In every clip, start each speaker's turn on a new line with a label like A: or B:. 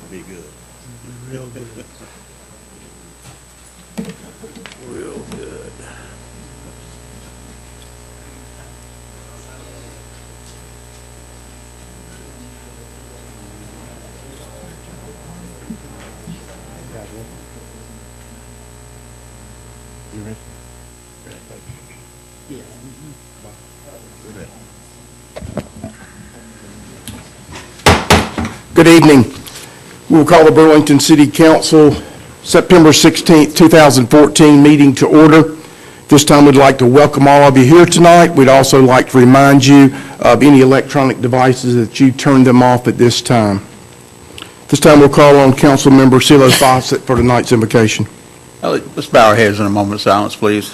A: Be good.
B: Real good. Real good.
A: You ready?
B: Yeah.
C: Good evening. We'll call the Burlington City Council September 16th, 2014 meeting to order. This time we'd like to welcome all of you here tonight. We'd also like to remind you of any electronic devices that you turn them off at this time. This time we'll call on Council Member CeeLo Fawcett for tonight's invocation.
A: Let's bow our heads in a moment of silence, please.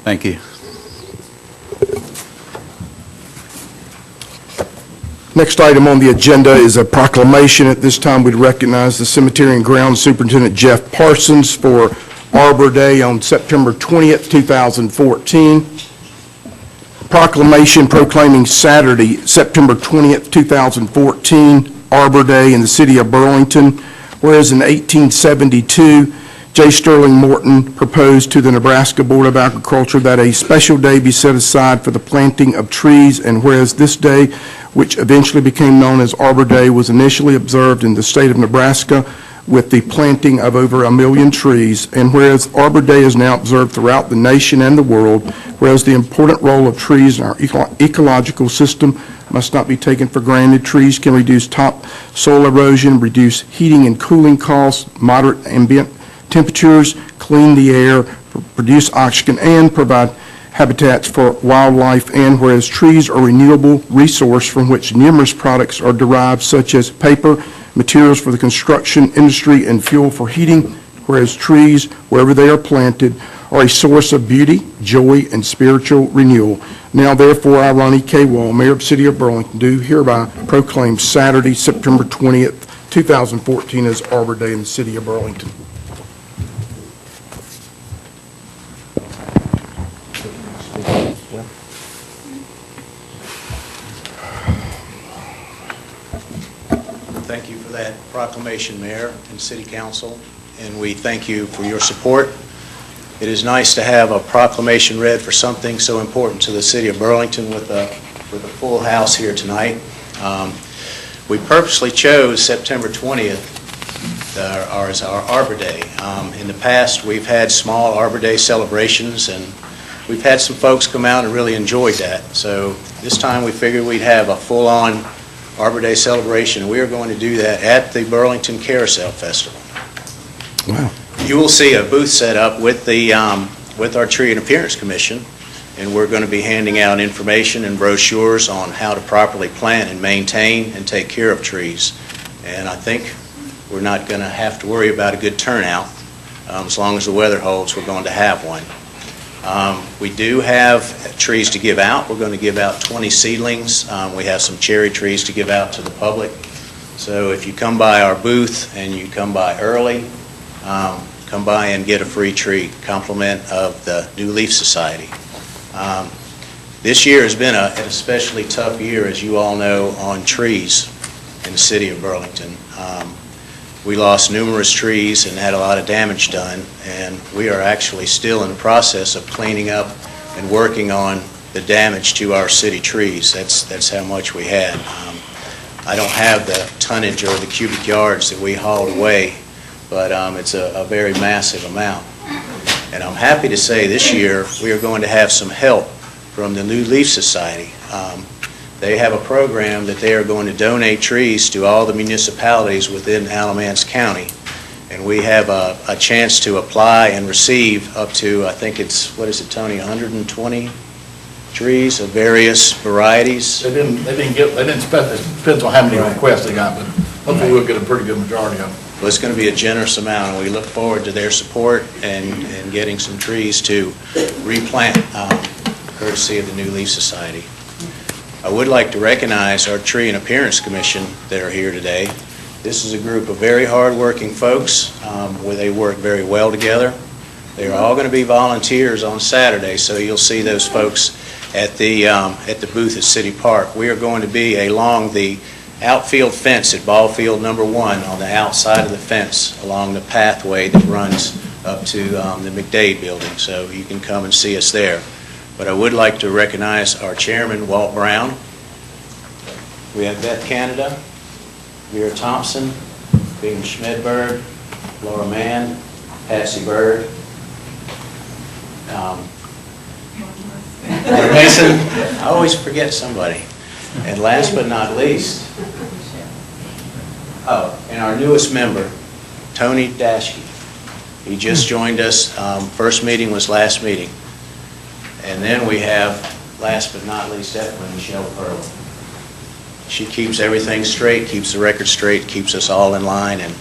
A: Thank you.
C: Next item on the agenda is a proclamation. At this time, we'd recognize the Cemetery and Grounds Superintendent Jeff Parsons for Arbor Day on September 20th, 2014. Proclamation proclaiming Saturday, September 20th, 2014, Arbor Day in the city of Burlington. Whereas in 1872, J. Sterling Morton proposed to the Nebraska Board of Agriculture that a special day be set aside for the planting of trees, and whereas this day, which eventually became known as Arbor Day, was initially observed in the state of Nebraska with the planting of over 1 million trees, and whereas Arbor Day is now observed throughout the nation and the world, whereas the important role of trees in our ecological system must not be taken for granted. Trees can reduce top soil erosion, reduce heating and cooling costs, moderate ambient temperatures, clean the air, produce oxygen, and provide habitats for wildlife. And whereas trees are a renewable resource from which numerous products are derived, such as paper, materials for the construction industry, and fuel for heating, whereas trees, wherever they are planted, are a source of beauty, joy, and spiritual renewal. Now, therefore, I, Ronnie K. Wall, Mayor of the City of Burlington, do hereby proclaim Saturday, September 20th, 2014 as Arbor Day in the City of Burlington.
A: Thank you for that proclamation, Mayor and City Council, and we thank you for your support. It is nice to have a proclamation read for something so important to the City of Burlington with a full house here tonight. We purposely chose September 20th as our Arbor Day. In the past, we've had small Arbor Day celebrations, and we've had some folks come out and really enjoyed that. So this time we figured we'd have a full-on Arbor Day celebration. We are going to do that at the Burlington Carousel Festival.
C: Wow.
A: You will see a booth set up with our Tree and Appearance Commission, and we're going to be handing out information and brochures on how to properly plant and maintain and take care of trees. And I think we're not going to have to worry about a good turnout. As long as the weather holds, we're going to have one. We do have trees to give out. We're going to give out 20 seedlings. We have some cherry trees to give out to the public. So if you come by our booth and you come by early, come by and get a free tree, compliment of the New Leaf Society. This year has been an especially tough year, as you all know, on trees in the City of Burlington. We lost numerous trees and had a lot of damage done, and we are actually still in the process of cleaning up and working on the damage to our city trees. That's how much we had. I don't have the tonnage or the cubic yards that we hauled away, but it's a very massive amount. And I'm happy to say this year we are going to have some help from the New Leaf Society. They have a program that they are going to donate trees to all the municipalities within Alamance County. And we have a chance to apply and receive up to, I think it's, what is it, Tony, 120 trees of various varieties?
D: They didn't specify, it depends on how many requests they got, but hopefully we'll get a pretty good majority of them.
A: Well, it's going to be a generous amount, and we look forward to their support and getting some trees to replant, courtesy of the New Leaf Society. I would like to recognize our Tree and Appearance Commission that are here today. This is a group of very hard-working folks where they work very well together. They are all going to be volunteers on Saturday, so you'll see those folks at the booth at City Park. We are going to be along the outfield fence at ball field number 1 on the outside of the fence along the pathway that runs up to the McDade building, so you can come and see us there. But I would like to recognize our chairman, Walt Brown. We have Beth Canada, Vera Thompson, Bing Schmidberg, Laura Mann, Patsy Bird, Mason. I always forget somebody. And last but not least, and our newest member, Tony Dashke. He just joined us. First meeting was last meeting. And then we have, last but not least, definitely Michelle Pearl. She keeps everything straight, keeps the record straight, keeps us all in line, and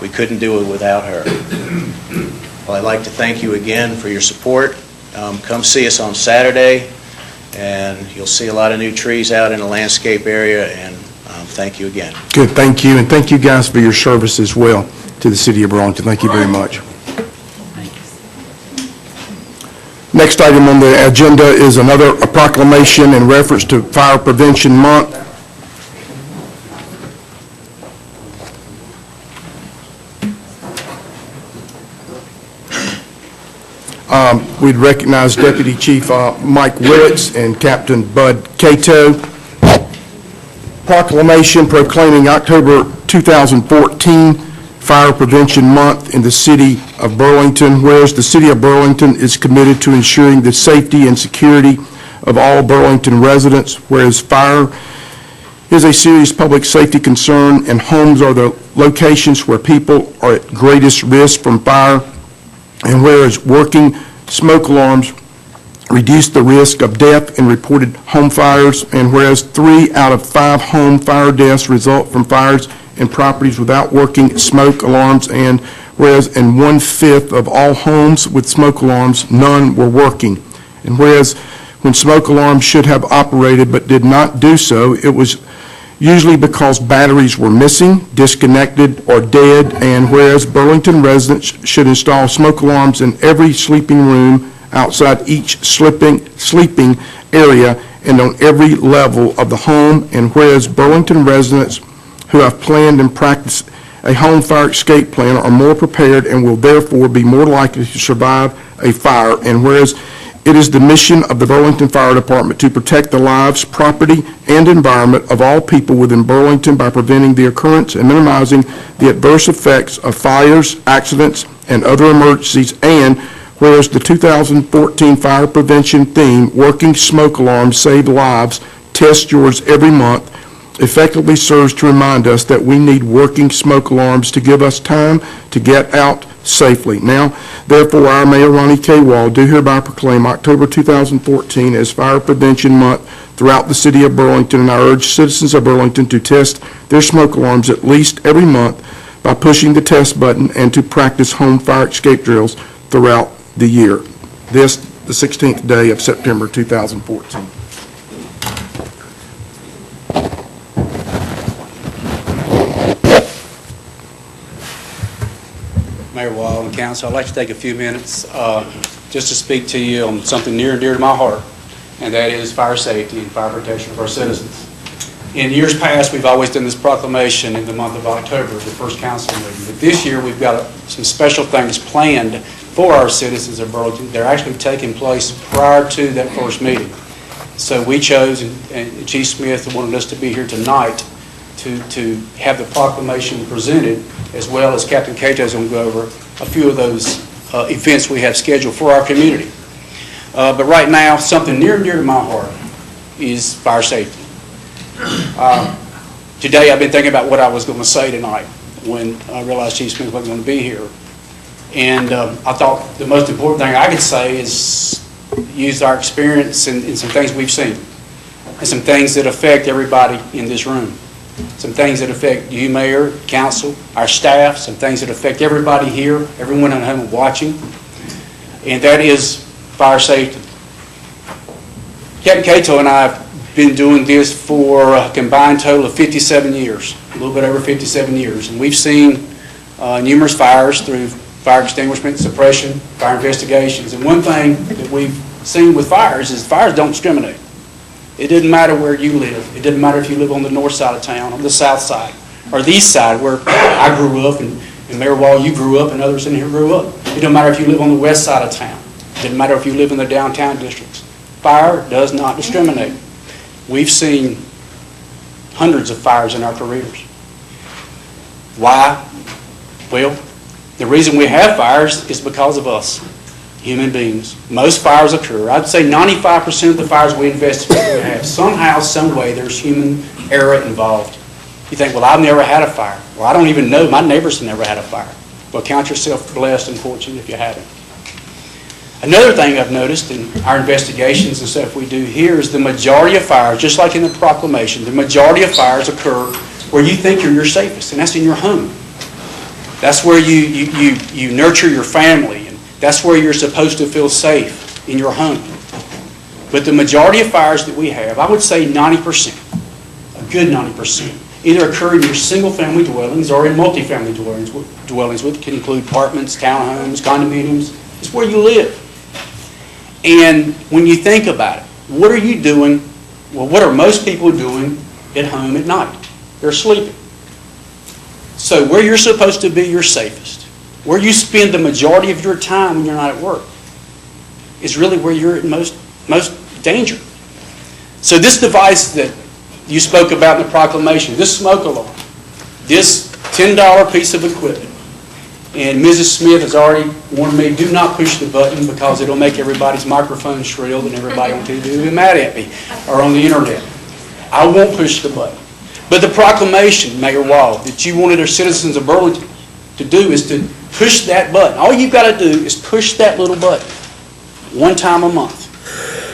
A: we couldn't do it without her. Well, I'd like to thank you again for your support. Come see us on Saturday, and you'll see a lot of new trees out in the landscape area, and thank you again.
C: Good, thank you, and thank you guys for your service as well to the City of Burlington. Thank you very much. Next item on the agenda is a proclamation in reference to Fire Prevention Month. We'd recognize Deputy Chief Mike Willits and Captain Bud Cato. Proclamation proclaiming October 2014 Fire Prevention Month in the City of Burlington. Whereas the City of Burlington is committed to ensuring the safety and security of all Burlington residents, whereas fire is a serious public safety concern and homes are the locations where people are at greatest risk from fire, and whereas working smoke alarms reduce the risk of death in reported home fires, and whereas 3 out of 5 home fire deaths result from fires in properties without working smoke alarms, and whereas in 1/5 of all homes with smoke alarms, none were working, and whereas when smoke alarms should have operated but did not do so, it was usually because batteries were missing, disconnected, or dead, and whereas Burlington residents should install smoke alarms in every sleeping room, outside each sleeping area, and on every level of the home, and whereas Burlington residents who have planned and practiced a home fire escape plan are more prepared and will therefore be more likely to survive a fire, and whereas it is the mission of the Burlington Fire Department to protect the lives, property, and environment of all people within Burlington by preventing the occurrence and minimizing the adverse effects of fires, accidents, and other emergencies, and whereas the 2014 fire prevention theme, Working Smoke Alarms Save Lives, Test Yours Every Month, effectively serves to remind us that we need working smoke alarms to give us time to get out safely. Now, therefore, I, Mayor Ronnie K. Wall, do hereby proclaim October 2014 as Fire Prevention Month throughout the City of Burlington, and I urge citizens of Burlington to test their smoke alarms at least every month by pushing the test button and to practice home fire escape drills throughout the year. This, the 16th day of September 2014.
E: Mayor Wall and Council, I'd like to take a few minutes just to speak to you on something near and dear to my heart, and that is fire safety and fire protection of our citizens. In years past, we've always done this proclamation in the month of October, the first council meeting. But this year, we've got some special things planned for our citizens of Burlington. They're actually taking place prior to that first meeting. So we chose, and Chief Smith wanted us to be here tonight to have the proclamation presented, as well as Captain Cato is going to go over a few of those events we have scheduled for our community. But right now, something near and dear to my heart is fire safety. Today, I've been thinking about what I was going to say tonight when I realized Chief Smith wasn't going to be here. And I thought the most important thing I could say is use our experience in some things we've seen, and some things that affect everybody in this room. Some things that affect you, Mayor, Council, our staff, some things that affect everybody here, everyone at home watching, and that is fire safety. Captain Cato and I have been doing this for a combined total of 57 years, a little bit over 57 years, and we've seen numerous fires through fire extinguishment, suppression, fire investigations, and one thing that we've seen with fires is fires don't discriminate. It doesn't matter where you live. It doesn't matter if you live on the north side of town, on the south side, or the east side where I grew up, and Mayor Wall, you grew up, and others in here grew up. It doesn't matter if you live on the west side of town. It doesn't matter if you live in the downtown districts. Fire does not discriminate. We've seen hundreds of fires in our careers. Why? Well, the reason we have fires is because of us, human beings. Most fires occur. I'd say 95% of the fires we investigate have somehow, some way, there's human error involved. You think, well, I've never had a fire. Well, I don't even know. My neighbors have never had a fire. Well, count yourself blessed and fortunate if you haven't. Another thing I've noticed in our investigations and stuff we do here is the majority of fires, just like in the proclamation, the majority of fires occur where you think you're your safest, and that's in your home. That's where you nurture your family, and that's where you're supposed to feel safe, in your home. But the majority of fires that we have, I would say 90%, a good 90%, either occur in your single-family dwellings or in multifamily dwellings, which can include apartments, townhomes, condominiums. It's where you live. And when you think about it, what are you doing? Well, what are most people doing at home at night? They're sleeping. So where you're supposed to be your safest, where you spend the majority of your time when you're not at work, is really where you're in most danger. So this device that you spoke about in the proclamation, this smoke alarm, this $10 piece of equipment, and Mrs. Smith has already warned me, do not push the button because it'll make everybody's microphone shrill and everybody on TV will be mad at me, or on the internet. I won't push the button. But the proclamation, Mayor Wall, that you wanted our citizens of Burlington to do is to push that button. All you've got to do is push that little button one time a month.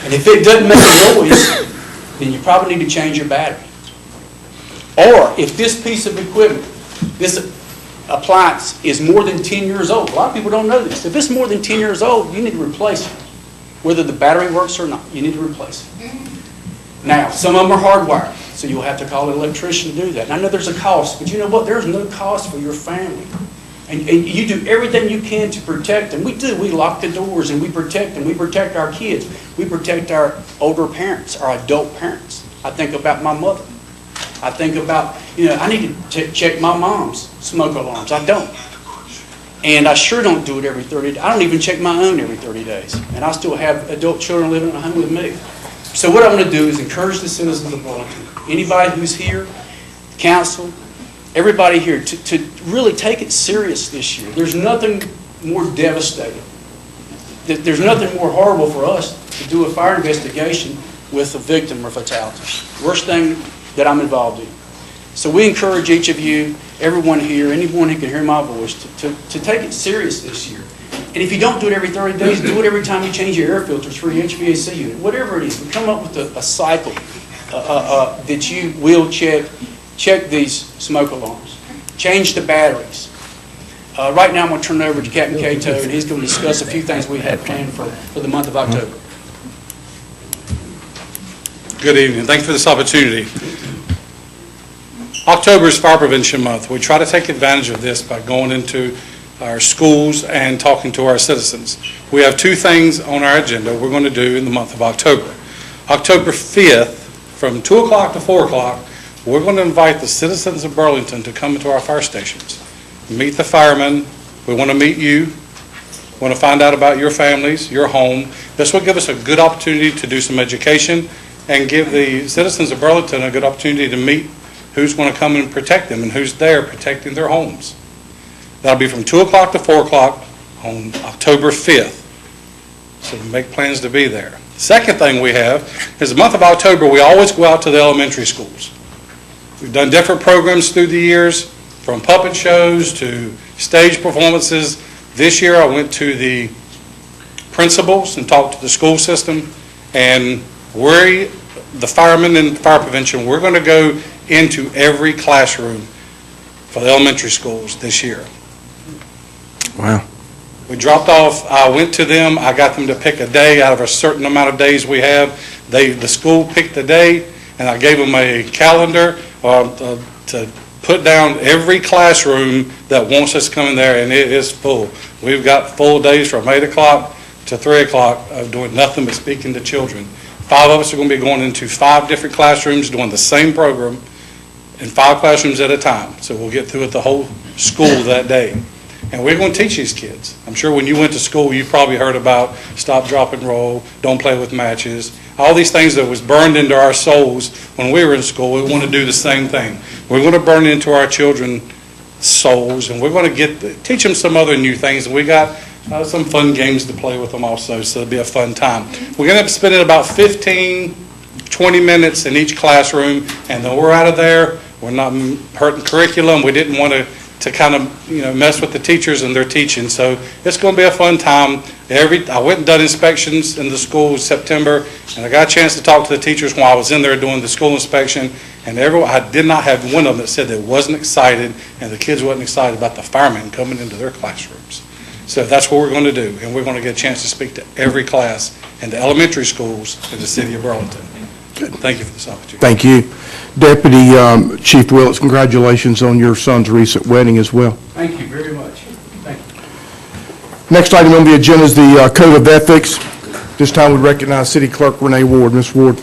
E: And if it doesn't make a noise, then you probably need to change your battery. Or if this piece of equipment, this appliance is more than 10 years old, a lot of people don't know this. If it's more than 10 years old, you need to replace it. Whether the battery works or not, you need to replace it. Now, some of them are hardwired, so you'll have to call an electrician to do that. And I know there's a cost, but you know what? There's no cost for your family. And you do everything you can to protect them. We do. We lock the doors and we protect them. We protect our kids. We protect our older parents, our adult parents. I think about my mother. I think about, I need to check my mom's smoke alarms. I don't. And I sure don't do it every 30 days. I don't even check my own every 30 days. And I still have adult children living at home with me. So what I want to do is encourage the citizens of Burlington, anybody who's here, council, everybody here, to really take it serious this year. There's nothing more devastating. There's nothing more horrible for us to do a fire investigation with a victim or fatality. Worst thing that I'm involved in. So we encourage each of you, everyone here, anyone who can hear my voice, to take it serious this year. And if you don't do it every 30 days, do it every time you change your air filters for your HVAC unit. Whatever it is, we come up with a cycle that you will check these smoke alarms. Change the batteries. Right now I'm going to turn it over to Captain Cato, and he's going to discuss a few things we had planned for the month of October.
F: Good evening. Thanks for this opportunity. October is Fire Prevention Month. We try to take advantage of this by going into our schools and talking to our citizens. We have two things on our agenda we're going to do in the month of October. October 5th, from 2 o'clock to 4 o'clock, we're going to invite the citizens of Burlington to come into our fire stations. Meet the firemen. We want to meet you. We want to find out about your families, your home. This will give us a good opportunity to do some education and give the citizens of Burlington a good opportunity to meet who's going to come and protect them and who's there protecting their homes. That'll be from 2 o'clock to 4 o'clock on October 5th. So make plans to be there. The second thing we have is the month of October, we always go out to the elementary schools. We've done different programs through the years, from puppet shows to stage performances. This year I went to the principals and talked to the school system, and the firemen in fire prevention, we're going to go into every classroom for the elementary schools this year.
C: Wow.
F: We dropped off, I went to them, I got them to pick a day out of a certain amount of days we have. The school picked a day, and I gave them a calendar to put down every classroom that wants us coming there, and it is full. We've got full days from 8 o'clock to 3 o'clock of doing nothing but speaking to children. 5 of us are going to be going into 5 different classrooms doing the same program in 5 classrooms at a time. So we'll get through it the whole school that day. And we're going to teach these kids. I'm sure when you went to school, you probably heard about stop, drop, and roll, don't play with matches, all these things that was burned into our souls when we were in school. We want to do the same thing. We're going to burn it into our children's souls, and we're going to teach them some other new things. And we got some fun games to play with them also, so it'll be a fun time. We're going to be spending about 15, 20 minutes in each classroom, and then we're out of there. We're not hurting curriculum. We didn't want to kind of mess with the teachers and their teaching. So it's going to be a fun time. I went and done inspections in the school in September, and I got a chance to talk to the teachers while I was in there doing the school inspection, and I did not have one of them that said they wasn't excited, and the kids wasn't excited about the firemen coming into their classrooms. So that's what we're going to do, and we're going to get a chance to speak to every class in the elementary schools in the city of Burlington. Thank you for this opportunity.
C: Thank you. Deputy Chief Willits, congratulations on your son's recent wedding as well.
E: Thank you very much. Thank you.
C: Next item on the agenda is the Code of Ethics. This time we recognize City Clerk Renee Ward. Ms. Ward.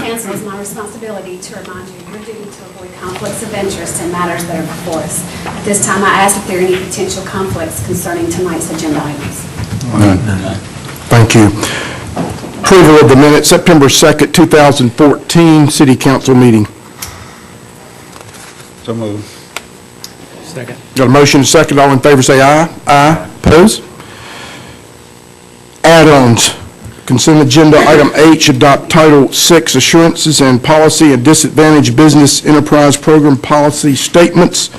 G: Council Council, it is my responsibility to remind you of your duty to avoid conflicts of interest in matters that are before us. At this time, I ask if there are any potential conflicts concerning tonight's agenda items.
C: Thank you. Approval of the minutes, September 2nd, 2014, City Council meeting.
B: So moved. Second.
C: Got a motion and a second. All in favor say aye. Aye. Opposed? Add-ons. Consent agenda item H, adopt Title VI assurances and policy and disadvantaged business enterprise program policy statements.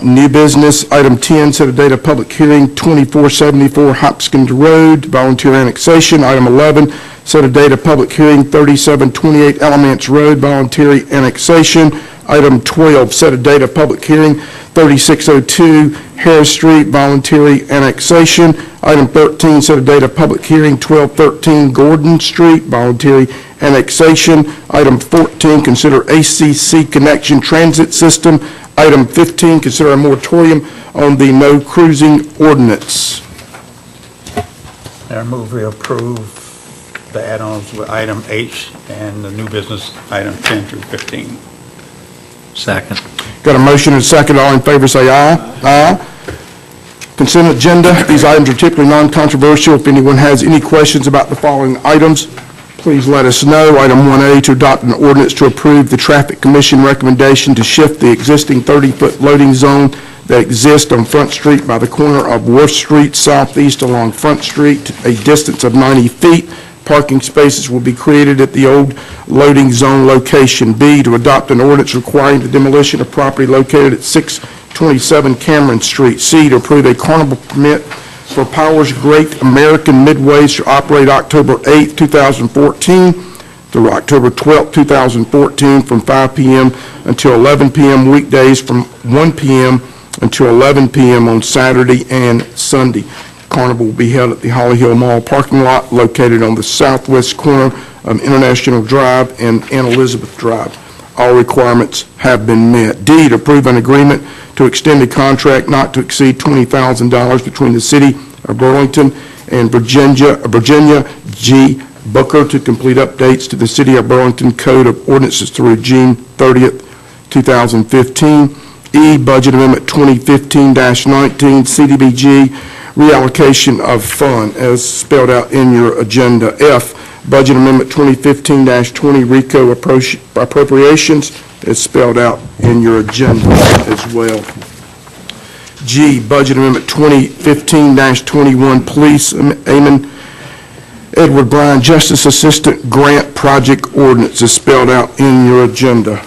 C: New business, item 10, set a date of public hearing, 2474 Hopkins Road, volunteer annexation. Item 11, set a date of public hearing, 3728 Alamance Road, voluntary annexation. Item 12, set a date of public hearing, 3602 Harris Street, voluntary annexation. Item 13, set a date of public hearing, 1213 Gordon Street, voluntary annexation. Item 14, consider ACC connection transit system. Item 15, consider a moratorium on the no cruising ordinance.
B: I move we approve the add-ons with item H and the new business item 10 through 15. Second.
C: Got a motion and a second. All in favor say aye. Aye. Consent agenda. These items are typically non-controversial. If anyone has any questions about the following items, please let us know. Item 1A, to adopt an ordinance to approve the Traffic Commission recommendation to shift the existing 30-foot loading zone that exists on Front Street by the corner of Worth Street southeast along Front Street, a distance of 90 feet. Parking spaces will be created at the old loading zone location. B, to adopt an ordinance requiring the demolition of property located at 627 Cameron Street. C, to approve a carnival permit for Powers Great American Midways to operate October 8, 2014 through October 12, 2014 from 5 p.m. until 11 p.m. weekdays, from 1 p.m. until 11 p.m. on Saturday and Sunday. Carnival will be held at the Holly Hill Mall parking lot located on the southwest corner of International Drive and Ann Elizabeth Drive. All requirements have been met. D, to approve an agreement to extend a contract not to exceed $20,000 between the City of Burlington and Virginia G. Booker to complete updates to the City of Burlington Code of Ordinances through June 30th, 2015. E, Budget Amendment 2015-19, CDBG, reallocation of fund as spelled out in your agenda. F, Budget Amendment 2015-20, RICO appropriations is spelled out in your agenda as well. G, Budget Amendment 2015-21, Police Amon Edward Bryan Justice Assistant Grant Project Ordinance is spelled out in your agenda.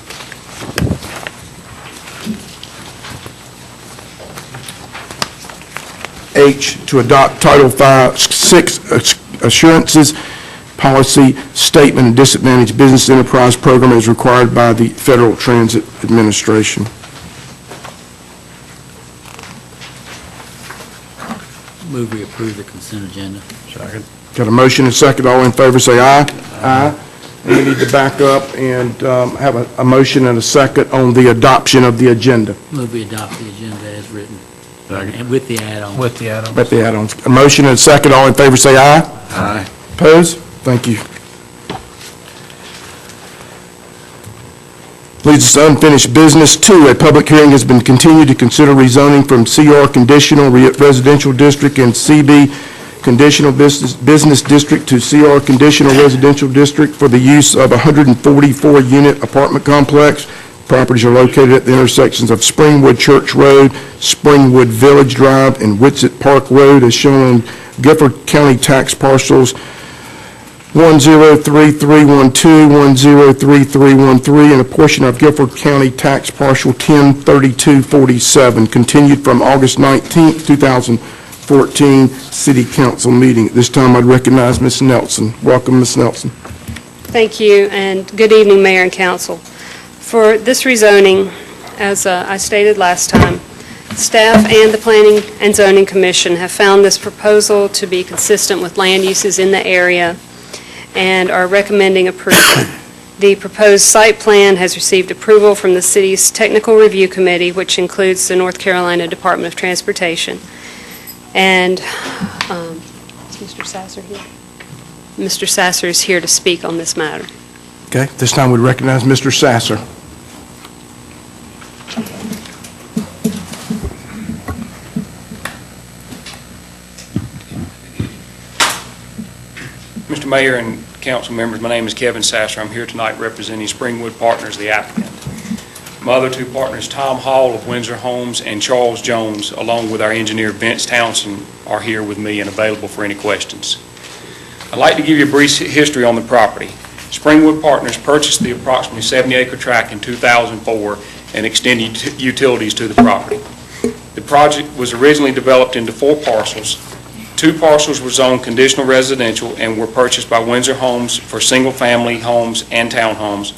C: H, to adopt Title VI assurances, policy, statement, and disadvantaged business enterprise program as required by the Federal Transit Administration.
H: Move we approve the consent agenda.
B: Second.
C: Got a motion and a second. All in favor say aye. Aye. And we need to back up and have a motion and a second on the adoption of the agenda.
H: Move we adopt the agenda as written. And with the add-on.
B: With the add-on.
C: With the add-ons. A motion and a second. All in favor say aye.
B: Aye.
C: Opposed? Thank you. Leads us to unfinished business. 2, a public hearing has been continued to consider rezoning from CR Conditional Residential District and CB Conditional Business District to CR Conditional Residential District for the use of a 144-unit apartment complex. Properties are located at the intersections of Springwood Church Road, Springwood Village Drive, and Whitsett Park Road, as shown on Gifford County tax parcels 103312, 103313, and a portion of Gifford County tax parcel 103247, continued from August 19th, 2014 City Council meeting. At this time, I'd recognize Ms. Nelson. Welcome, Ms. Nelson.
I: Thank you, and good evening, Mayor and Council. For this rezoning, as I stated last time, staff and the Planning and Zoning Commission have found this proposal to be consistent with land uses in the area and are recommending approval. The proposed site plan has received approval from the city's Technical Review Committee, which includes the North Carolina Department of Transportation. And is Mr. Sasser here? Mr. Sasser is here to speak on this matter.
C: Okay, this time we recognize Mr. Sasser.
J: Mr. Mayor and council members, my name is Kevin Sasser. I'm here tonight representing Springwood Partners, the applicant. My other two partners, Tom Hall of Windsor Homes and Charles Jones, along with our engineer Vince Townsend, are here with me and available for any questions. I'd like to give you a brief history on the property. Springwood Partners purchased the approximately 70-acre tract in 2004 and extended utilities to the property. The project was originally developed into 4 parcels. 2 parcels were zoned conditional residential and were purchased by Windsor Homes for single-family homes and townhomes.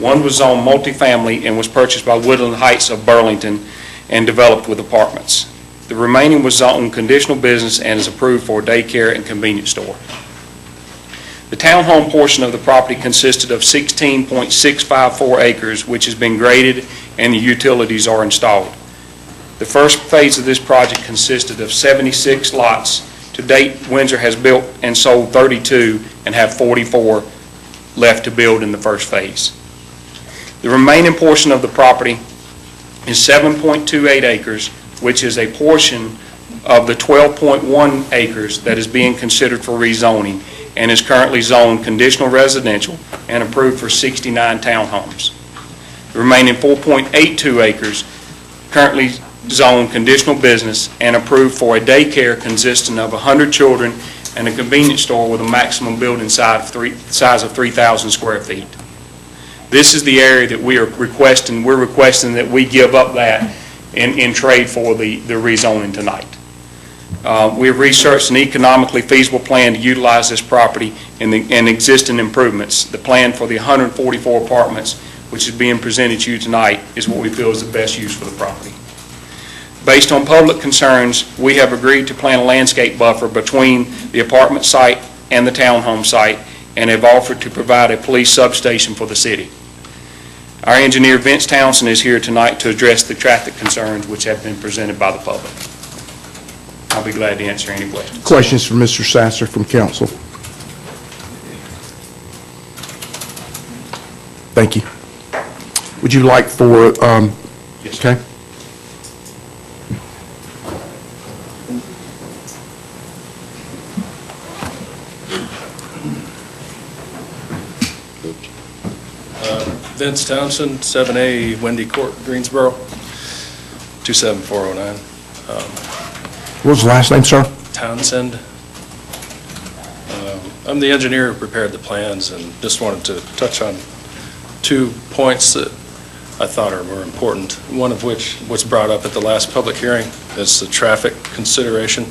J: 1 was zoned multifamily and was purchased by Woodland Heights of Burlington and developed with apartments. The remaining was zoned conditional business and is approved for a daycare and convenience store. The townhome portion of the property consisted of 16.654 acres, which has been graded and the utilities are installed. The first phase of this project consisted of 76 lots. To date, Windsor has built and sold 32 and have 44 left to build in the first phase. The remaining portion of the property is 7.28 acres, which is a portion of the 12.1 acres that is being considered for rezoning and is currently zoned conditional residential and approved for 69 townhomes. The remaining 4.82 acres currently zoned conditional business and approved for a daycare consisting of 100 children and a convenience store with a maximum building size of 3,000 square feet. This is the area that we are requesting. We're requesting that we give up that in trade for the rezoning tonight. We have researched an economically feasible plan to utilize this property and existing improvements. The plan for the 144 apartments, which is being presented to you tonight, is what we feel is the best use for the property. Based on public concerns, we have agreed to plant a landscape buffer between the apartment site and the townhome site and have offered to provide a police substation for the city. Our engineer, Vince Townsend, is here tonight to address the traffic concerns which have been presented by the public. I'll be glad to answer any questions.
C: Questions for Mr. Sasser from council? Thank you. Would you like for,
J: Yes,
C: okay?
K: Vince Townsend, 7A Wendy Court, Greensboro, 27409.
C: What was the last name, sir?
K: Townsend. I'm the engineer who prepared the plans and just wanted to touch on 2 points that I thought were important, one of which was brought up at the last public hearing is the traffic consideration.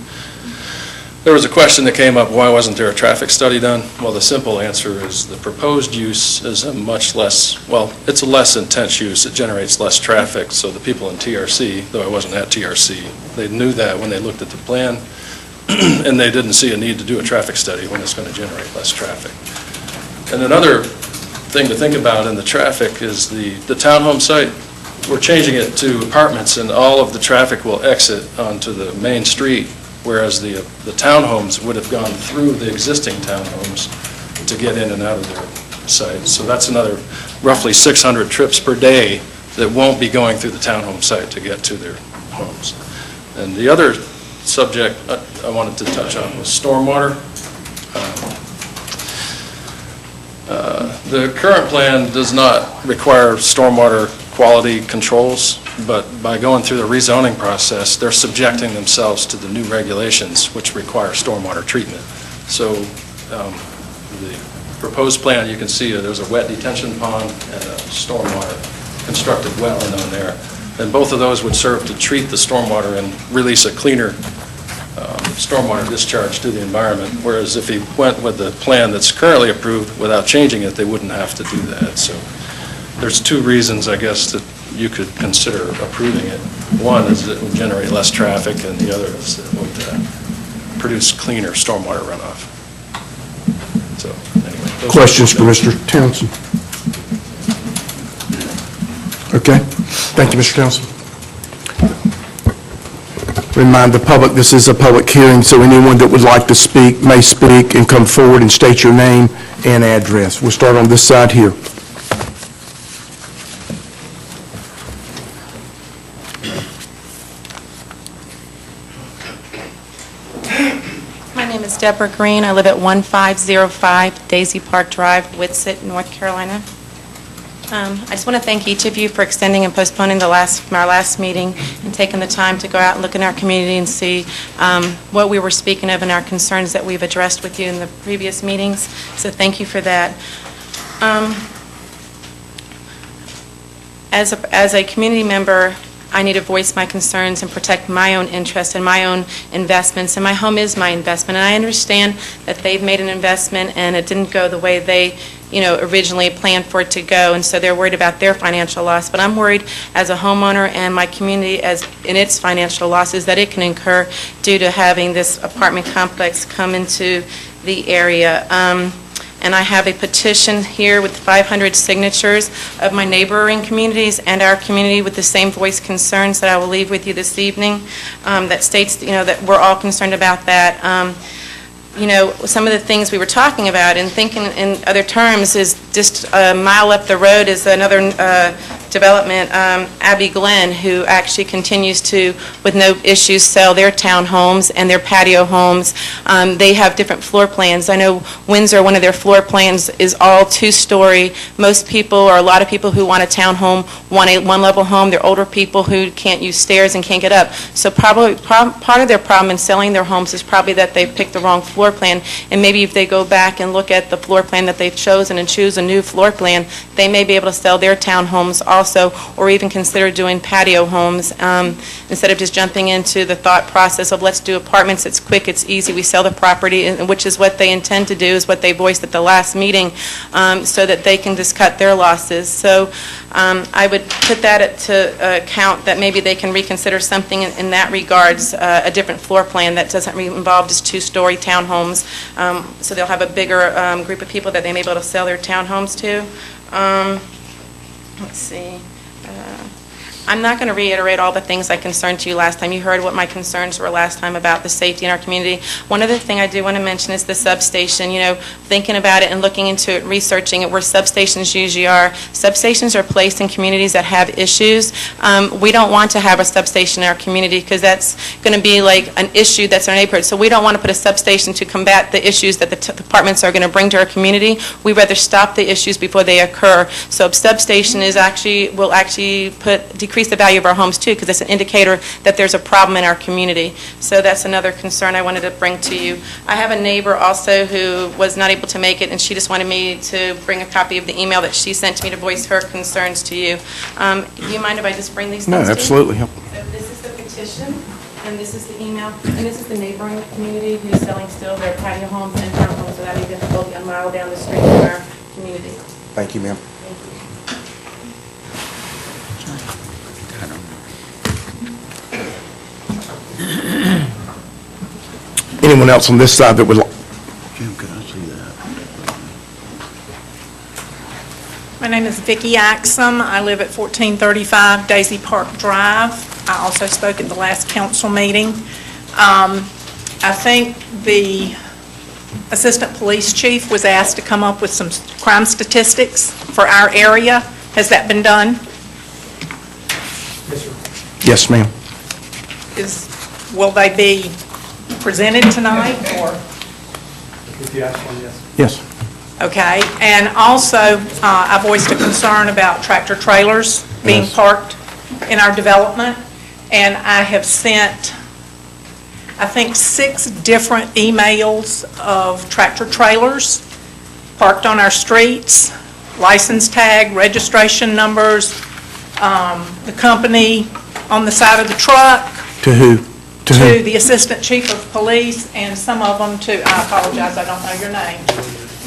K: There was a question that came up, why wasn't there a traffic study done? Well, the simple answer is the proposed use is a much less, well, it's a less intense use. It generates less traffic, so the people in TRC, though I wasn't at TRC, they knew that when they looked at the plan, and they didn't see a need to do a traffic study when it's going to generate less traffic. And another thing to think about in the traffic is the townhome site. We're changing it to apartments, and all of the traffic will exit onto the main street, whereas the townhomes would have gone through the existing townhomes to get in and out of their site. So that's another roughly 600 trips per day that won't be going through the townhome site to get to their homes. And the other subject I wanted to touch on was stormwater. The current plan does not require stormwater quality controls, but by going through the rezoning process, they're subjecting themselves to the new regulations which require stormwater treatment. So the proposed plan, you can see there's a wet detention pond and a stormwater constructed wetland on there. And both of those would serve to treat the stormwater and release a cleaner stormwater discharge to the environment, whereas if he went with the plan that's currently approved without changing it, they wouldn't have to do that. So there's 2 reasons, I guess, that you could consider approving it. One is that it would generate less traffic, and the other is that it would produce cleaner stormwater runoff. So anyway.
C: Questions for Mr. Townsend? Okay. Thank you, Mr. Townsend. Remind the public this is a public hearing, so anyone that would like to speak may speak and come forward and state your name and address. We'll start on this side here.
L: My name is Deborah Green. I live at 1505 Daisy Park Drive, Whitsett, North Carolina. I just want to thank each of you for extending and postponing our last meeting and taking the time to go out and look in our community and see what we were speaking of and our concerns that we've addressed with you in the previous meetings. So thank you for that. As a community member, I need to voice my concerns and protect my own interests and my own investments, and my home is my investment. And I understand that they've made an investment and it didn't go the way they originally planned for it to go, and so they're worried about their financial loss. But I'm worried as a homeowner and my community in its financial losses that it can incur due to having this apartment complex come into the area. And I have a petition here with 500 signatures of my neighboring communities and our community with the same voice concerns that I will leave with you this evening that states, that we're all concerned about that. Some of the things we were talking about and thinking in other terms is just a mile up the road is another development, Abbey Glen, who actually continues to, with no issues, sell their townhomes and their patio homes. They have different floor plans. I know Windsor, one of their floor plans is all two-story. Most people, or a lot of people who want a townhome, want a one-level home. They're older people who can't use stairs and can't get up. So probably part of their problem in selling their homes is probably that they've picked the wrong floor plan, and maybe if they go back and look at the floor plan that they've chosen and choose a new floor plan, they may be able to sell their townhomes also, or even consider doing patio homes instead of just jumping into the thought process of let's do apartments, it's quick, it's easy, we sell the property, which is what they intend to do, is what they voiced at the last meeting, so that they can just cut their losses. So I would put that to account that maybe they can reconsider something in that regards, a different floor plan that doesn't involve just two-story townhomes, so they'll have a bigger group of people that they may be able to sell their townhomes to. Let's see. I'm not going to reiterate all the things I concerned to you last time. You heard what my concerns were last time about the safety in our community. One other thing I do want to mention is the substation. Thinking about it and looking into it, researching it, where substations usually are. Substations are placed in communities that have issues. We don't want to have a substation in our community because that's going to be like an issue that's in our neighborhood. So we don't want to put a substation to combat the issues that the departments are going to bring to our community. We'd rather stop the issues before they occur. So a substation will actually decrease the value of our homes too, because it's an indicator that there's a problem in our community. So that's another concern I wanted to bring to you. I have a neighbor also who was not able to make it, and she just wanted me to bring a copy of the email that she sent to me to voice her concerns to you. Do you mind if I just bring these things to you?
C: No, absolutely.
L: So this is the petition, and this is the email, and this is the neighboring community who's selling still their patio homes and townhomes without any difficulty a mile down the street from our community.
C: Thank you, ma'am. Anyone else on this side that would like?
H: Jim, could I see that?
M: My name is Vicki Axum. I live at 1435 Daisy Park Drive. I also spoke at the last council meeting. I think the assistant police chief was asked to come up with some crime statistics for our area. Has that been done?
C: Yes, ma'am.
M: Will they be presented tonight, or?
N: If you ask one, yes.
C: Yes.
M: Okay, and also, I voiced a concern about tractor trailers being parked in our development, and I have sent, I think, 6 different emails of tractor trailers parked on our streets, license tag, registration numbers, the company on the side of the truck.
C: To who?
M: To the Assistant Chief of Police, and some of them to, I apologize, I don't know your name.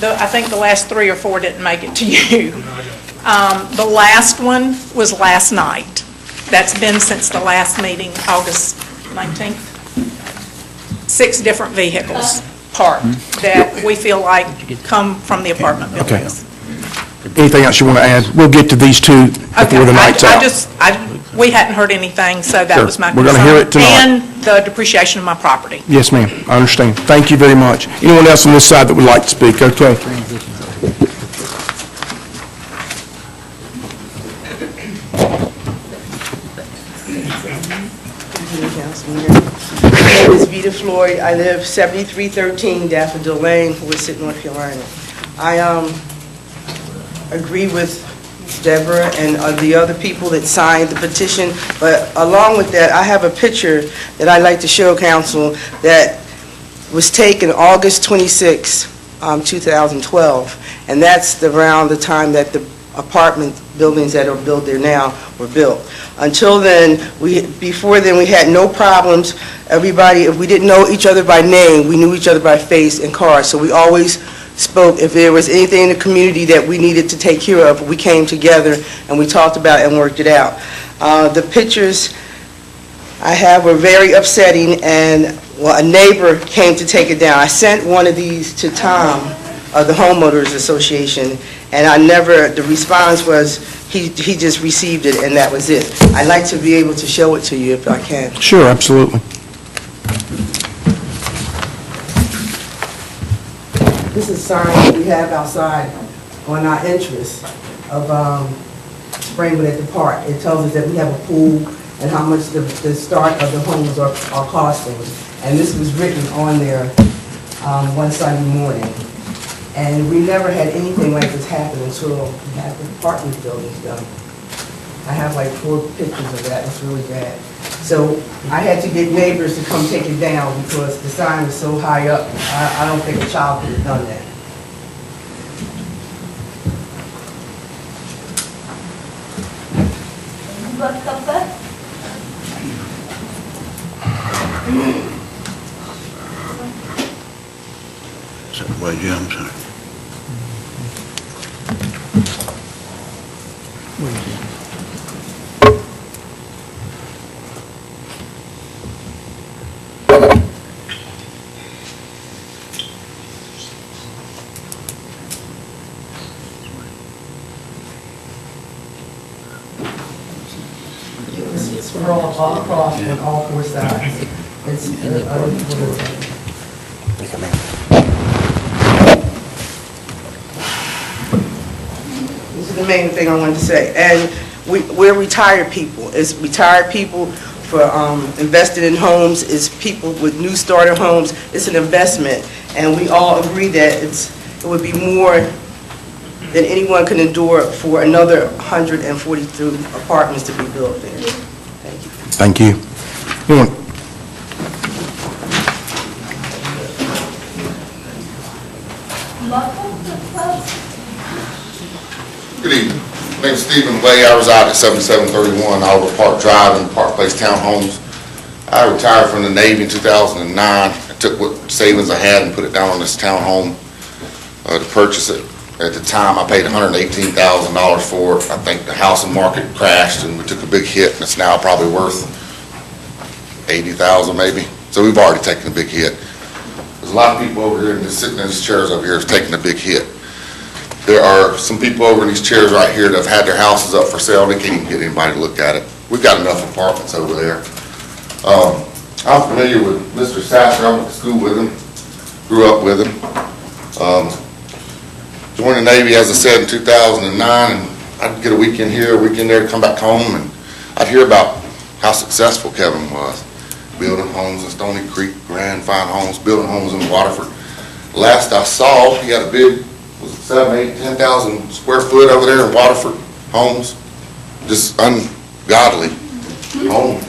M: I think the last 3 or 4 didn't make it to you. The last one was last night. That's been since the last meeting, August 19th. 6 different vehicles parked that we feel like come from the apartment buildings.
C: Anything else you want to add? We'll get to these 2 before the night's out.
M: We hadn't heard anything, so that was my concern.
C: We're going to hear it tonight.
M: And the depreciation of my property.
C: Yes, ma'am. I understand. Thank you very much. Anyone else on this side that would like to speak? Okay.
O: Councilman. My name is Vita Floyd. I live 7313 Daffodil Lane, Woodson, North Carolina. I agree with Deborah and the other people that signed the petition, but along with that, I have a picture that I'd like to show council that was taken August 26, 2012, and that's around the time that the apartment buildings that are built there now were built. Until then, before then, we had no problems. Everybody, if we didn't know each other by name, we knew each other by face and car. So we always spoke. If there was anything in the community that we needed to take care of, we came together and we talked about it and worked it out. The pictures I have were very upsetting, and well, a neighbor came to take it down. I sent one of these to Tom of the Homeowners Association, and the response was he just received it and that was it. I'd like to be able to show it to you if I can.
C: Sure, absolutely.
O: This is a sign that we have outside on our entrance of Springwood at the park. It tells us that we have a pool and how much the start of the homes are costing. And this was written on there one Sunday morning. And we never had anything like this happen until we had the apartment buildings done. I have like 4 pictures of that. It's really bad. So I had to get neighbors to come take it down because the sign was so high up. I don't think a child could have done that.
B: Wait, yeah, I'm sorry.
O: It's all across on all 4 sides. It's This is the main thing I wanted to say. And we're retired people. It's retired people for invested in homes. It's people with new starter homes. It's an investment. And we all agree that it would be more than anyone can endure for another 142 apartments to be built there. Thank you.
C: Thank you.
P: Good evening. My name is Stephen Way. I reside at 7731 Oliver Park Drive in Park Place Townhomes. I retired from the Navy in 2009. I took what savings I had and put it down on this townhome to purchase it. At the time, I paid $118,000 for it. I think the housing market crashed and we took a big hit, and it's now probably worth $80,000 maybe. So we've already taken a big hit. There's a lot of people over here and just sitting in these chairs over here is taking a big hit. There are some people over in these chairs right here that have had their houses up for sale. They can't even get anybody to look at it. We've got enough apartments over there. I'm familiar with Mr. Sasser. I went to school with him, grew up with him. Joined the Navy, as I said, in 2009, and I'd get a weekend here, a weekend there, come back home, and I'd hear about how successful Kevin was. Building homes in Stony Creek, grand, fine homes, building homes in Waterford. Last I saw, he had a big, was it 7, 8, 10,000 square foot over there in Waterford, homes. Just ungodly home.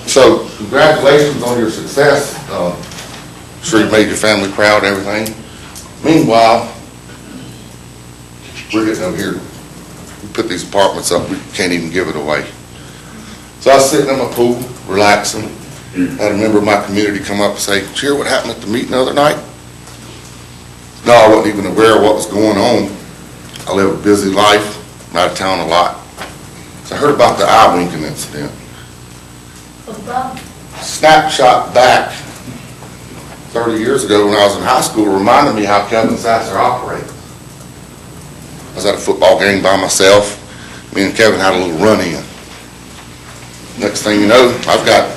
P: So congratulations on your success. I'm sure you made your family proud and everything. Meanwhile, we're getting over here. We put these apartments up, we can't even give it away. So I was sitting in my pool, relaxing. Had a member of my community come up and say, "Did you hear what happened at the meeting the other night?" No, I wasn't even aware of what was going on. I live a busy life. I'm out of town a lot. So I heard about the eye winking incident. Snapshot back 30 years ago when I was in high school reminded me how Kevin Sasser operates. I was at a football game by myself. Me and Kevin had a little run-in. Next thing you know, I've got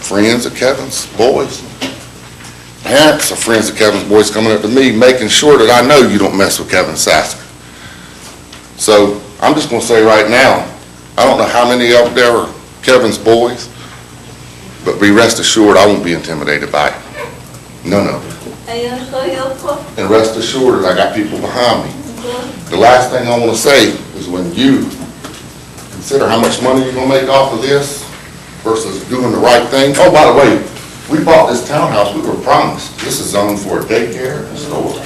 P: friends of Kevin's boys. Parents of friends of Kevin's boys coming up to me making sure that I know you don't mess with Kevin Sasser. So I'm just going to say right now, I don't know how many up there are Kevin's boys, but be rest assured, I won't be intimidated by it. None of it. And rest assured, I got people behind me. The last thing I want to say is when you consider how much money you're going to make off of this versus doing the right thing. Oh, by the way, we bought this townhouse, we were promised, this is zoned for a daycare and store.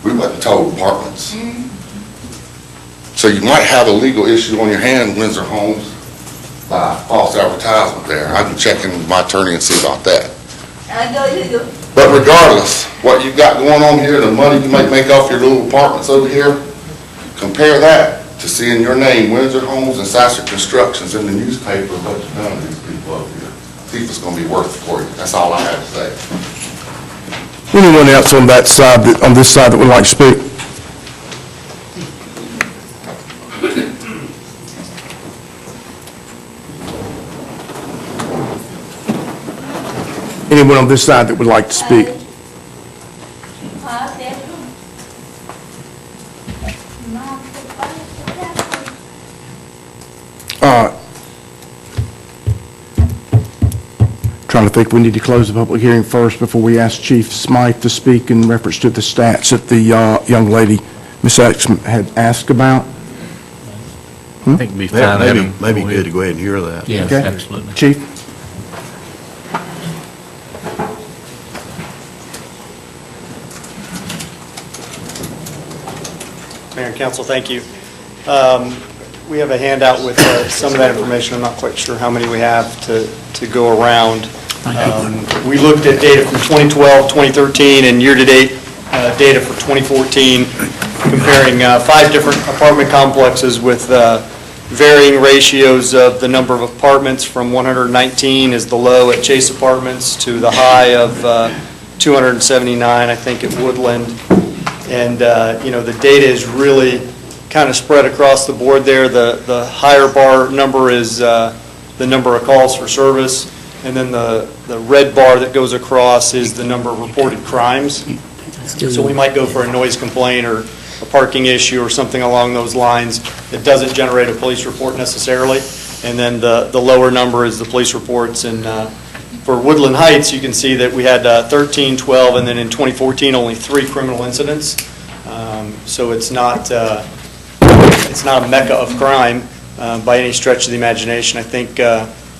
P: We wasn't told apartments. So you might have a legal issue on your hand, Windsor Homes, by false advertisement there. I can check in with my attorney and see about that. But regardless, what you've got going on here, the money you might make off your little apartments over here, compare that to seeing your name, Windsor Homes and Sasser Constructions, in the newspaper, what you've done to these people over here. See if it's going to be worth it for you. That's all I have to say.
C: Anyone else on that side, on this side that would like to speak? Anyone on this side that would like to speak? Trying to think, we need to close the public hearing first before we ask Chief Smythe to speak in reference to the stats that the young lady, Ms. X, had asked about.
H: I think it'd be fine.
Q: Maybe good to go ahead and hear that.
H: Yes,
C: Okay.
H: absolutely.
C: Chief?
N: Mayor and council, thank you. We have a handout with some of that information. I'm not quite sure how many we have to go around. We looked at data from 2012, 2013, and year-to-date data for 2014, comparing 5 different apartment complexes with varying ratios of the number of apartments, from 119 is the low at Chase Apartments to the high of 279, I think, at Woodland. And, the data is really kind of spread across the board there. The higher bar number is the number of calls for service, and then the red bar that goes across is the number of reported crimes. So we might go for a noise complaint or a parking issue or something along those lines. It doesn't generate a police report necessarily. And then the lower number is the police reports. And for Woodland Heights, you can see that we had 13, 12, and then in 2014, only 3 criminal incidents. So it's not a mecca of crime by any stretch of the imagination. I think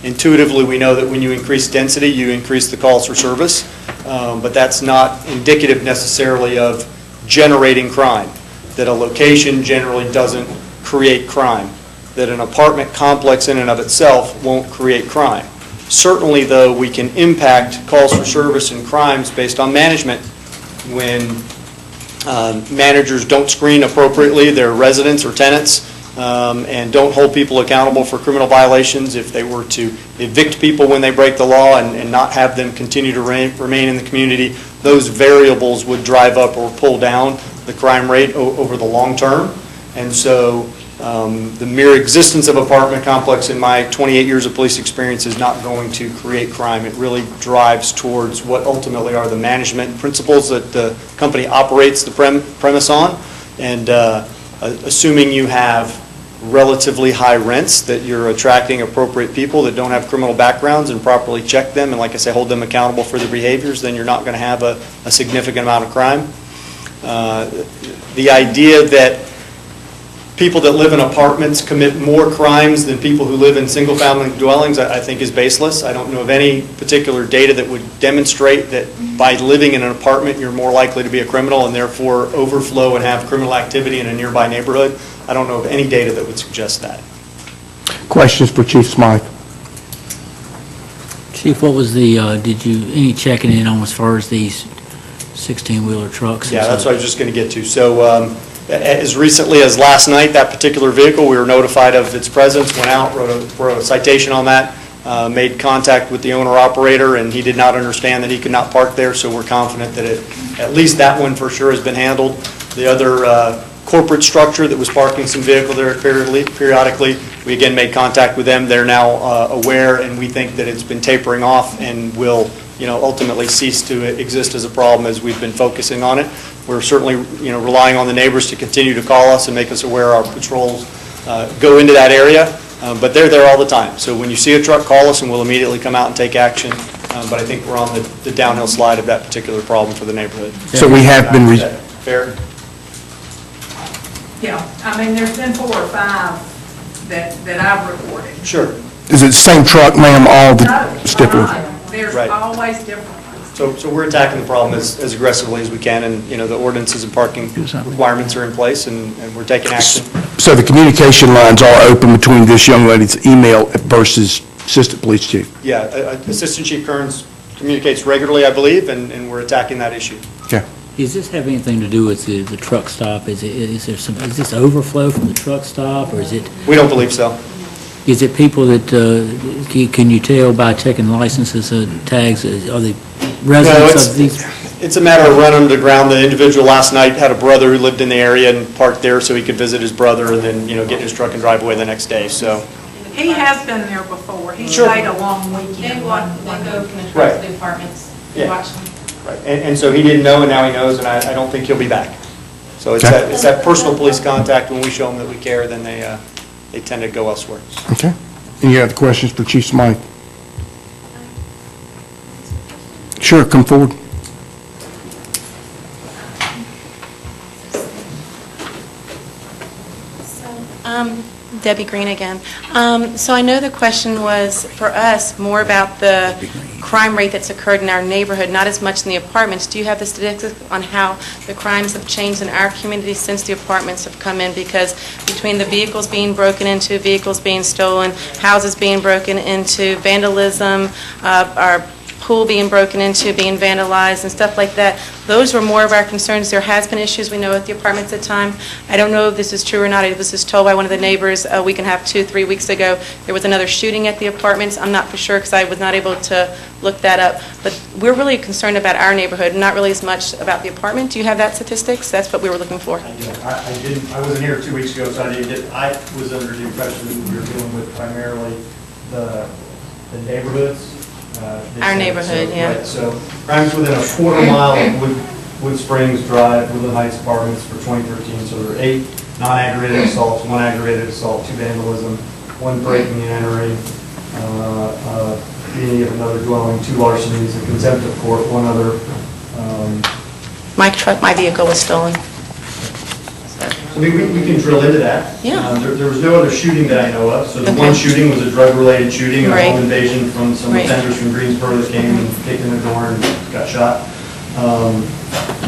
N: intuitively we know that when you increase density, you increase the calls for service, but that's not indicative necessarily of generating crime, that a location generally doesn't create crime, that an apartment complex in and of itself won't create crime. Certainly, though, we can impact calls for service and crimes based on management when managers don't screen appropriately their residents or tenants and don't hold people accountable for criminal violations. If they were to evict people when they break the law and not have them continue to remain in the community, those variables would drive up or pull down the crime rate over the long term. And so the mere existence of apartment complex in my 28 years of police experience is not going to create crime. It really drives towards what ultimately are the management principles that the company operates the premise on. And assuming you have relatively high rents, that you're attracting appropriate people that don't have criminal backgrounds and properly check them and, like I say, hold them accountable for their behaviors, then you're not going to have a significant amount of crime. The idea that people that live in apartments commit more crimes than people who live in single-family dwellings, I think is baseless. I don't know of any particular data that would demonstrate that by living in an apartment you're more likely to be a criminal and therefore overflow and have criminal activity in a nearby neighborhood. I don't know of any data that would suggest that.
C: Questions for Chief Smythe?
H: Chief, what was any checking in on as far as these 16-wheeler trucks?
N: Yeah, that's what I was just going to get to. So as recently as last night, that particular vehicle, we were notified of its presence, went out, wrote a citation on that, made contact with the owner-operator, and he did not understand that he could not park there, so we're confident that at least that one for sure has been handled. The other corporate structure that was parking some vehicle there periodically, we again made contact with them. They're now aware, and we think that it's been tapering off and will ultimately cease to exist as a problem as we've been focusing on it. We're certainly relying on the neighbors to continue to call us and make us aware our patrols go into that area. But they're there all the time. So when you see a truck, call us and we'll immediately come out and take action. But I think we're on the downhill slide of that particular problem for the neighborhood.
C: So we have been,
N: Fair?
M: Yeah, I mean, there's been 4 or 5 that I've reported.
N: Sure.
C: is it the same truck, ma'am, all the
M: No,
C: stipulations?
M: there's
N: Right.
M: always different ones.
N: So we're attacking the problem as aggressively as we can, and, the ordinances and parking requirements are in place, and we're taking action.
C: So the communication lines are open between this young lady's email versus Assistant Police Chief?
N: Yeah, Assistant Chief Kearns communicates regularly, I believe, and we're attacking that issue.
C: Okay.
H: Does this have anything to do with the truck stop? Is this overflow from the truck stop, or is it?
N: We don't believe so.
H: Is it people that, can you tell by checking licenses, tags, are they residents of these?
N: It's a matter of running to the ground. The individual last night had a brother who lived in the area and parked there so he could visit his brother and then, get in his truck and drive away the next day, so.
M: He has been there before. He
N: Sure.
M: stayed a long weekend.
L: They go from the
N: Right.
L: to the apartments,
N: Yeah.
L: watch them.
N: Right, and so he didn't know, and now he knows, and I don't think he'll be back. So it's
C: Okay.
N: that personal police contact. When we show them that we care, then they tend to go elsewhere.
C: Okay. Any other questions for Chief Smythe? Sure, come forward.
L: Debbie Green again. So I know the question was, for us, more about the crime rate that's occurred in our neighborhood, not as much in the apartments. Do you have the statistics on how the crimes have changed in our community since the apartments have come in? Because between the vehicles being broken into, vehicles being stolen, houses being broken into, vandalism, our pool being broken into, being vandalized, and stuff like that. Those were more of our concerns. There has been issues, we know, at the apartments at time. I don't know if this is true or not. I was just told by one of the neighbors a week and a half, 2-3 weeks ago, there was another shooting at the apartments. I'm not for sure because I was not able to look that up. But we're really concerned about our neighborhood, not really as much about the apartment. Do you have that statistics? That's what we were looking for.
N: I didn't, I wasn't here 2 weeks ago, so I didn't get, I was under the impression that we were dealing with primarily the neighborhoods.
L: Our neighborhood, yeah.
N: Right, so crimes within a quarter mile of Wood Springs Drive, Woodland Heights Apartments for 2013. So there were 8 non-aggravated assaults, 1 aggravated assault, 2 vandalism, 1 breaking and entering, beating of another dwelling, 2 larcenies, a contempt of court, 1 other.
L: My vehicle was stolen.
N: I mean, we can drill into that.
L: Yeah.
N: There was no other shooting that I know of. So the one shooting was a drug-related shooting, a
L: Right.
N: home invasion from some
L: Right.
N: offenders from Greensboro that came and kicked in the door and got shot.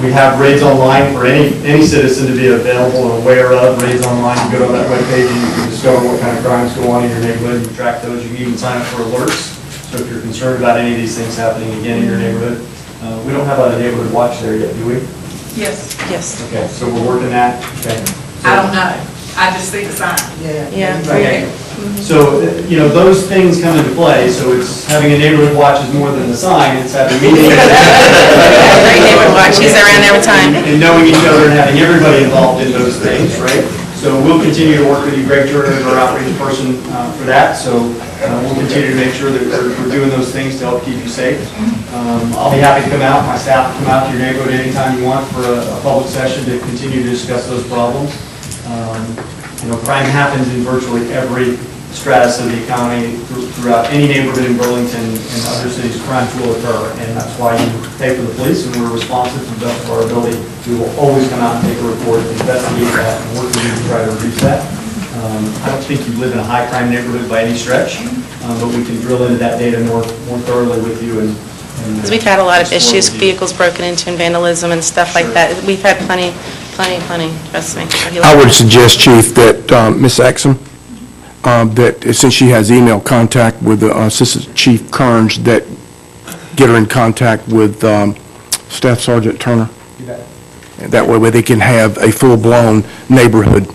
N: We have raids online for any citizen to be available and aware of. Raids online, you go to that webpage and you can discover what kind of crimes go on in your neighborhood. You track those. You can even sign up for alerts. So if you're concerned about any of these things happening again in your neighborhood, we don't have a neighborhood watch there yet, do we?
M: Yes.
L: Yes.
N: Okay, so we're working that. Okay.
M: I don't know. I just see the sign.
L: Yeah.
N: Okay. So, those things come into play, so it's having a neighborhood watch is more than the sign, it's having meetings.
L: Great neighborhood watch, he's around every time.
N: And knowing each other and having everybody involved in those things, right? So we'll continue to work with you, Greg Turner, our outreach person for that, so we'll continue to make sure that we're doing those things to help keep you safe. I'll be happy to come out, my staff will come out to your neighborhood anytime you want for a public session to continue to discuss those problems. Crime happens in virtually every stratus of the economy throughout any neighborhood in Burlington and other cities. Crimes will occur, and that's why you pay for the police, and we're responsive to the best of our ability. We will always come out and take a report, investigate that, and work with you to try to reduce that. I don't think you live in a high-crime neighborhood by any stretch, but we can drill into that data more thoroughly with you and
L: Because we've had a lot of issues, vehicles broken into and vandalism and stuff like that. We've had plenty, trust me.
C: I would suggest, Chief, that Ms. Axum, that since she has email contact with Assistant Chief Kearns, that get her in contact with Staff Sergeant Turner. That way they can have a full-blown neighborhood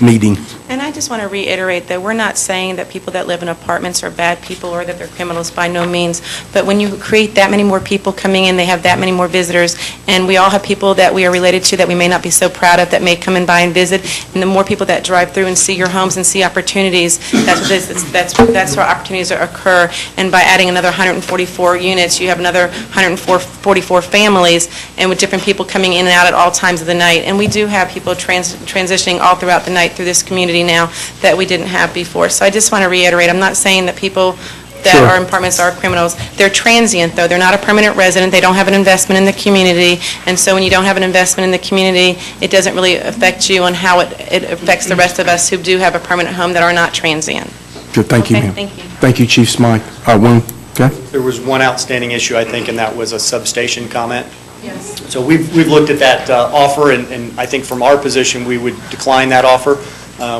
C: meeting.
L: And I just want to reiterate that we're not saying that people that live in apartments are bad people or that they're criminals, by no means. But when you create that many more people coming in, they have that many more visitors, and we all have people that we are related to that we may not be so proud of that may come in by and visit, and the more people that drive through and see your homes and see opportunities, that's where opportunities occur. And by adding another 144 units, you have another 144 families, and with different people coming in and out at all times of the night. And we do have people transitioning all throughout the night through this community now. now that we didn't have before. So I just want to reiterate, I'm not saying that people that
C: Sure.
L: are in apartments are criminals. They're transient, though. They're not a permanent resident. They don't have an investment in the community. And so when you don't have an investment in the community, it doesn't really affect you on how it affects the rest of us who do have a permanent home that are not transient.
C: Good, thank you,
L: Okay,
C: ma'am.
L: thank you.
C: Thank you, Chief Smythe. Wayne, okay?
N: There was one outstanding issue, I think, and that was a substation comment.
L: Yes.
N: So we've looked at that offer, and I think from our position, we would decline that offer.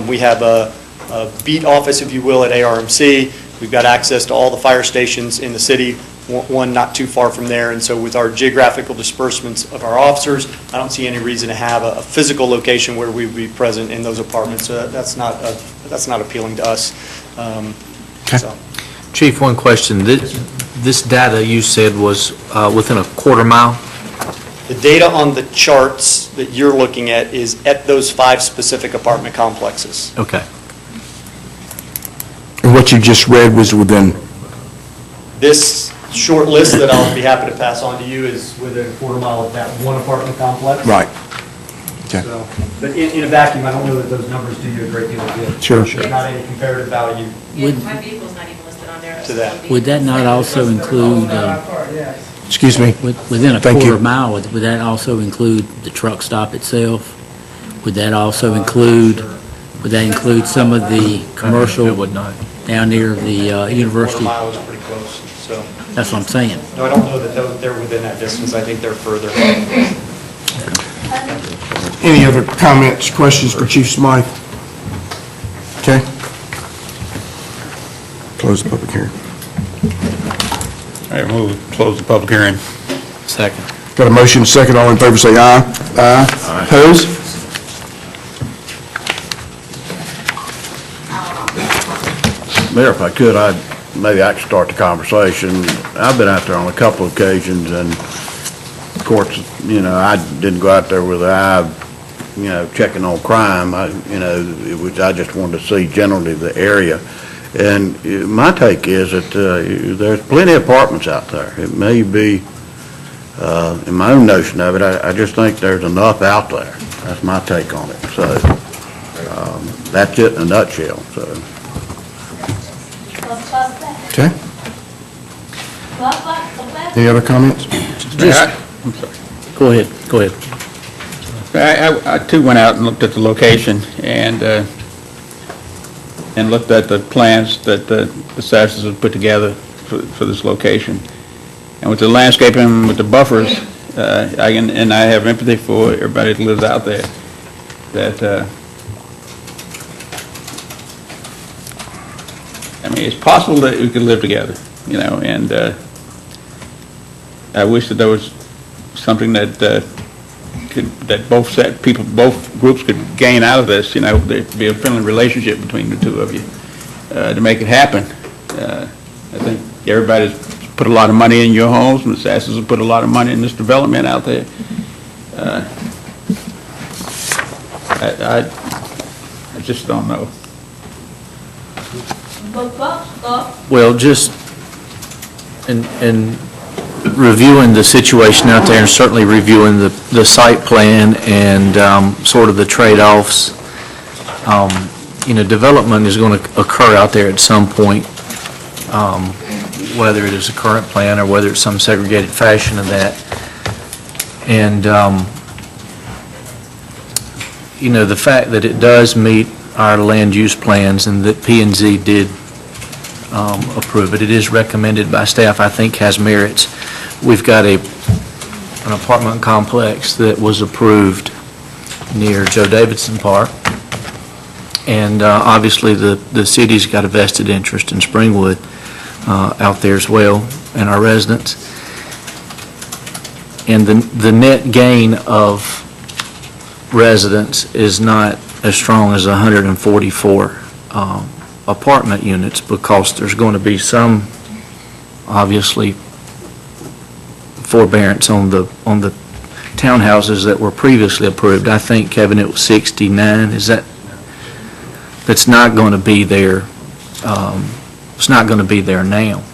N: We have a beat office, if you will, at ARMC. We've got access to all the fire stations in the city, one not too far from there. And so with our geographical disbursements of our officers, I don't see any reason to have a physical location where we would be present in those apartments. So that's not appealing to us. So.
R: Chief, one question. This data you said was within a quarter mile?
N: The data on the charts that you're looking at is at those 5 specific apartment complexes.
R: Okay.
C: And what you just read was within,
N: This short list that I'll be happy to pass on to you is within a quarter mile of that one apartment complex.
C: right. Okay.
N: So, but in a vacuum, I don't know that those numbers do you a great deal of good.
C: Sure.
N: There's not any comparative value
L: My vehicle's not even listed on there.
N: to that.
H: Would that not also include,
C: Excuse me?
H: within a
C: Thank you.
H: quarter mile, would that also include the truck stop itself? Would that also include, some of the commercial?
R: It would not.
H: Down near the university?
N: Quarter mile is pretty close, so.
H: That's what I'm saying.
N: No, I don't know that they're within that distance. I think they're further.
C: Any other comments, questions for Chief Smythe? Okay. Close the public hearing.
B: All right, move to close the public hearing.
R: Second.
C: Got a motion, second, all in favor say aye. Aye. Opposed?
Q: Mayor, if I could, maybe I could start the conversation. I've been out there on a couple of occasions, and of course, I didn't go out there with an eye, checking on crime. I just wanted to see generally the area. And my take is that there's plenty of apartments out there. It may be, in my own notion of it, I just think there's enough out there. That's my take on it. So that's it in a nutshell, so.
C: Okay. Any other comments?
B: I'm sorry.
H: Go ahead.
B: I too went out and looked at the location and looked at the plans that the Sassers have put together for this location. And with the landscaping, with the buffers, I have empathy for everybody that lives out there, that, it's possible that we could live together, and I wish that there was something that both groups could gain out of this, there'd be a friendly relationship between the two of you to make it happen. I think everybody's put a lot of money in your homes, and the Sassers have put a lot of money in this development out there. I just don't know.
R: Well, just in reviewing the situation out there and certainly reviewing the site plan and sort of the trade-offs, development is going to occur out there at some point, whether it is a current plan or whether it's some segregated fashion of that. And, the fact that it does meet our land use plans and that P&Z did approve it. It is recommended by staff, I think has merits. We've got an apartment complex that was approved near Joe Davidson Park. And obviously the city's got a vested interest in Springwood out there as well, and our residents. And the net gain of residents is not as strong as 144 apartment units, because there's going to be some, obviously, forbearance on the townhouses that were previously approved. I think, Kevin, it was 69. That's not going to be there. It's not going to be there now.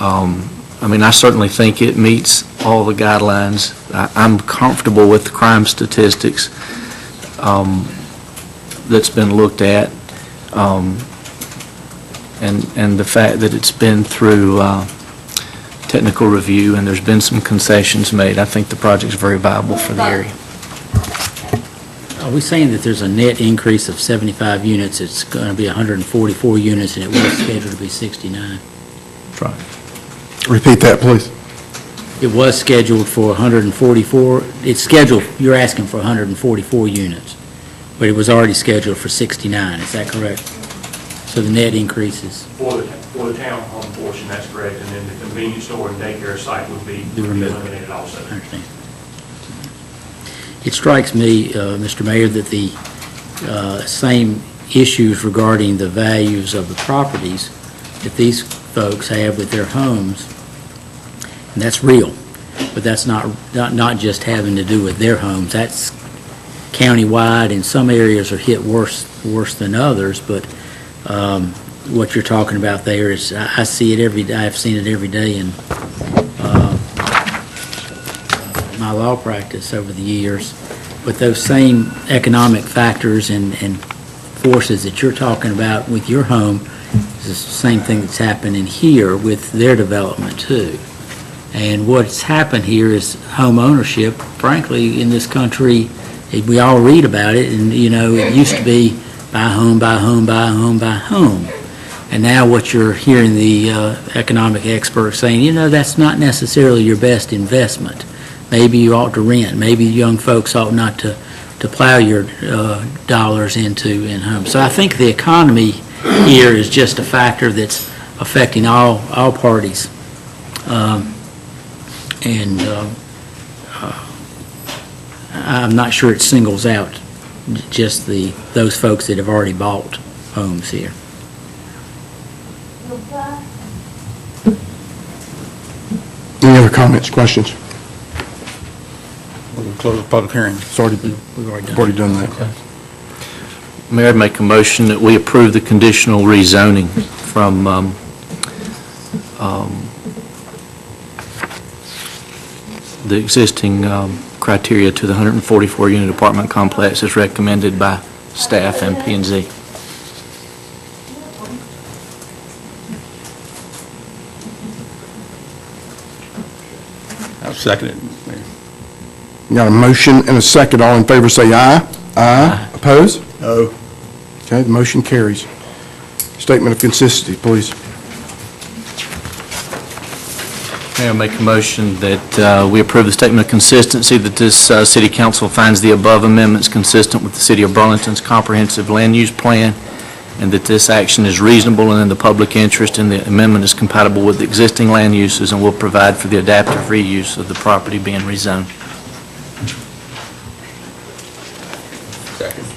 R: I certainly think it meets all the guidelines. I'm comfortable with the crime statistics that's been looked at. And the fact that it's been through technical review and there's been some concessions made, I think the project's very viable for the area.
H: Are we saying that there's a net increase of 75 units, it's going to be 144 units, and it was scheduled to be 69?
R: That's right.
C: Repeat that, please.
H: It was scheduled for 144, it's scheduled, you're asking for 144 units, but it was already scheduled for 69, is that correct? So the net increases?
J: For the townhome portion, that's correct, and then the convenience store and daycare site would be eliminated also.
H: I understand. It strikes me, Mr. Mayor, that the same issues regarding the values of the properties that these folks have with their homes, and that's real, but that's not just having to do with their homes. That's countywide, and some areas are hit worse than others, but what you're talking about there is, I see it every day, I've seen it every day in my law practice over the years, but those same economic factors and forces that you're talking about with your home is the same thing that's happening here with their development too. And what's happened here is home ownership, frankly, in this country, we all read about it, and it used to be buy home, buy home, buy home, buy home. And now what you're hearing the economic experts saying, that's not necessarily your best investment. Maybe you ought to rent. Maybe young folks ought not to plow your dollars into in homes. So I think the economy here is just a factor that's affecting all parties. I'm not sure it singles out just those folks that have already bought homes here.
C: Any other comments, questions?
B: We'll close the public hearing.
C: We've already done that.
R: Okay. Mayor, I'd make a motion that we approve the conditional rezoning from the existing criteria to the 144-unit apartment complex as recommended by staff and P&Z.
B: I'll second it, Mayor.
C: Got a motion and a second. All in favor say aye. Aye. Opposed? No. Okay, the motion carries. Statement of consistency, please.
R: Mayor, I'll make a motion that we approve the statement of consistency that this city council finds the above amendments consistent with the city of Burlington's comprehensive land use plan, and that this action is reasonable and in the public interest, and the amendment is compatible with existing land uses and will provide for the adaptive reuse of the property being rezoned.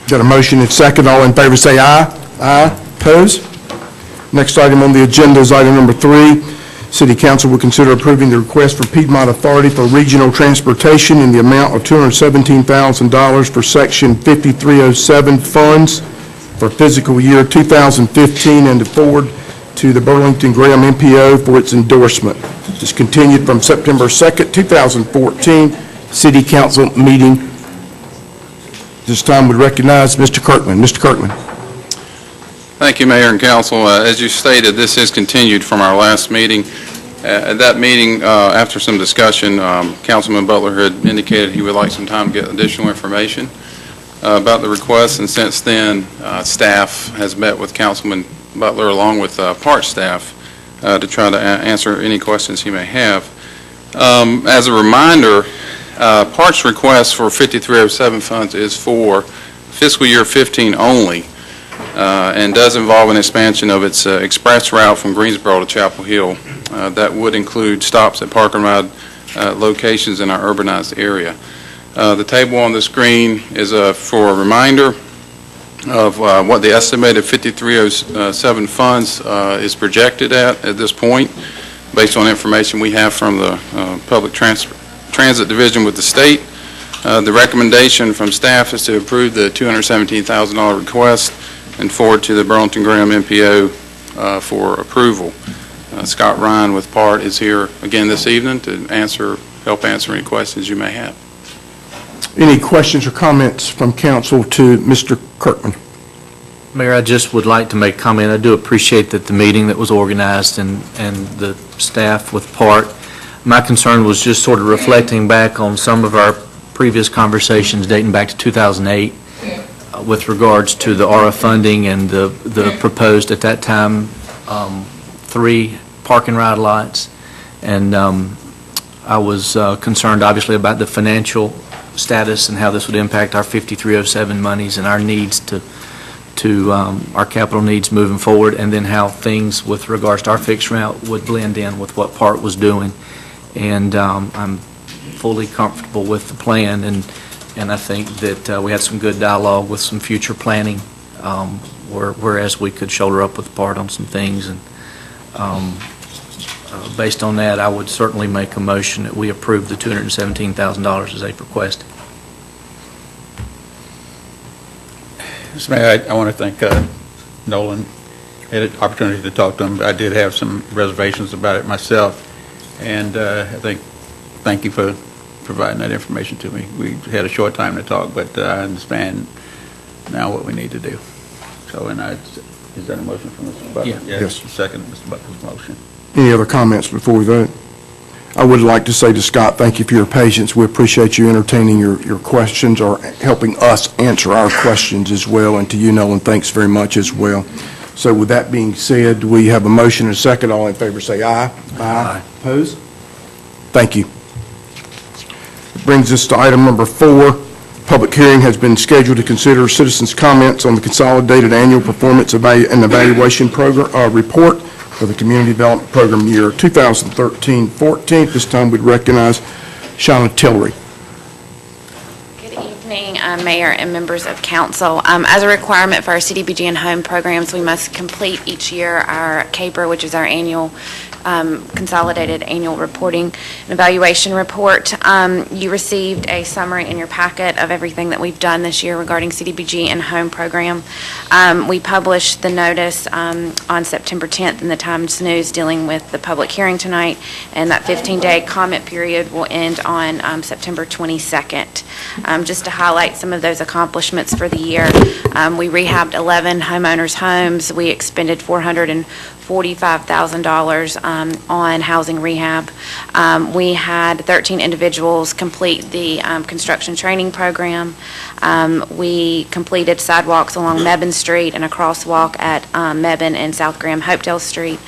C: Got a motion and second. All in favor say aye. Aye. Opposed? Next item on the agenda is item number 3. City Council will consider approving the request for Piedmont Authority for Regional Transportation in the amount of $217,000 for Section 5307 funds for fiscal year 2015 and to forward to the Burlington Graham MPO for its endorsement. This is continued from September 2nd, 2014, City Council meeting. This time we recognize Mr. Kirkman. Mr. Kirkman.
S: Thank you, Mayor and Council. As you stated, this is continued from our last meeting. At that meeting, after some discussion, Councilman Butler had indicated he would like some time to get additional information about the request, and since then, staff has met with Councilman Butler along with Park staff to try to answer any questions he may have. As a reminder, Park's request for 5307 funds is for fiscal year 15 only, and does involve an expansion of its express route from Greensboro to Chapel Hill. That would include stops at park and ride locations in our urbanized area. The table on the screen is for a reminder of what the estimated 5307 funds is projected at this point, based on information we have from the Public Transit Division with the state. The recommendation from staff is to approve the $217,000 request and forward to the Burlington Graham MPO for approval. Scott Ryan with PART is here again this evening to help answer any questions you may have.
C: Any questions or comments from council to Mr. Kirkman?
R: Mayor, I just would like to make a comment. I do appreciate that the meeting that was organized and the staff with part. My concern was just sort of reflecting back on some of our previous conversations dating back to 2008 with regards to the ARA funding and the proposed, at that time, 3 park and ride lots. And I was concerned, obviously, about the financial status and how this would impact our 5307 monies and our needs to our capital needs moving forward, and then how things with regards to our fixed route would blend in with what PART was doing. And I'm fully comfortable with the plan, and I think that we had some good dialogue with some future planning, whereas we could shoulder up with PART on some things. And based on that, I would certainly make a motion that we approve the $217,000 as they've requested.
B: Mr. Mayor, I want to thank Nolan. I had an opportunity to talk to him. I did have some reservations about it myself, and thank you for providing that information to me. We had a short time to talk, but I understand now what we need to do. So, is that a motion from Mr. Butler?
C: Yeah. Yes.
B: Second Mr. Butler's motion.
C: Any other comments before we vote? I would like to say to Scott, thank you for your patience. We appreciate you entertaining your questions or helping us answer our questions as well. And to you, Nolan, thanks very much as well. So with that being said, we have a motion and a second. All in favor say aye. Aye. Opposed? Thank you. Brings us to item number 4. Public hearing has been scheduled to consider citizens' comments on the Consolidated Annual Performance and Evaluation Program Report for the Community Development Program year 2013-14. This time we'd recognize Shauna Tillery.
T: Good evening, Mayor and members of Council. As a requirement for our CDBG and home programs, we must complete each year our CAPR, which is our annual Consolidated Annual Reporting and Evaluation Report. You received a summary in your packet of everything that we've done this year regarding CDBG and home program. We published the notice on September 10th in the Times News dealing with the public hearing tonight, and that 15-day comment period will end on September 22nd. Just to highlight some of those accomplishments for the year, we rehabbed 11 homeowners' homes. We expended $445,000 on housing rehab. We had 13 individuals complete the construction training program. We completed sidewalks along Mebane Street and a crosswalk at Mebane and South Graham Hopedale Street.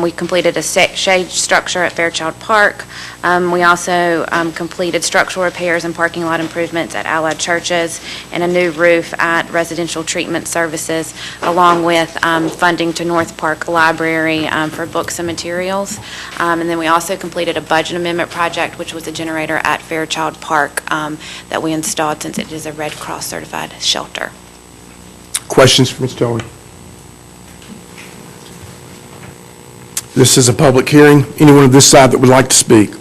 T: We completed a shade structure at Fairchild Park. We also completed structural repairs and parking lot improvements at Allied Churches and a new roof at Residential Treatment Services, along with funding to North Park Library for books and materials. And then we also completed a budget amendment project, which was a generator at Fairchild Park that we installed since it is a Red Cross certified shelter.
C: Questions for Ms. Tillery? This is a public hearing. Anyone on this side that would like to speak?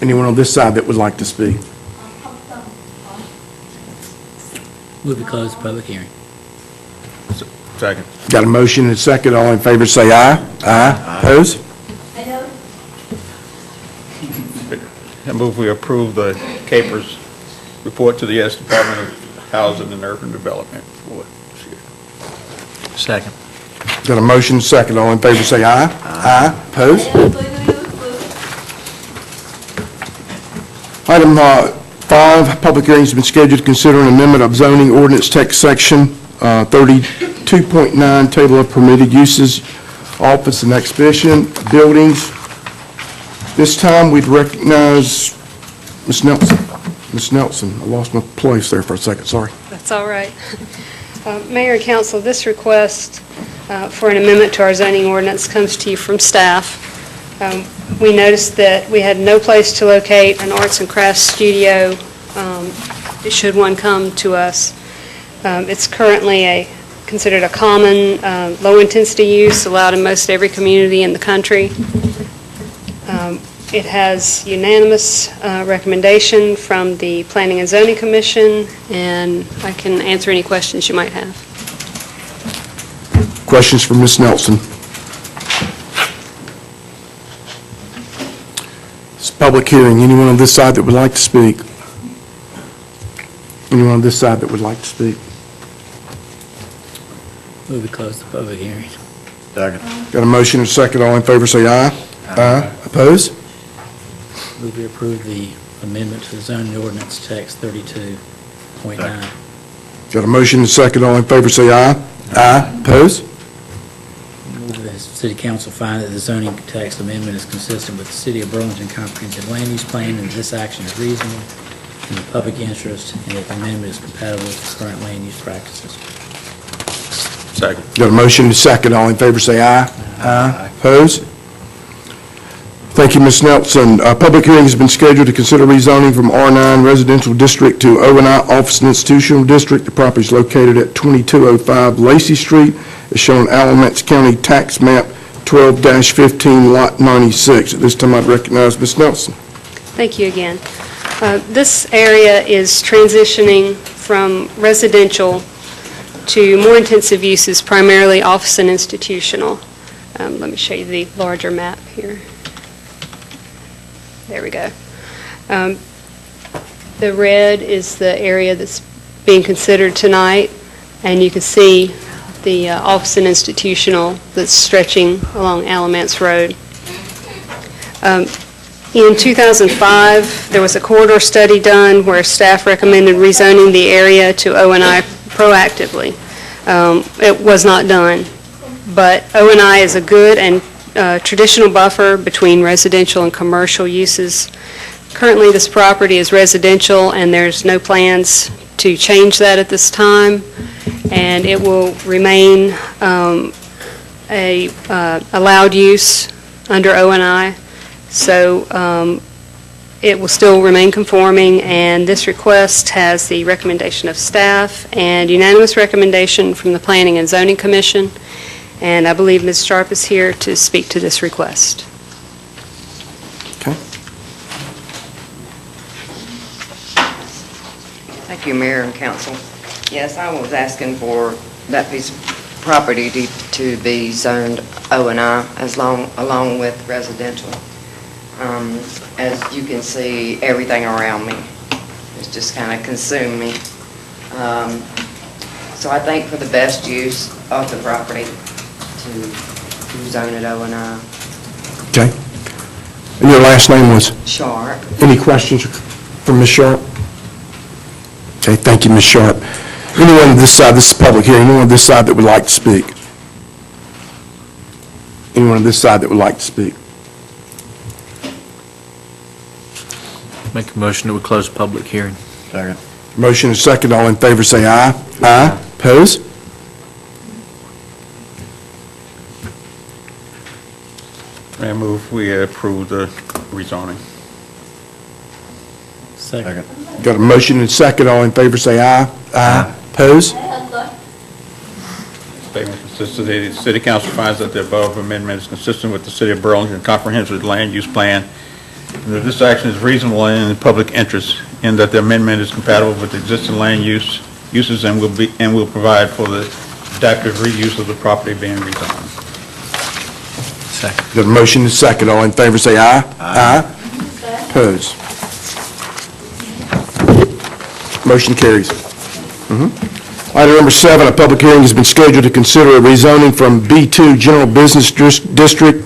C: Anyone on this side that would like to speak?
H: Move to close the public hearing.
B: Second.
C: Got a motion and a second. All in favor say aye. Aye. Opposed?
B: I move we approve the CAPR's report to the U.S. Department of Housing and Urban Development for this year.
R: Second.
C: Got a motion and a second. All in favor say aye. Aye. Opposed? Item 5, public hearing has been scheduled to consider an amendment of zoning ordinance text section 32.9, table of permitted uses, office and exhibition buildings. This time we'd recognize Ms. Nelson. Ms. Nelson, I lost my place there for a second, sorry.
I: That's all right. Mayor and Council, this request for an amendment to our zoning ordinance comes to you from staff. We noticed that we had no place to locate an arts and crafts studio should one come to us. It's currently considered a common low-intensity use allowed in most every community in the country. It has unanimous recommendation from the Planning and Zoning Commission, and I can answer any questions you might have.
C: Questions for Ms. Nelson? It's a public hearing. Anyone on this side that would like to speak? Anyone on this side that would like to speak?
H: Move to close the public hearing.
Q: Second.
C: Got a motion and a second. All in favor, say aye. Aye. Opposed?
H: Move to approve the amendment to the zoning ordinance text 32.9.
C: Got a motion and a second. All in favor, say aye. Aye. Opposed?
H: Move that the city council find that the zoning text amendment is consistent with the city of Burlington comprehensive land use plan, and this action is reasonable in the public interest, and that the amendment is compatible with current land use practices.
Q: Second.
C: Got a motion and a second. All in favor, say aye. Aye. Opposed? Thank you, Ms. Nelson. Public hearing has been scheduled to consider rezoning from R9 Residential District to O&I Office and Institutional District. The property is located at 2205 Lacey Street, as shown on Alamance County Tax Map 12-15, Lot 96. At this time, I'd recognize Ms. Nelson.
I: Thank you again. This area is transitioning from residential to more intensive uses, primarily office and institutional. Let me show you the larger map here. There we go. The red is the area that's being considered tonight, and you can see the office and institutional that's stretching along Alamance Road. In 2005, there was a corridor study done where staff recommended rezoning the area to O&I proactively. It was not done, but O&I is a good and traditional buffer between residential and commercial uses. Currently, this property is residential, and there's no plans to change that at this time, and it will remain a allowed use under O&I. So it will still remain conforming, and this request has the recommendation of staff and unanimous recommendation from the Planning and Zoning Commission, and I believe Ms. Sharp is here to speak to this request.
U: Thank you, Mayor and Council. Yes, I was asking for that piece of property to be zoned O&I along with residential. As you can see, everything around me is just kind of consumed me. So I think for the best use of the property to zone it O&I.
C: Okay. And your last name was?
U: Sharp.
C: Any questions from Ms. Sharp? Okay, thank you, Ms. Sharp. Anyone on this side, this is a public hearing, anyone on this side that would like to speak? Anyone on this side that would like to speak?
R: Make a motion that we close the public hearing.
Q: Second.
C: Motion is second. All in favor, say aye. Aye. Opposed?
B: I move we approve the rezoning.
H: Second.
C: Got a motion and second. All in favor, say aye. Aye. Opposed?
B: Statement consists of the city council finds that the above amendment is consistent with the city of Burlington comprehensive land use plan, and that this action is reasonable and in the public interest, and that the amendment is compatible with existing land uses and will provide for the adaptive reuse of the property being rezoned.
R: Second.
C: Got a motion and second. All in favor, say aye. Aye. Opposed? Motion carries. Item number 7, a public hearing has been scheduled to consider a rezoning from B2 General Business District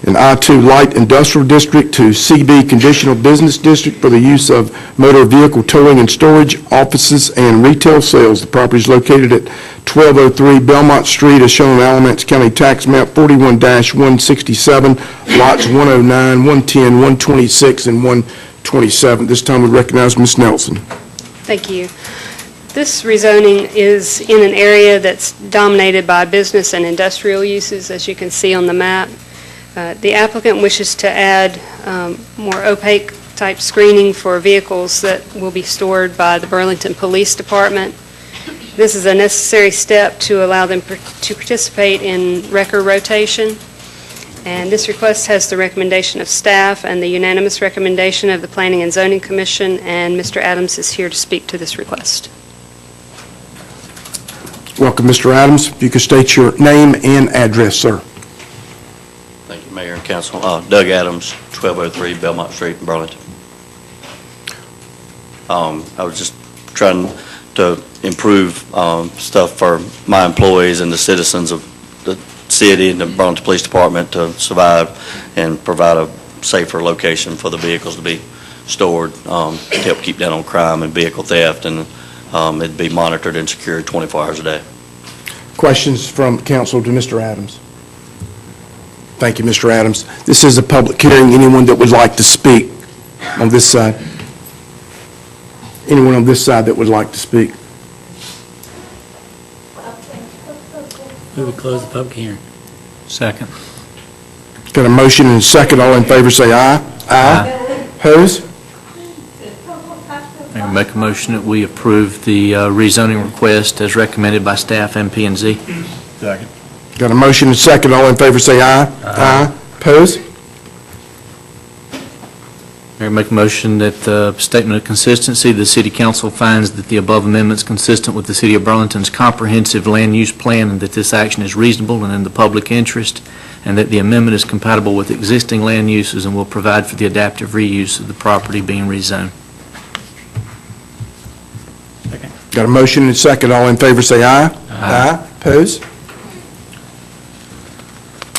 C: and I2 Light Industrial District to CB Conditional Business District for the use of motor vehicle towing and storage, offices, and retail sales. The property is located at 1203 Belmont Street, as shown on Alamance County Tax Map 41-167, lots 109, 110, 126, and 127. This time we recognize Ms. Nelson.
I: Thank you. This rezoning is in an area that's dominated by business and industrial uses, as you can see on the map. The applicant wishes to add more opaque type screening for vehicles that will be stored by the Burlington Police Department. This is a necessary step to allow them to participate in wrecker rotation. And this request has the recommendation of staff and the unanimous recommendation of the Planning and Zoning Commission, and Mr. Adams is here to speak to this request.
C: Welcome, Mr. Adams. If you could state your name and address, sir.
V: Thank you, Mayor and Council. Doug Adams, 1203 Belmont Street in Burlington. I was just trying to improve stuff for my employees and the citizens of the city and the Burlington Police Department to survive and provide a safer location for the vehicles to be stored, to help keep down on crime and vehicle theft, and it'd be monitored and secured 24 hours a day.
C: Questions from council to Mr. Adams? Thank you, Mr. Adams. This is a public hearing. Anyone that would like to speak on this side? Anyone on this side that would like to speak?
H: We would close the public hearing.
R: Second.
C: Got a motion and a second. All in favor say aye. Aye. Opposed?
R: Mayor, make a motion that we approve the rezoning request as recommended by staff and P&Z.
Q: Second.
C: Got a motion and a second. All in favor say aye. Aye. Opposed?
R: Mayor, make a motion that the statement of consistency, the city council finds that the above amendment is consistent with the city of Burlington's comprehensive land use plan, and that this action is reasonable and in the public interest, and that the amendment is compatible with existing land uses and will provide for the adaptive reuse of the property being rezoned.
C: Got a motion and a second. All in favor say aye. Aye. Opposed?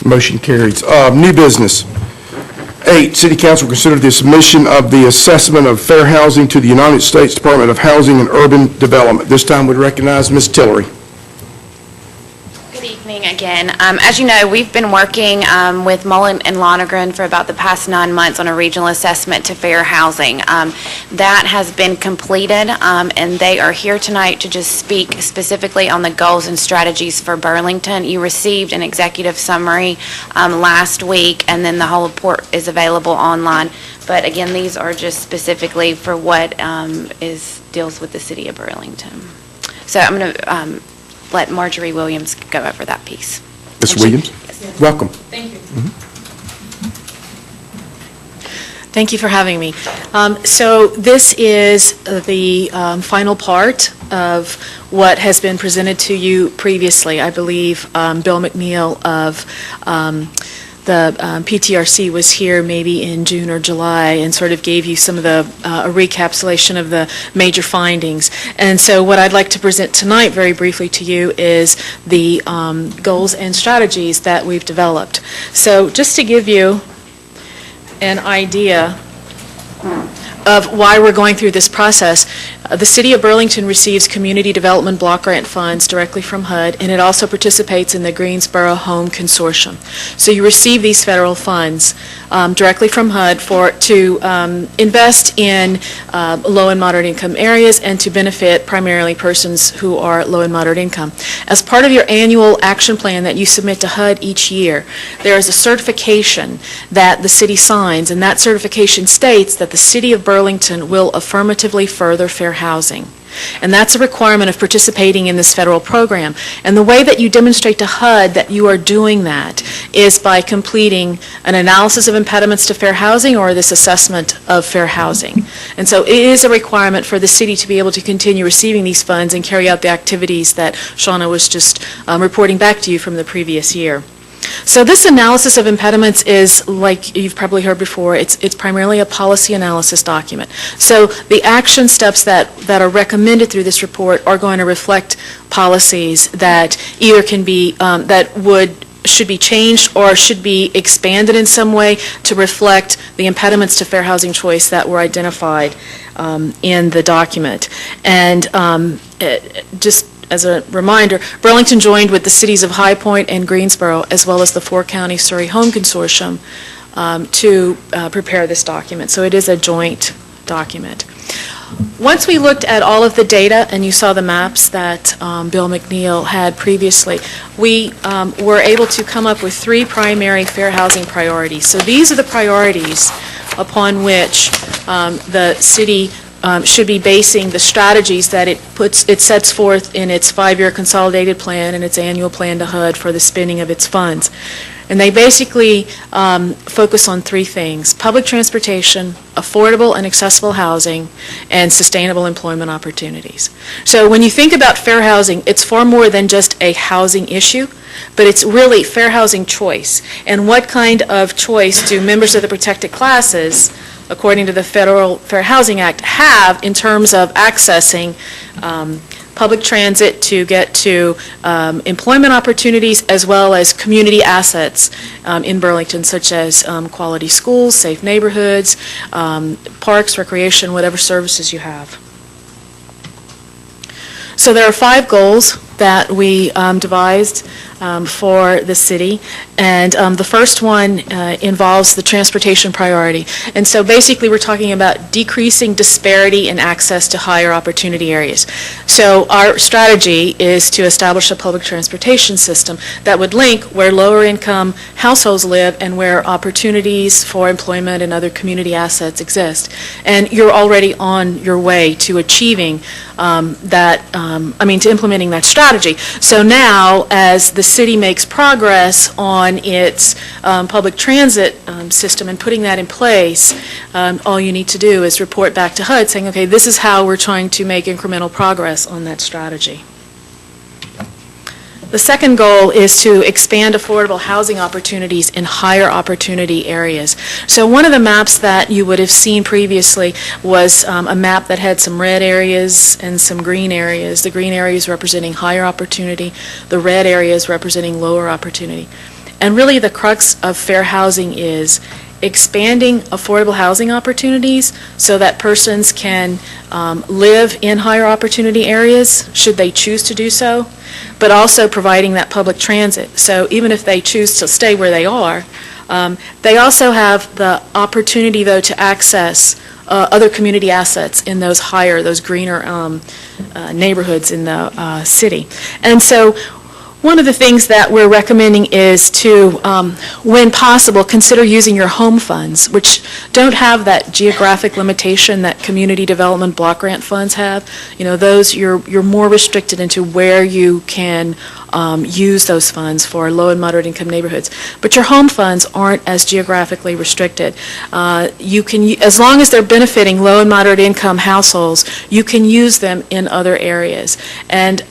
C: Motion carries. New business. 8, City Council consider the submission of the assessment of fair housing to the United States Department of Housing and Urban Development. This time we'd recognize Ms. Tillery.
T: Good evening again. As you know, we've been working with Mullen and Lonergan for about the past 9 months on a regional assessment to fair housing. That has been completed, and they are here tonight to just speak specifically on the goals and strategies for Burlington. You received an executive summary last week, and then the whole report is available online. But again, these are just specifically for what deals with the city of Burlington. So I'm going to let Marjorie Williams go over that piece.
C: Ms. Williams?
T: Yes.
C: Welcome.
M: Thank you. Thank you for having me. So this is the final part of what has been presented to you previously. I believe Bill McNeil of the PTRC was here maybe in June or July and sort of gave you some of the a recapitulation of the major findings. And so what I'd like to present tonight very briefly to you is the goals and strategies that we've developed. So just to give you an idea of why we're going through this process, the City of Burlington receives Community Development Block Grant funds directly from HUD, and it also participates in the Greensboro Home Consortium. So you receive these federal funds directly from HUD to invest in low and moderate income areas and to benefit primarily persons who are low and moderate income. As part of your annual action plan that you submit to HUD each year, there is a certification that the city signs, and that certification states that the City of Burlington will affirmatively further fair housing. And that's a requirement of participating in this federal program. And the way that you demonstrate to HUD that you are doing that is by completing an analysis of impediments to fair housing or this assessment of fair housing. And so it is a requirement for the city to be able to continue receiving these funds and carry out the activities that Shauna was just reporting back to you from the previous year. So this analysis of impediments is, like you've probably heard before, it's primarily a policy analysis document. So the action steps that are recommended through this report are going to reflect policies that either can be, should be changed or should be expanded in some way to reflect the impediments to fair housing choice that were identified in the document. And just as a reminder, Burlington joined with the cities of High Point and Greensboro, as well as the four-county Surrey Home Consortium, to prepare this document. So it is a joint document. Once we looked at all of the data, and you saw the maps that Bill McNeil had previously, we were able to come up with 3 primary fair housing priorities. So these are the priorities upon which the city should be basing the strategies that it sets forth in its 5-year consolidated plan and its annual plan to HUD for the spending of its funds. And they basically focus on 3 things: public transportation, affordable and accessible housing, and sustainable employment opportunities. So when you think about fair housing, it's far more than just a housing issue, but it's really fair housing choice. And what kind of choice do members of the protected classes, according to the Federal Fair Housing Act, have in terms of accessing
L: public transit to get to employment opportunities as well as community assets in Burlington, such as quality schools, safe neighborhoods, parks, recreation, whatever services you have. So there are 5 goals that we devised for the city, and the first one involves the transportation priority. And so basically we're talking about decreasing disparity in access to higher opportunity areas. So our strategy is to establish a public transportation system that would link where lower income households live and where opportunities for employment and other community assets exist. And you're already on your way to achieving to implementing that strategy. So now, as the city makes progress on its public transit system and putting that in place, all you need to do is report back to HUD saying, okay, this is how we're trying to make incremental progress on that strategy. The second goal is to expand affordable housing opportunities in higher opportunity areas. So one of the maps that you would have seen previously was a map that had some red areas and some green areas. The green areas representing higher opportunity, the red areas representing lower opportunity. And really the crux of fair housing is expanding affordable housing opportunities so that persons can live in higher opportunity areas, should they choose to do so, but also providing that public transit. So even if they choose to stay where they are, they also have the opportunity, though, to access other community assets in those greener neighborhoods in the city. And so one of the things that we're recommending is to, when possible, consider using your home funds, which don't have that geographic limitation that community development block grant funds have. You know, those, you're more restricted into where you can use those funds for low and moderate income neighborhoods. But your home funds aren't as geographically restricted. You can, as long as they're benefiting low and moderate income households, you can use them in other areas. And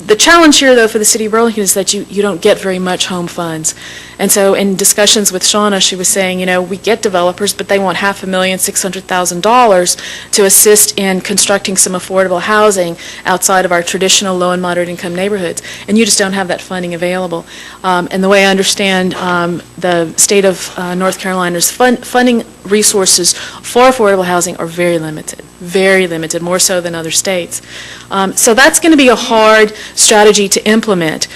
L: the challenge here, though, for the city of Burlington is that you don't get very much home funds. And so in discussions with Shauna, she was saying, you know, we get developers, but they want $500,000–$600,000 to assist in constructing some affordable housing outside of our traditional low and moderate income neighborhoods. And you just don't have that funding available. And the way I understand the state of North Carolina's funding resources for affordable housing are very limited, more so than other states. So that's going to be a hard strategy to implement.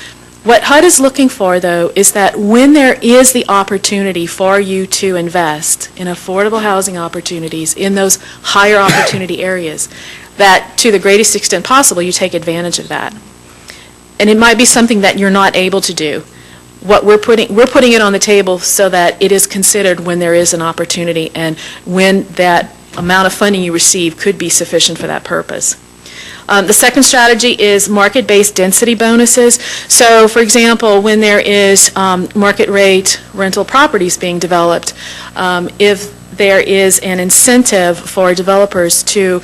L: What HUD is looking for, though, is that when there is the opportunity for you to invest in affordable housing opportunities in those higher opportunity areas, that to the greatest extent possible, you take advantage of that. And it might be something that you're not able to do. What we're putting it on the table so that it is considered when there is an opportunity and when that amount of funding you receive could be sufficient for that purpose. The second strategy is market-based density bonuses. So, for example, when there is market rate rental properties being developed, if there is an incentive for developers to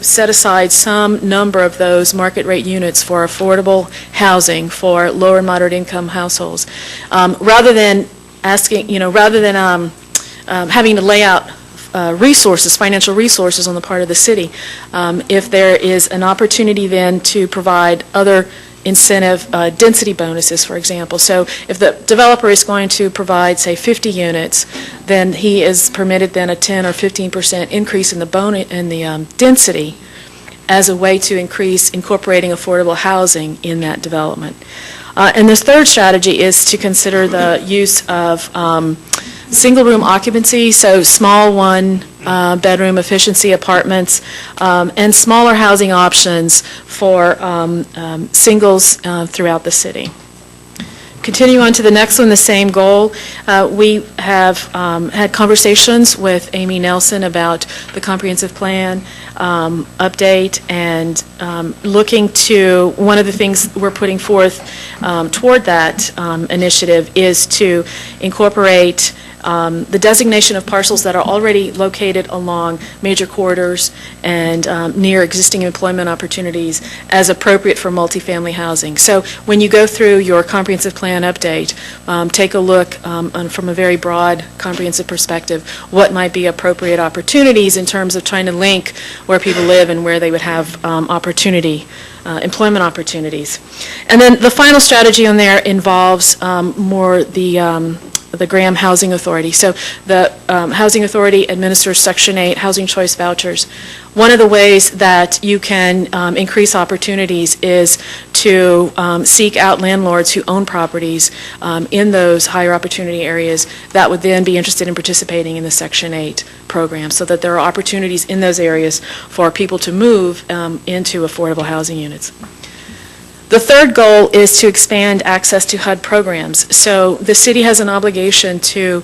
L: set aside some number of those market rate units for affordable housing for lower and moderate income households, rather than having to lay out financial resources on the part of the city. If there is an opportunity then to provide other incentive density bonuses, for example. So if the developer is going to provide, say, 50 units, then he is permitted then a 10 or 15% increase in the density as a way to increase incorporating affordable housing in that development. And this third strategy is to consider the use of single-room occupancy, so small one-bedroom efficiency apartments, and smaller housing options for singles throughout the city. Continue on to the next one, the same goal. We have had conversations with Amy Nelson about the comprehensive plan update, and looking to, one of the things we're putting forth toward that initiative is to incorporate
A: the designation of parcels that are already located along major corridors and near existing employment opportunities as appropriate for multifamily housing. So when you go through your comprehensive plan update, take a look from a very broad, comprehensive perspective, what might be appropriate opportunities in terms of trying to link where people live and where they would have employment opportunities. And then the final strategy on there involves more the Graham Housing Authority. So the Housing Authority administers Section 8 housing choice vouchers. One of the ways that you can increase opportunities is to seek out landlords who own properties in those higher opportunity areas that would then be interested in participating in the Section 8 program, so that there are opportunities in those areas for people to move into affordable housing units. The third goal is to expand access to HUD programs. So the city has an obligation to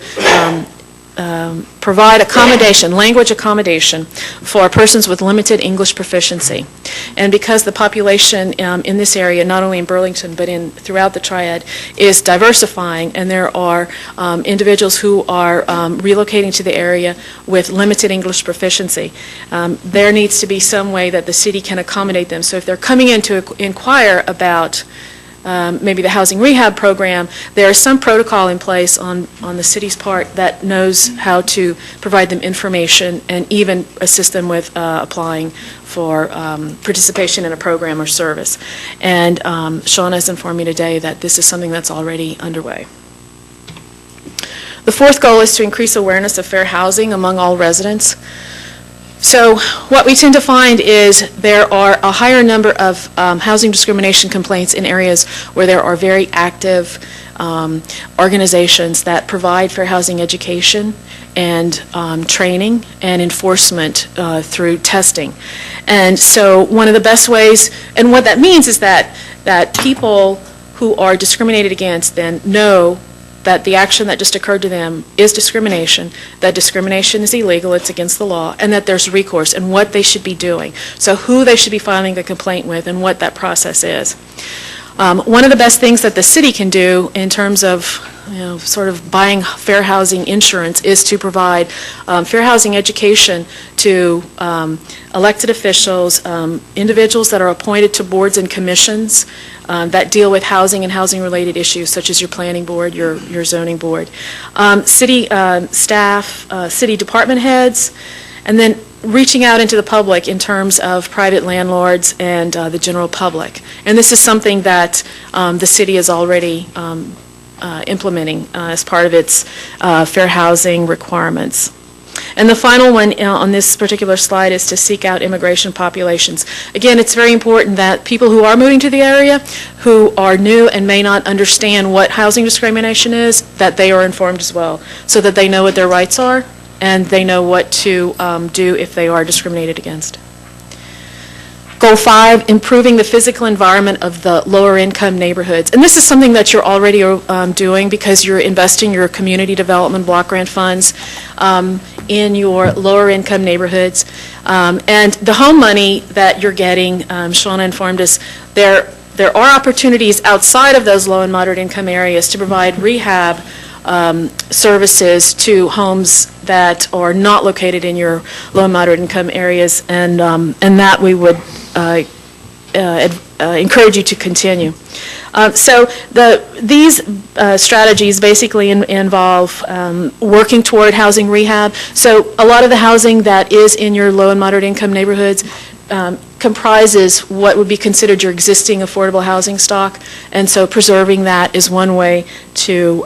A: provide accommodation, language accommodation, for persons with limited English proficiency. And because the population in this area, not only in Burlington but throughout the Triad, is diversifying, and there are individuals who are relocating to the area with limited English proficiency, there needs to be some way that the city can accommodate them. So if they're coming in to inquire about maybe the housing rehab program, there is some protocol in place on the city's part that knows how to provide them information and even assist them with applying for participation in a program or service. And Sean has informed me today that this is something that's already underway. The fourth goal is to increase awareness of fair housing among all residents. So what we tend to find is there are a higher number of housing discrimination complaints in areas where there are very active organizations that provide fair housing education and training and enforcement through testing. And so one of the best ways, and what that means is that people who are discriminated against then know that the action that just occurred to them is discrimination, that discrimination is illegal, it's against the law, and that there's recourse and what they should be doing. So who they should be filing the complaint with and what that process is. One of the best things that the city can do in terms of sort of buying fair housing insurance is to provide fair housing education to elected officials, individuals that are appointed to boards and commissions that deal with housing and housing-related issues, such as your planning board, your zoning board, city staff, city department heads, and then reaching out into the public in terms of private landlords and the general public. And this is something that the city is already implementing as part of its fair housing requirements. And the final one on this particular slide is to seek out immigration populations. Again, it's very important that people who are moving to the area, who are new and may not understand what housing discrimination is, that they are informed as well, so that they know what their rights are and they know what to do if they are discriminated against. Goal 5, improving the physical environment of the lower income neighborhoods. And this is something that you're already doing because you're investing your community development block grant funds in your lower income neighborhoods. And the home money that you're getting, Shauna informed us, there are opportunities outside of those low and moderate income areas to provide rehab services to homes that are not located in your low and moderate income areas, and that we would encourage you to continue. So these strategies basically involve working toward housing rehab. So a lot of the housing that is in your low and moderate income neighborhoods comprises what would be considered your existing affordable housing stock, and so preserving that is one way to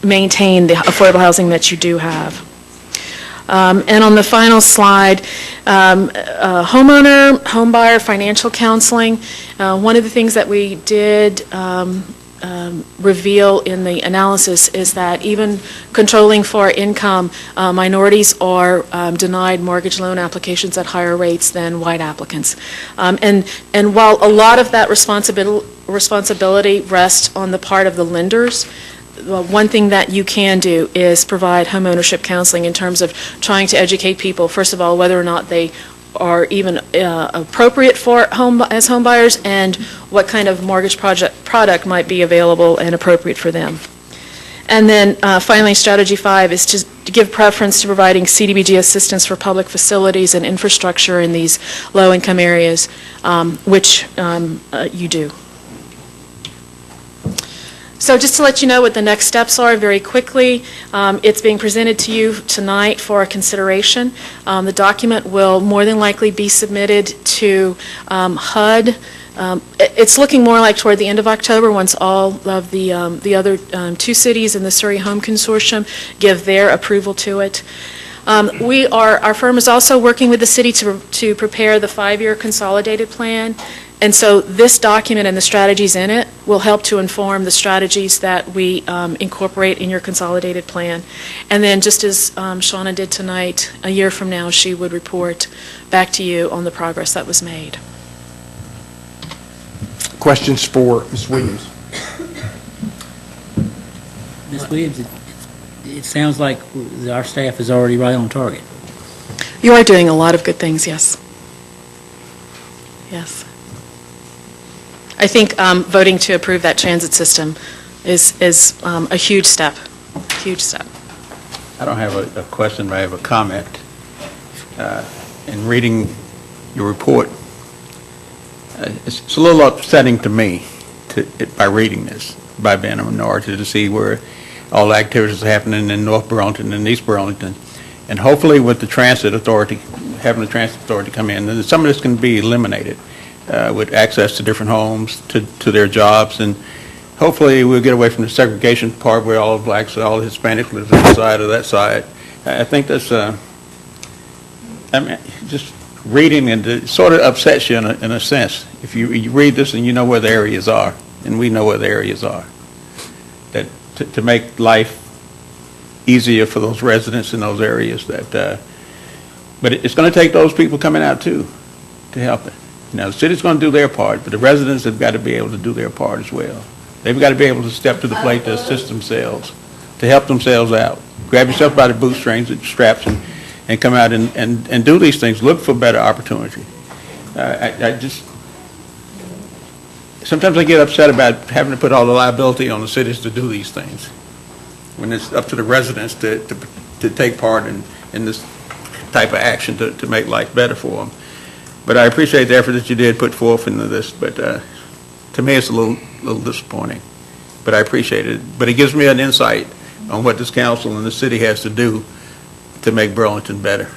A: maintain the affordable housing that you do have. And on the final slide, homeowner, homebuyer financial counseling. One of the things that we did reveal in the analysis is that even controlling for income, minorities are denied mortgage loan applications at higher rates than white applicants. And while a lot of that responsibility rests on the part of the lenders, well, one thing that you can do is provide homeownership counseling in terms of trying to educate people, first of all, whether or not they are even appropriate for as home buyers, and what kind of mortgage product might be available and appropriate for them. And then finally, strategy 5 is to give preference to providing CDBG assistance for public facilities and infrastructure in these low-income areas, which you do. So just to let you know what the next steps are very quickly, it's being presented to you tonight for a consideration. The document will more than likely be submitted to HUD. It's looking more like toward the end of October, once all of the other 2 cities in the Surrey Home Consortium give their approval to it. Our firm is also working with the city to prepare the 5-year consolidated plan. And so this document and the strategies in it will help to inform the strategies that we incorporate in your consolidated plan. And then just as Shauna did tonight, a year from now, she would report back to you on the progress that was made.
C: Questions for Ms. Williams?
H: Ms. Williams, it sounds like our staff is already right on target.
A: You are doing a lot of good things, yes. Yes. I think voting to approve that transit system is a huge step, huge step.
B: I don't have a question, but I have a comment. In reading your report, it's a little upsetting to me by reading this, by being a minority, to see where all the activities are happening in North Burlington and East Burlington. And hopefully with the transit authority, having the transit authority come in, then some of this can be eliminated with access to different homes, to their jobs, and hopefully we'll get away from the segregation part where all the blacks, all the Hispanics live on this side or that side. I think that's, I mean, just reading and it sort of upsets you in a sense. If you read this and you know where the areas are, and we know where the areas are, that to make life easier for those residents in those areas, that, but it's going to take those people coming out too to help it. You know, the city's going to do their part, but the residents have got to be able to do their part as well. They've got to be able to step to the plate to assist themselves, to help themselves out. Grab yourself by the bootstrings and straps and come out and do these things. Look for better opportunity. I just, sometimes I get upset about having to put all the liability on the cities to do these things, when it's up to the residents to take part in this type of action to make life better for them. But I appreciate the effort that you did put forth into this, but to me it's a little disappointing. But I appreciate it. But it gives me an insight on what this council and the city has to do to make Burlington better.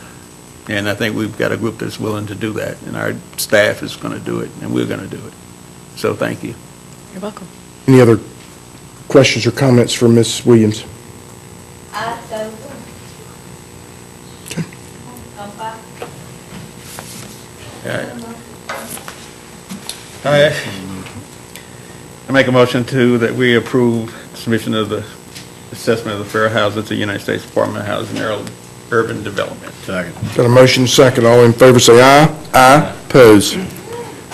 B: And I think we've got a group that's willing to do that, and our staff is going to do it, and we're going to do it. So thank you.
A: You're welcome.
C: Any other questions or comments for Ms. Williams?
B: I make a motion that we approve submission of the assessment of the fair housing to the United States Department of Housing and Urban Development. Second.
C: Got a motion second. All in favor say aye. Aye. Opposed?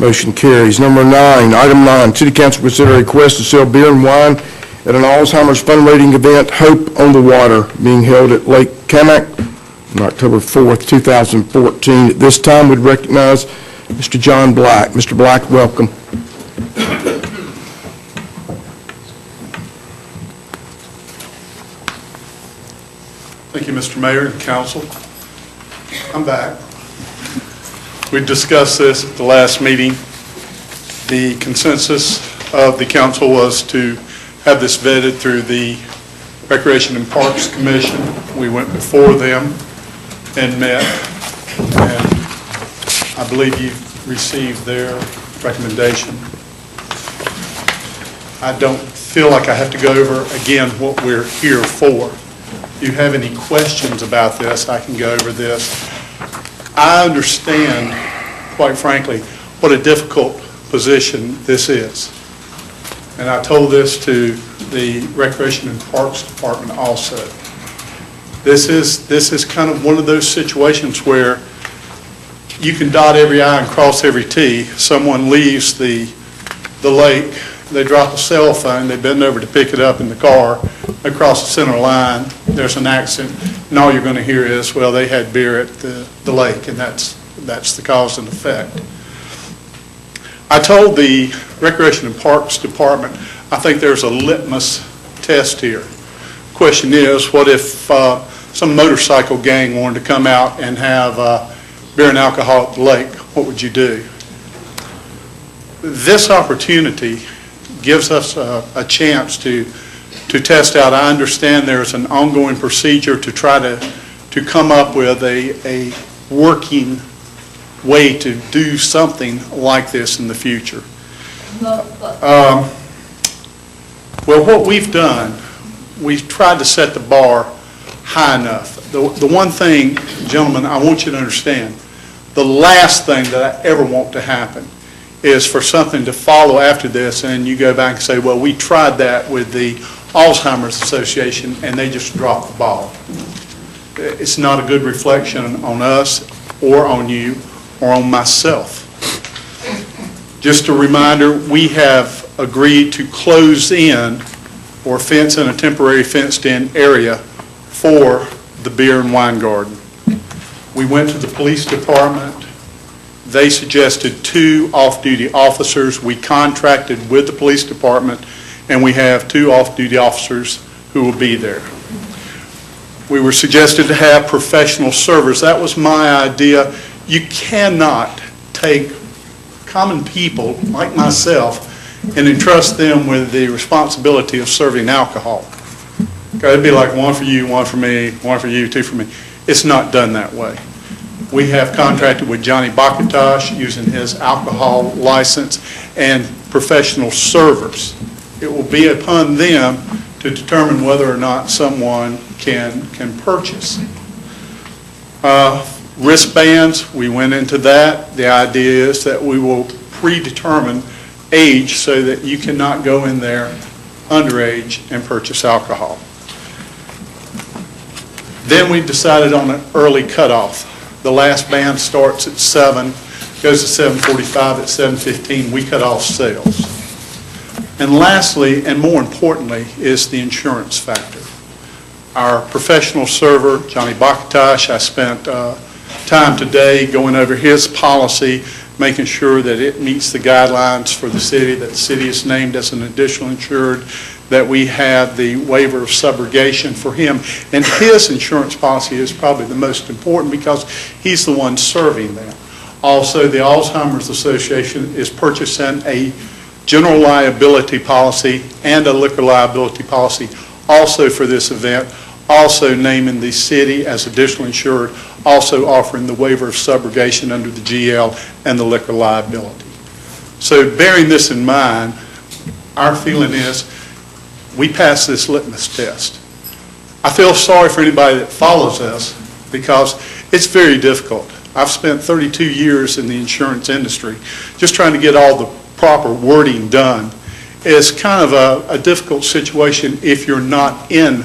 C: Motion carries. Number 9, item 9, City Council consider a request to sell beer and wine at an Alzheimer's fundraising event, Hope on the Water, being held at Lake Kamak on October 4th, 2014. At this time, we'd recognize Mr. John Black. Mr. Black, welcome.
D: Thank you, Mr. Mayor and Council. I'm back. We discussed this at the last meeting. The consensus of the council was to have this vetted through the Recreation and Parks Commission. We went before them and met, and I believe you've received their recommendation. I don't feel like I have to go over again what we're here for. If you have any questions about this, I can go over this. I understand, quite frankly, what a difficult position this is. And I told this to the Recreation and Parks Department also. This is kind of one of those situations where you can dot every I and cross every T. Someone leaves the lake, they drop a cell phone, they bend over to pick it up in the car, they cross the center line, there's an accident, and all you're going to hear is, well, they had beer at the lake, and that's the cause and effect. I told the Recreation and Parks Department, I think there's a litmus test here. question is, what if some motorcycle gang wanted to come out and have beer and alcohol at the lake? What would you do? This opportunity gives us a chance to test out. I understand there's an ongoing procedure to try to come up with a working way to do something like this in the future. Well, what we've done, we've tried to set the bar high enough. The one thing, gentlemen, I want you to understand, the last thing that I ever want to happen is for something to follow after this and you go back and say, well, we tried that with the Alzheimer's Association and they just dropped the ball. It's not a good reflection on us or on you or on myself. Just a reminder, we have agreed to close in or fence in a temporary fenced-in area for the beer and wine garden. We went to the police department. They suggested 2 off-duty officers. We contracted with the police department, and we have 2 off-duty officers who will be there. We were suggested to have professional servers. That was my idea. You cannot take common people like myself and entrust them with the responsibility of serving alcohol. Okay, it'd be like 1 for you, 1 for me, 1 for you, 2 for me. It's not done that way. We have contracted with Johnny Bakatosh using his alcohol license and professional servers. It will be upon them to determine whether or not someone can purchase. Wristbands, we went into that. The idea is that we will predetermine age so that you cannot go in there underage and purchase alcohol. Then we decided on an early cutoff. The last band starts at 7, goes to 7:45. At 7:15, we cut off sales. And lastly, and more importantly, is the insurance factor. Our professional server, Johnny Bakatosh, I spent time today going over his policy, making sure that it meets the guidelines for the city, that the city is named as an additional insured, that we have the waiver of subrogation for him. And his insurance policy is probably the most important because he's the one serving them. Also, the Alzheimer's Association is purchasing a general liability policy and a liquor liability policy also for this event, also naming the city as additional insured, also offering the waiver of subrogation under the GL and the liquor liability. So bearing this in mind, our feeling is we pass this litmus test. I feel sorry for anybody that follows us because it's very difficult. I've spent 32 years in the insurance industry just trying to get all the proper wording done. It's kind of a difficult situation if you're not in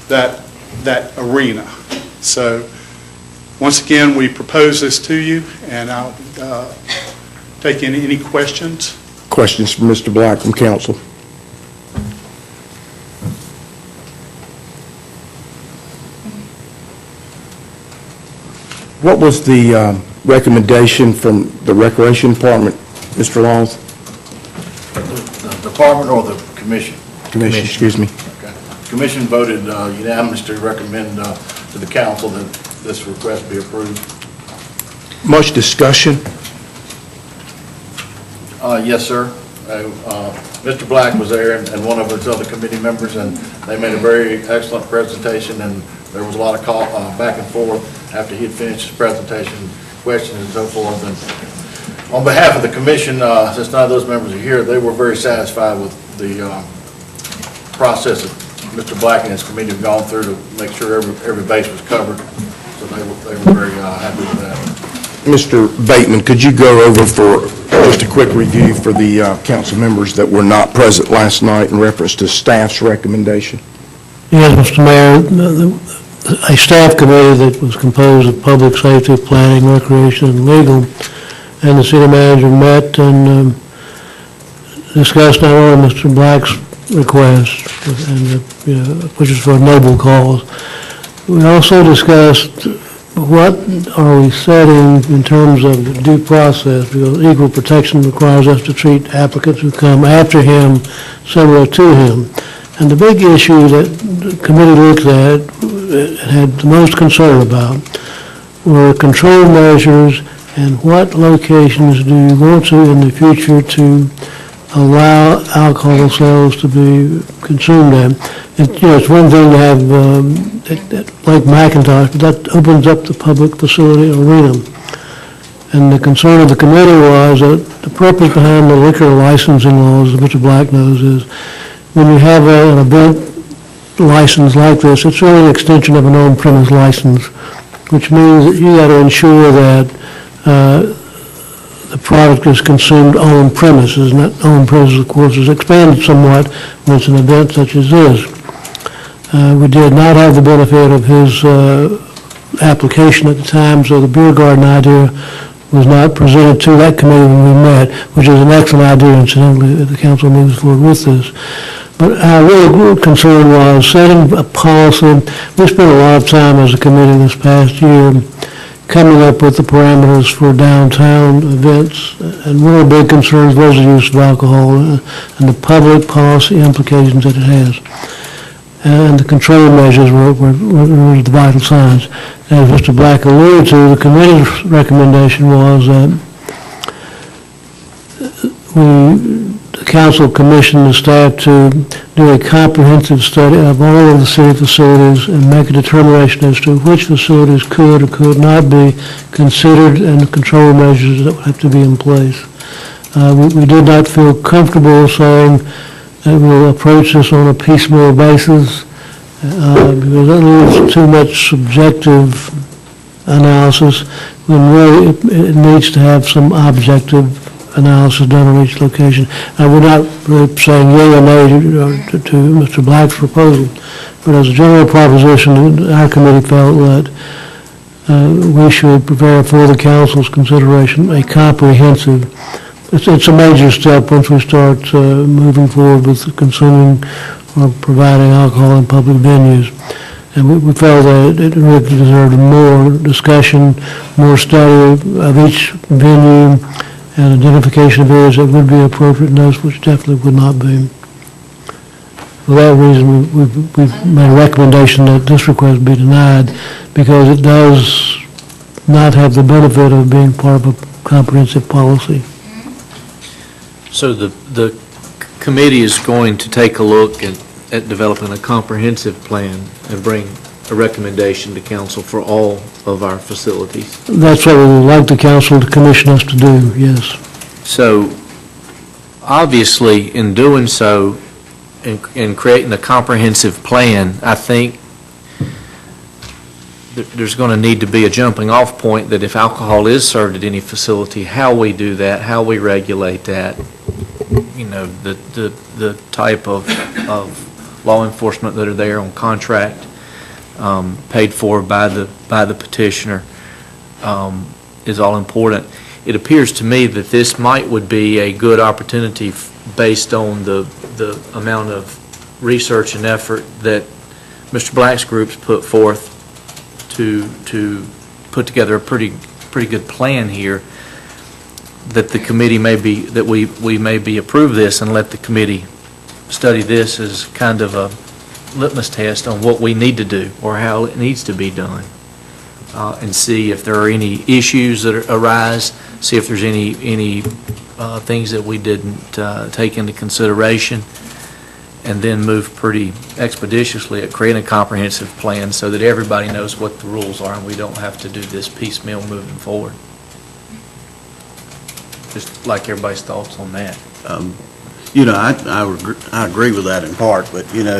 D: that arena. So once again, we propose this to you, and I'll take any questions.
C: Questions from Mr. Black from council. What was the recommendation from the Recreation Department, Mr. Laws?
Q: The department or the commission?
C: Commission, excuse me.
Q: Okay. Commission voted unanimously to recommend to the council that this request be approved.
C: Much discussion?
Q: Yes, sir. Mr. Black was there and one of his other committee members, and they made a very excellent presentation, and there was a lot of call back and forth after he had finished his presentation, questions and so forth. And on behalf of the commission, since none of those members are here, they were very satisfied with the process that Mr. Black and his committee have gone through to make sure every base was covered. So they were very happy with that.
C: Mr. Bateman, could you go over for just a quick review for the council members that were not present last night in reference to staff's recommendation?
E: Yes, Mr. Mayor, a staff committee that was composed of public safety, planning, recreation, and legal, and the city manager met and discussed not only Mr. Black's request, and which is for a noble cause. We also discussed what are we setting in terms of due process, because equal protection requires us to treat applicants who come after him similar to him. And the big issue that the committee looked at and had the most concern about were control measures and what locations do you want to in the future to allow alcohol sales to be consumed at. It's one thing to have at Lake McIntosh, but that opens up the public facility arena. And the concern of the committee was that the purpose behind the liquor licensing laws, as Mr. Black knows, is when you have an event license like this, it's really an extension of an on-premise license, which means that you got to ensure that the product is consumed on premises, and that on premises, of course, is expanded somewhat when it's an event such as this. We did not have the benefit of his application at the time, so the beer garden idea was not presented to that committee when we met, which is an excellent idea, incidentally, if the council moves forward with this. But our real concern was setting a policy. We spent a lot of time as a committee this past year coming up with the parameters for downtown events, and one of the big concerns was the use of alcohol and the public policy implications that it has. And the control measures were the vital signs. As Mr. Black alluded to, the committee's recommendation was that the council commissioned the staff to do a comprehensive study of all of the city facilities and make a determination as to which facilities could or could not be considered and the control measures that would have to be in place. We did not feel comfortable saying that we'll approach this on a piecemeal basis because that leaves too much subjective analysis when really it needs to have some objective analysis done on each location. We're not really saying yea or nay to Mr. Black's proposal, but as a general proposition, our committee felt that we should prepare for the council's consideration a comprehensive. It's a major step once we start moving forward with consuming or providing alcohol in public venues. And we felt that it really deserved more discussion, more study of each venue, and identification of areas that would be appropriate and those which definitely would not be. For that reason, we've made a recommendation that this request be denied because it does not have the benefit of being part of a comprehensive policy.
R: So the committee is going to take a look at developing a comprehensive plan and bring a recommendation to council for all of our facilities.
E: That's what we would like the council to commission us to do, yes.
R: So obviously, in doing so, in creating a comprehensive plan, I think there's going to need to be a jumping off point that if alcohol is served at any facility, how we do that, how we regulate that, you know, the type of law enforcement that are there on contract, paid for by the petitioner, is all important. It appears to me that this would be a good opportunity based on the amount of research and effort that Mr. Black's groups put forth to put together a pretty good plan here, that the committee we maybe approve this and let the committee study this as kind of a litmus test on what we need to do or how it needs to be done, and see if there are any issues that arise, see if there's any things that we didn't take into consideration, and then move pretty expeditiously at creating a comprehensive plan so that everybody knows what the rules are and we don't have to do this piecemeal moving forward. Just like everybody's thoughts on that.
Q: You know, I agree with that in part, but, you know,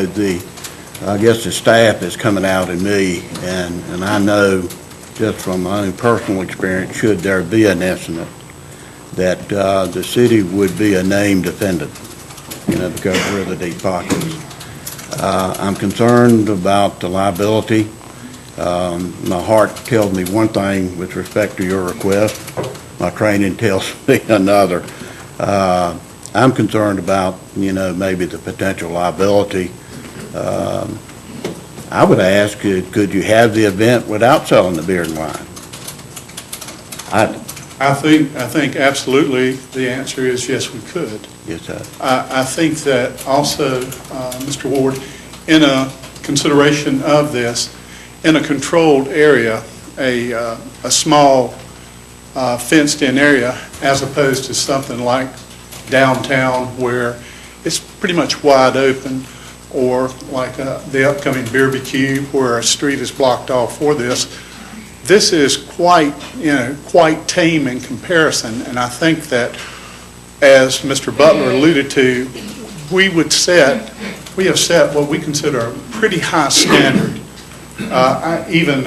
Q: I guess the staff is coming out in me, and I know just from my own personal experience, should there be an incident, that the city would be a named defendant, you know, because we're the deep pockets. I'm concerned about the liability. My heart tells me one thing with respect to your request. My training tells me another. I'm concerned about, you know, maybe the potential liability. I would ask, could you have the event without selling the beer and wine?
D: I think absolutely the answer is yes, we could.
Q: Yes, sir.
D: I think that also, Mr. Ward, in a consideration of this, in a controlled area, a small fenced-in area, as opposed to something like downtown where it's pretty much wide open, or like the upcoming barbecue where a street is blocked off for this. This is quite tame in comparison, and I think that, as Mr. Butler alluded to, we have set what we consider a pretty high standard. Even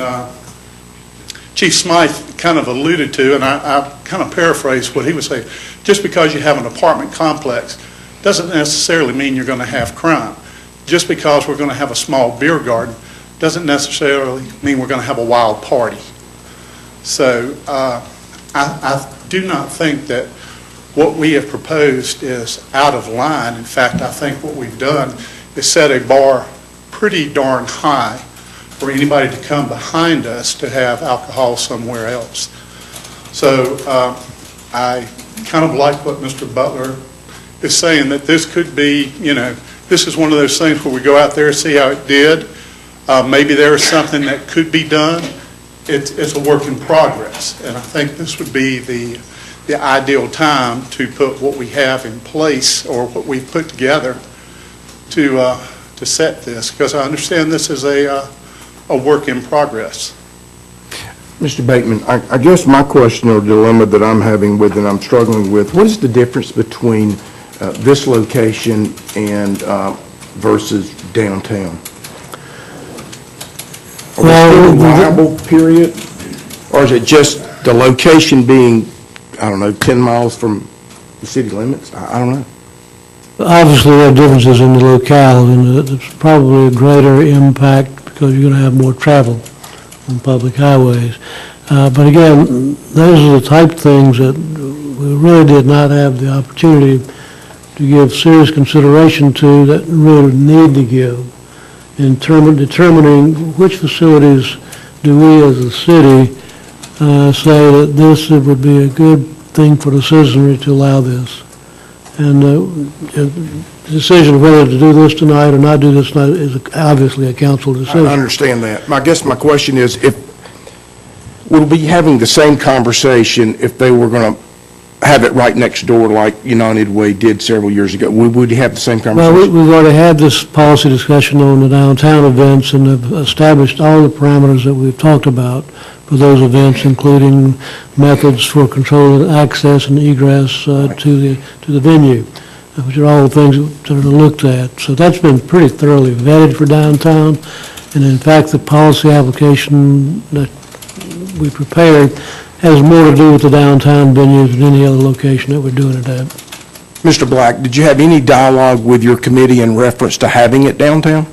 D: Chief Smythe kind of alluded to, and I kind of paraphrased what he was saying, just because you have an apartment complex doesn't necessarily mean you're going to have crime. Just because we're going to have a small beer garden doesn't necessarily mean we're going to have a wild party. So I do not think that what we have proposed is out of line. In fact, I think what we've done is set a bar pretty darn high for anybody to come behind us to have alcohol somewhere else. So I kind of like what Mr. Butler is saying, that this could be, this is one of those things where we go out there and see how it did. Maybe there is something that could be done. It's a work in progress, and I think this would be the ideal time to put what we have in place, or what we've put together, to set this, because I understand this is a work in progress.
C: Mr. Bateman, I guess my question or dilemma that I'm having with and I'm struggling with, what is the difference between this location and versus downtown? Are we still liable, period? Or is it just the location being, I don't know, 10 miles from the city limits? I don't know.
E: Obviously, there are differences in the locale, and it's probably a greater impact because you're going to have more travel on public highways. But again, those are the type of things that we really did not have the opportunity to give serious consideration to, that we really need to give in determining which facilities do we as a city say that this would be a good thing for the citizenry to allow this. And the decision of whether to do this tonight or not do this tonight is obviously a council decision.
C: I understand that. I guess my question is, if we'll be having the same conversation if they were going to have it right next door like United Way did several years ago, would we have the same conversation?
E: Well, we've already had this policy discussion on the downtown events and have established all the parameters that we've talked about for those events, including methods for controlling access and egress to the venue, which are all things that are looked at. So that's been pretty thoroughly vetted for downtown, and in fact, the policy application that we prepared has more to do with the downtown venues than any other location that we're doing it at.
C: Mr. Black, did you have any dialogue with your committee in reference to having it downtown?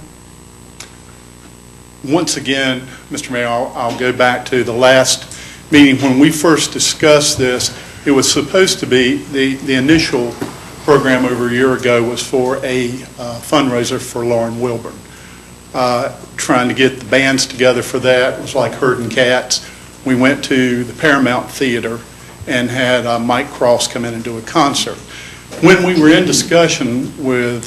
D: Once again, Mr. Mayor, I'll go back to the last meeting when we first discussed this. It was supposed to be, the initial program over a year ago was for a fundraiser for Lauren Wilburn. Trying to get the bands together for that. It was like herding cats. We went to the Paramount Theater and had Mike Cross come in and do a concert. When we were in discussion with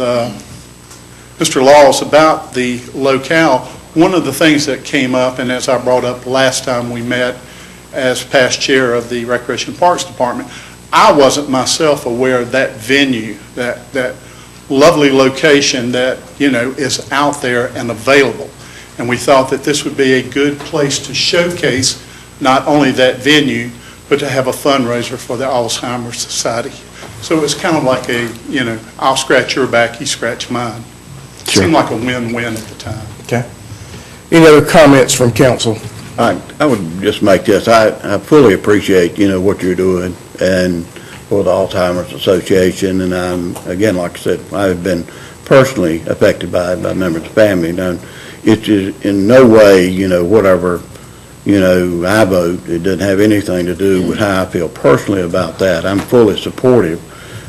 D: Mr. Laws about the locale, one of the things that came up, and as I brought up last time we met as past chair of the Recreation Parks Department, I wasn't myself aware of that venue, that lovely location that, is out there and available. And we thought that this would be a good place to showcase not only that venue, but to have a fundraiser for the Alzheimer's Society. So it was kind of like I'll scratch your back, you scratch mine. It seemed like a win-win at the time.
C: Okay. Any other comments from council?
Q: I would just make this. I fully appreciate, what you're doing and for the Alzheimer's Association. And again, like I said, I've been personally affected by it, by members of the family. And it is in no way, whatever, I vote. It doesn't have anything to do with how I feel personally about that. I'm fully supportive.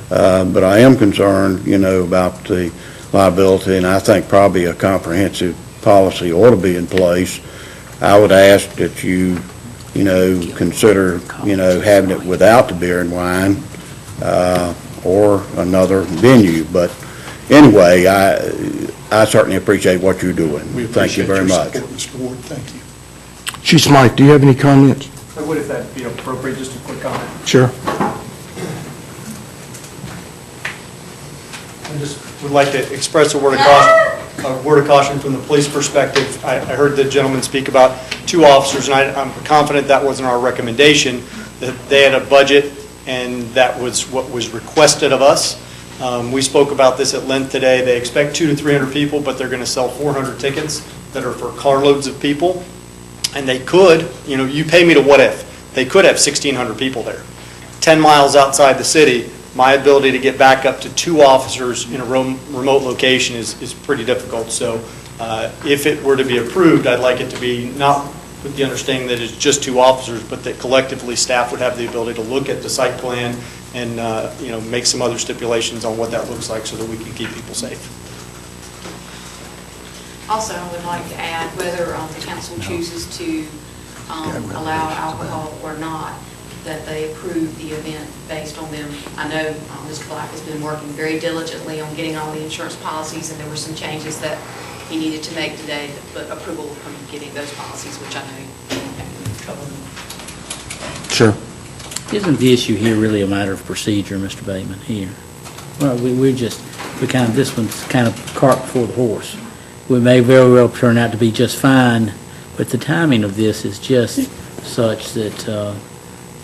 Q: But I am concerned, about the liability, and I think probably a comprehensive policy ought to be in place. I would ask that you, consider, having it without the beer and wine, or another venue. But anyway, I certainly appreciate what you're doing.
D: We
Q: Thank you very much.
D: appreciate your support, Mr. Ward. Thank you.
C: Chief Smythe, do you have any comments?
F: I would, if that'd be appropriate, just a quick comment.
C: Sure.
N: I just would like to express a word of caution from the police perspective. I heard the gentleman speak about 2 officers, and I'm confident that wasn't our recommendation, that they had a budget, and that was what was requested of us. We spoke about this at length today. They expect 200 to 300 people, but they're going to sell 400 tickets that are for carloads of people. And they could, you pay me to what if. They could have 1,600 people there. 10 miles outside the city, my ability to get back up to 2 officers in a remote location is pretty difficult. So if it were to be approved, I'd like it to be not with the understanding that it's just 2 officers, but that collectively staff would have the ability to look at the site plan and make some other stipulations on what that looks like so that we can keep people safe.
G: Also, I would like to add, whether the council chooses to allow alcohol or not, that they approve the event based on them. I know Mr. Black has been working very diligently on getting all the insurance policies, and there were some changes that he needed to make today, but approval from getting those policies, which I know.
C: Sure.
H: Isn't the issue here really a matter of procedure, Mr. Bateman, here? Well, this one's kind of cart before the horse. We may very well turn out to be just fine, but the timing of this is just such that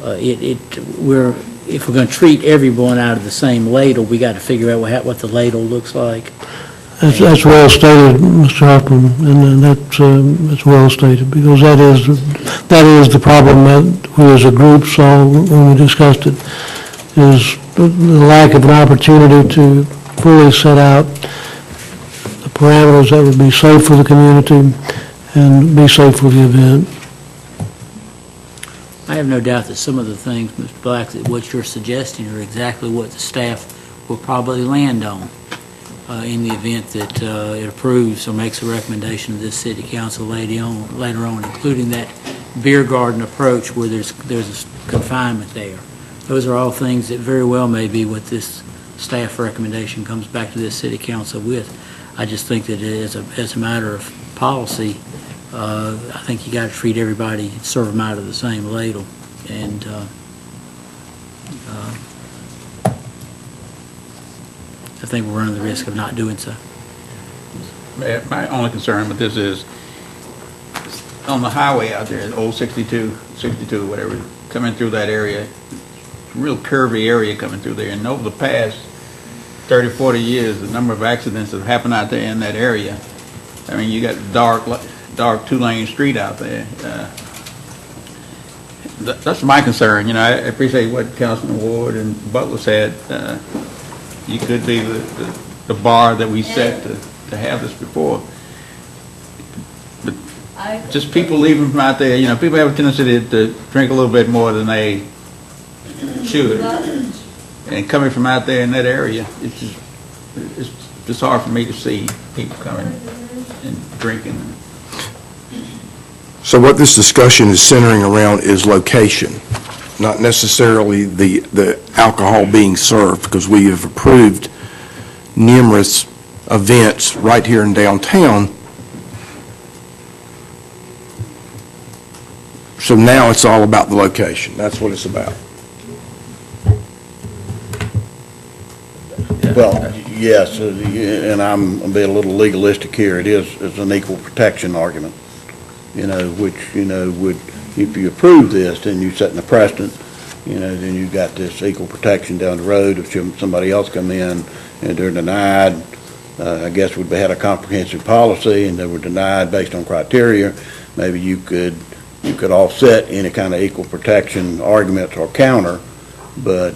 H: if we're going to treat everyone out of the same ladle, we got to figure out what the ladle looks like.
E: That's well stated, Mr. Hoffman, and that's well stated, because that is the problem that we as a group saw when we discussed it, is the lack of an opportunity to fully set out the parameters that would be safe for the community and be safe for the event.
H: I have no doubt that some of the things, Mr. Black, that what you're suggesting are exactly what the staff will probably land on in the event that it approves or makes a recommendation to this city council later on, including that beer garden approach where there's a confinement there. Those are all things that very well may be what this staff recommendation comes back to this city council with. I just think that as a matter of policy, I think you got to treat everybody, serve them out of the same ladle, and I think we're running the risk of not doing so.
B: My only concern with this is on the highway out there, old 62, whatever, coming through that area, real curvy area coming through there, and over the past 30, 40 years, the number of accidents that have happened out there in that area. I mean, you got dark two-lane street out there. That's my concern. I appreciate what Councilman Ward and Butler said. You could be the bar that we set to have this before. But just people leaving from out there, people have a tendency to drink a little bit more than they should. And coming from out there in that area, it's just hard for me to see people coming and drinking.
C: So what this discussion is centering around is location, not necessarily the alcohol being served, because we have approved numerous events right here in downtown. So now it's all about the location. That's what it's about.
Q: Well, yes, and I'm being a little legalistic here. It's an equal protection argument, which, would, if you approve this, then you're setting a precedent, then you've got this equal protection down the road. If somebody else come in and they're denied, I guess we'd had a comprehensive policy and they were denied based on criteria, maybe you could offset any kind of equal protection argument or counter, but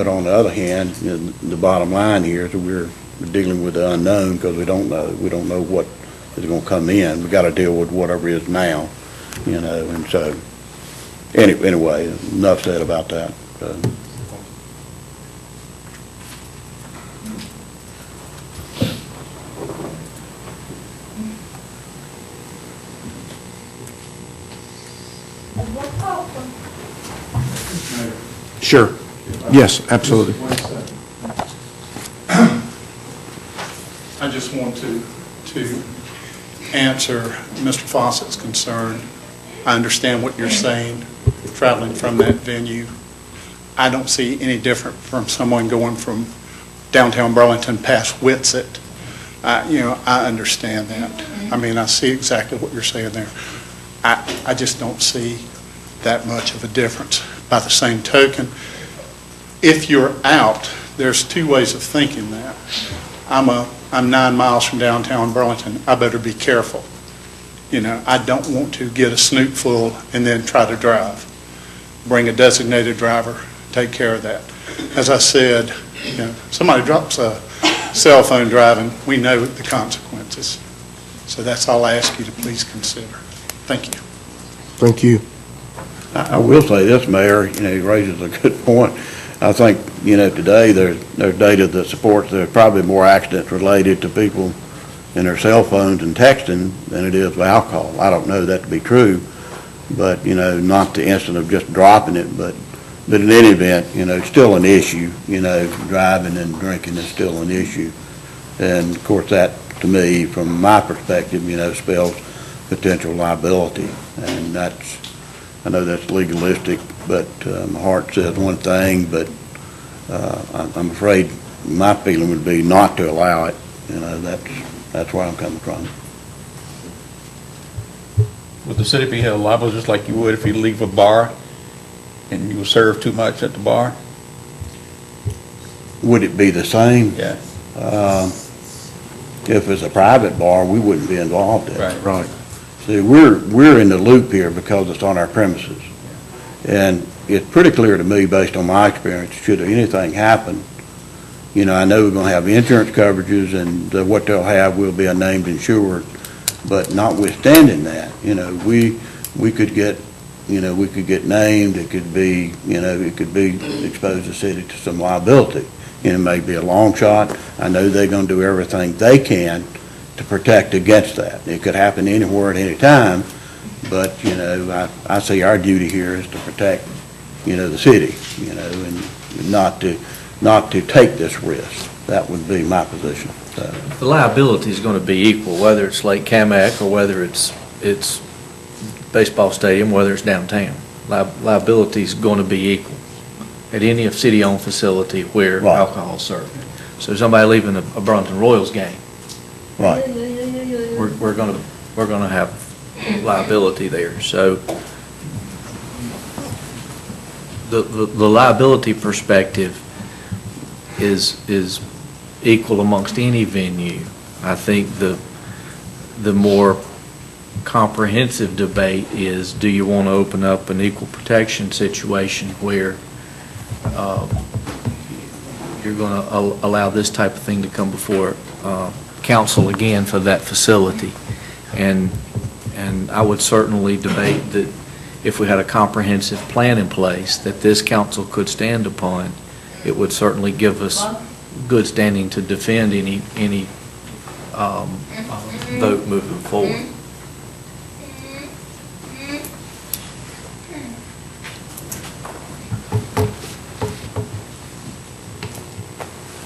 Q: on the other hand, the bottom line here is that we're dealing with the unknown because we don't know what is going to come in. We got to deal with whatever is now, and so anyway, enough said about that.
C: Sure. Yes, absolutely.
D: I just want to answer Mr. Fawcett's concern. I understand what you're saying, traveling from that venue. I don't see any different from someone going from downtown Burlington past Whitsett. I understand that. I mean, I see exactly what you're saying there. I just don't see that much of a difference. By the same token, if you're out, there's two ways of thinking that. I'm 9 miles from downtown Burlington. I better be careful. I don't want to get a snoot full and then try to drive. Bring a designated driver, take care of that. As I said, somebody drops a cell phone driving, we know the consequences. So that's all I ask you to please consider. Thank you.
C: Thank you.
Q: I will say this, Mayor, he raises a good point. I think, today there's data that supports there's probably more accidents related to people in their cell phones and texting than it is with alcohol. I don't know that to be true, but, not the instant of just dropping it, but in any event, it's still an issue. Driving and drinking is still an issue. And of course, that, to me, from my perspective, spells potential liability. And I know that's legalistic, but my heart says one thing, but I'm afraid my feeling would be not to allow it. That's where I'm coming from.
B: Would the city be held liable just like you would if you leave a bar and you serve too much at the bar?
Q: Would it be the same?
B: Yeah.
Q: If it's a private bar, we wouldn't be involved in it.
B: Right.
Q: See, we're in the loop here because it's on our premises. And it's pretty clear to me, based on my experience, should anything happen, I know we're going to have insurance coverages, and what they'll have will be a named insured. But notwithstanding that, we could get named. It could be, expose the city to some liability. It may be a long shot. I know they're going to do everything they can to protect against that. It could happen anywhere at any time, but, I see our duty here is to protect, the city, and not to take this risk. That would be my position. So.
R: The liability is going to be equal, whether it's Lake Kamak or whether it's baseball stadium, whether it's downtown. Liability is going to be equal at any city-owned facility where alcohol is served. So somebody leaving a Burlington Royals game,
Q: right?
R: We're going to have liability there. So the liability perspective is equal amongst any venue. I think the more comprehensive debate is, do you want to open up an equal protection situation where you're going to allow this type of thing to come before council again for that facility? And I would certainly debate that if we had a comprehensive plan in place that this council could stand upon, it would certainly give us good standing to defend any vote moving forward.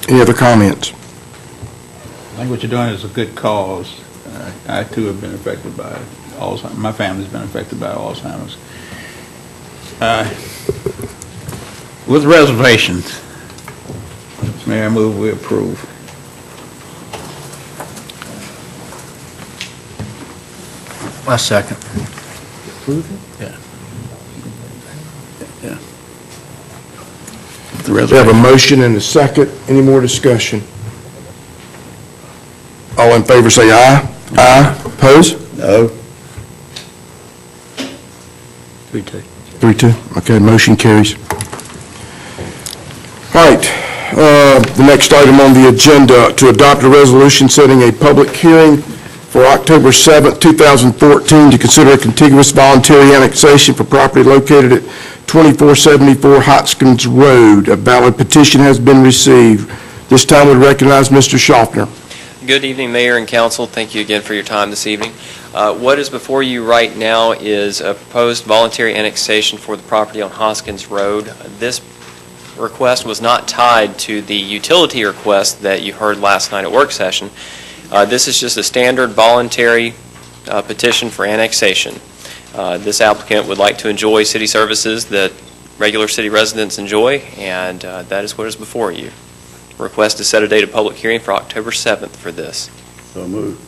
C: Any other comments?
B: I think what you're doing is a good cause. I too have been affected by Alzheimer's. My family's been affected by Alzheimer's. With reservations, Mr. Mayor, I move we approve.
R: I second.
B: Approve it?
R: Yeah.
B: Yeah.
C: We have a motion and a second. Any more discussion? All in favor say aye. Aye. Oppose?
Q: No.
H: 3-2.
C: 3-2. Okay, motion carries. All right, the next item on the agenda, to adopt a resolution setting a public hearing for October 7th, 2014, to consider a contiguous voluntary annexation for property located at 2474 Hotskins Road. A valid petition has been received. This time we recognize Mr. Schaffner.
K: Good evening, Mayor and Council. Thank you again for your time this evening. What is before you right now is a proposed voluntary annexation for the property on Hoskins Road. This request was not tied to the utility request that you heard last night at work session. This is just a standard voluntary petition for annexation. This applicant would like to enjoy city services that regular city residents enjoy, and that is what is before you. Request to set a date of public hearing for October 7th for this.
Q: So moved.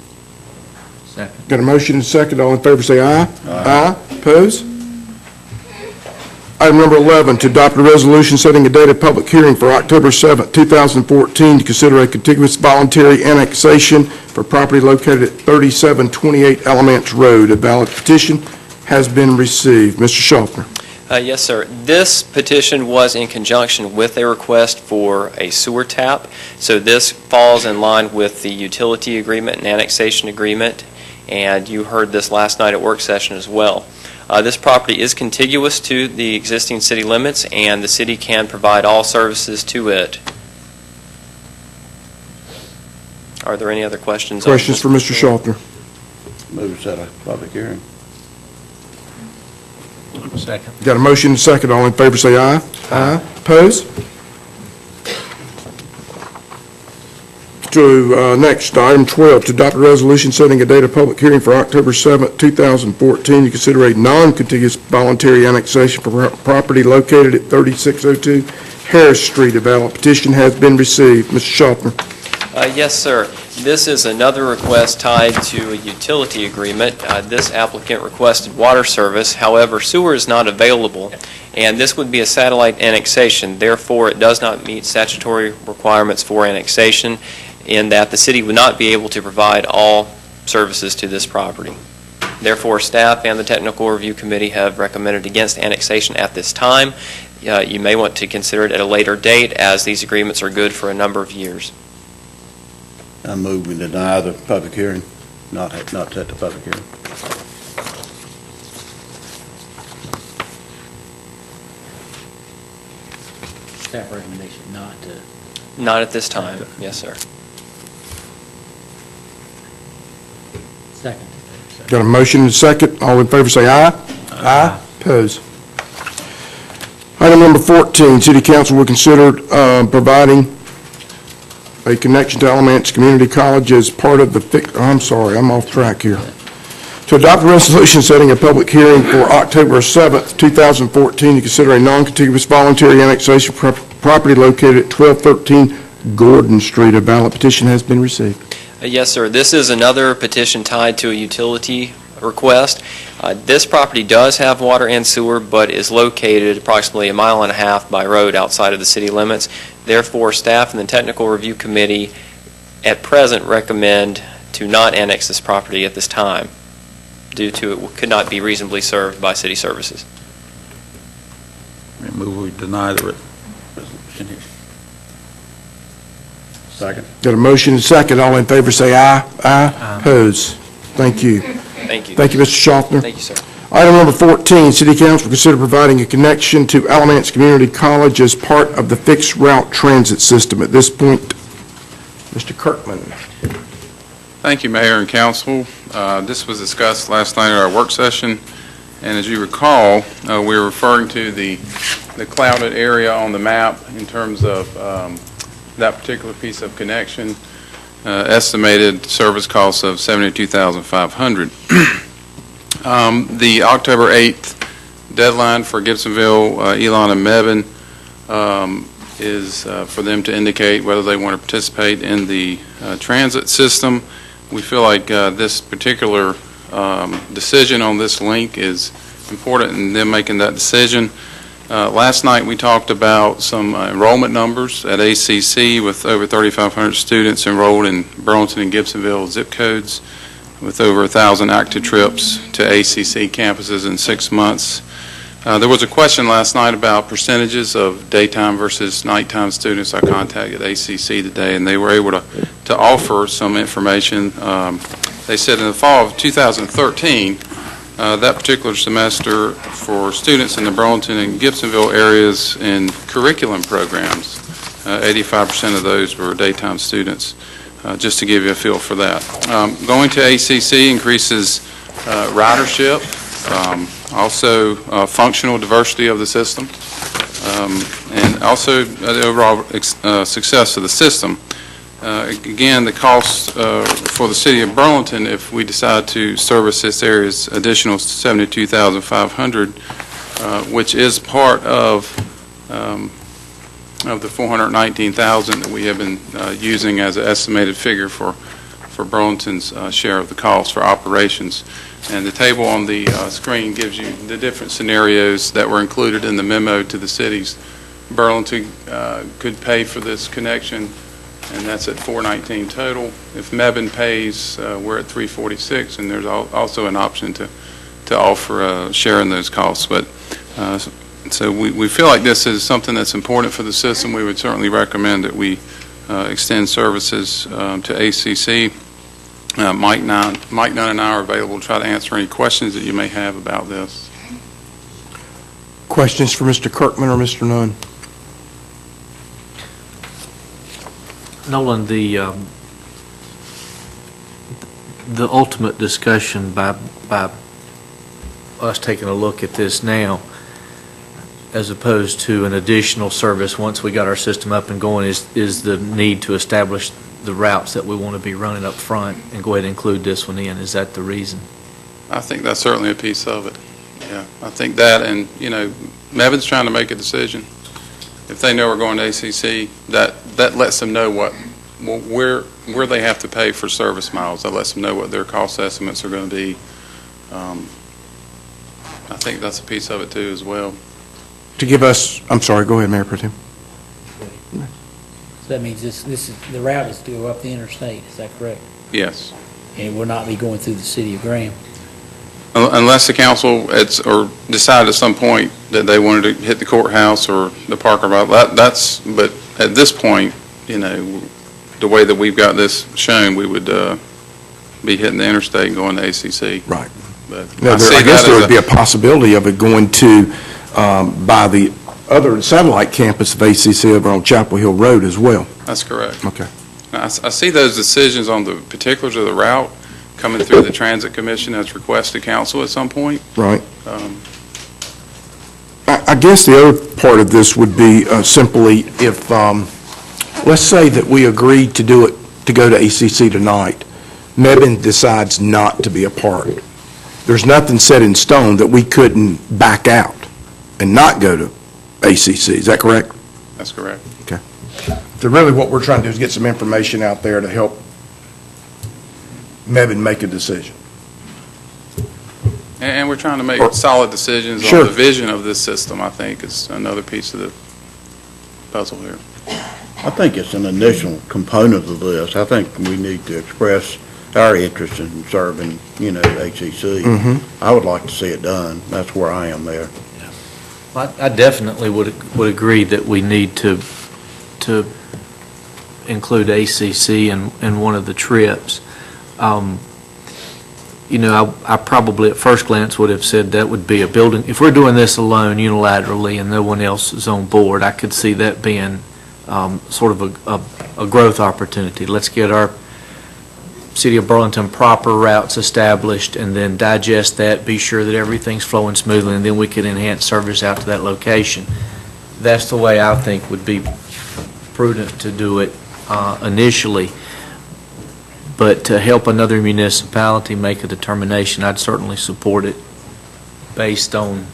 R: Second.
C: Got a motion and a second. All in favor say aye. Aye. Opposed? Item number 11, to adopt a resolution setting a date of public hearing for October 7th, 2014, to consider a contiguous voluntary annexation for property located at 3728 Alamance Road. A valid petition has been received. Mr. Schaffner.
K: Yes, sir. This petition was in conjunction with a request for a sewer tap, so this falls in line with the utility agreement and annexation agreement, and you heard this last night at work session as well. This property is contiguous to the existing city limits, and the city can provide all services to it. Are there any other questions?
C: Questions for Mr. Schaffner?
Q: Move to set a public hearing.
R: Second.
C: Got a motion and a second. All in favor say aye. Aye. Opposed? Next, item 12, to adopt a resolution setting a date of public hearing for October 7th, 2014, to consider a non-contiguous voluntary annexation for property located at 3602 Harris Street. A valid petition has been received. Mr. Schaffner.
K: Yes, sir. This is another request tied to a utility agreement. This applicant requested water service. However, sewer is not available, and this would be a satellite annexation. Therefore, it does not meet statutory requirements for annexation, in that the city would not be able to provide all services to this property. Therefore, staff and the Technical Review Committee have recommended against annexation at this time. You may want to consider it at a later date, as these agreements are good for a number of years.
Q: I move we deny the public hearing, not set the public hearing.
H: Staff recommendation not to.
K: Not at this time. Yes, sir.
H: Second.
C: Got a motion and a second. All in favor say aye. Aye. Opposed? Item number 14, City Council will consider providing a connection to Alamance Community College as part of the, I'm sorry, I'm off track here. To adopt a resolution setting a public hearing for October 7th, 2014, to consider a non-contiguous voluntary annexation property located at 1213 Gordon Street. A valid petition has been received.
K: Yes, sir. This is another petition tied to a utility request. This property does have water and sewer, but is located approximately 1.5 miles by road outside of the city limits. Therefore, staff and the Technical Review Committee at present recommend to not annex this property at this time, due to it could not be reasonably served by city services.
B: I move we deny the resolution.
Q: Second.
C: Got a motion and a second. All in favor say aye. Aye. Opposed? Thank you.
K: Thank you.
C: Thank you, Mr. Schaffner.
K: Thank you, sir.
C: Item number 14, City Council consider providing a connection to Alamance Community College as part of the fixed route transit system. At this point, Mr. Kirkman.
S: Thank you, Mayor and Council. This was discussed last night at our work session, and as you recall, we were referring to the clouded area on the map in terms of that particular piece of connection. Estimated service costs of $72,500. The October 8th deadline for Gibsonville, Elon, and Mebane is for them to indicate whether they want to participate in the transit system. We feel like this particular decision on this link is important in them making that decision. Last night we talked about some enrollment numbers at ACC with over 3,500 students enrolled in Burlington and Gibsonville zip codes, with over 1,000 active trips to ACC campuses in 6 months. There was a question last night about percentages of daytime versus nighttime students. I contacted ACC today, and they were able to offer some information. They said in the fall of 2013, that particular semester for students in the Burlington and Gibsonville areas in curriculum programs, 85% of those were daytime students, just to give you a feel for that. Going to ACC increases ridership, also functional diversity of the system, and also the overall success of the system. Again, the cost for the city of Burlington, if we decide to service this area, is additional $72,500, which is part of the $419,000 that we have been using as an estimated figure for Burlington's share of the cost for operations. And the table on the screen gives you the different scenarios that were included in the memo to the cities. Burlington could pay for this connection, and that's at $419 total. If Mebane pays, we're at $346, and there's also an option to offer sharing those costs. But so we feel like this is something that's important for the system. We would certainly recommend that we extend services to ACC. Mike Nunn and I are available to try to answer any questions that you may have about this.
C: Questions for Mr. Kirkman or Mr. Nunn?
R: Nolan, the ultimate discussion by us taking a look at this now, as opposed to an additional service once we got our system up and going, is the need to establish the routes that we want to be running up front and go ahead and include this one in. Is that the reason?
S: I think that's certainly a piece of it. Yeah, I think that, and Mebane's trying to make a decision. If they know we're going to ACC, that lets them know where they have to pay for service miles. That lets them know what their cost estimates are going to be. I think that's a piece of it too as well.
C: To give us, I'm sorry, go ahead, Mayor Pro Tem.
H: So that means the route is to go up the interstate, is that correct?
S: Yes.
H: And it will not be going through the city of Graham?
S: Unless the council or decided at some point that they wanted to hit the courthouse or the Parker route, but at this point, the way that we've got this shown, we would be hitting the interstate and going to ACC.
C: Right.
S: But
C: I guess there would be a possibility of it going to, by the other satellite campus of ACC over on Chapel Hill Road as well.
S: That's correct.
C: Okay.
S: Now, I see those decisions on the particulars of the route coming through the Transit Commission as requested council at some point.
C: Right. I guess the other part of this would be simply if, let's say that we agreed to do it, to go to ACC tonight. Mebane decides not to be a part. There's nothing set in stone that we couldn't back out and not go to ACC. Is that correct?
S: That's correct.
C: Okay. So really what we're trying to do is get some information out there to help Mebane make a decision.
S: And we're trying to make solid decisions
C: Sure.
S: on the vision of this system, I think, is another piece of the puzzle here.
Q: I think it's an initial component of this. I think we need to express our interest in serving, HEC. I would like to see it done. That's where I am there.
R: I definitely would agree that we need to include ACC in one of the trips. I probably at first glance would have said that would be a building. If we're doing this alone unilaterally and no one else is on board, I could see that being sort of a growth opportunity. Let's get our City of Burlington proper routes established and then digest that, be sure that everything's flowing smoothly, and then we can enhance service out to that location. That's the way I think would be prudent to do it initially. But to help another municipality make a determination, I'd certainly support it based on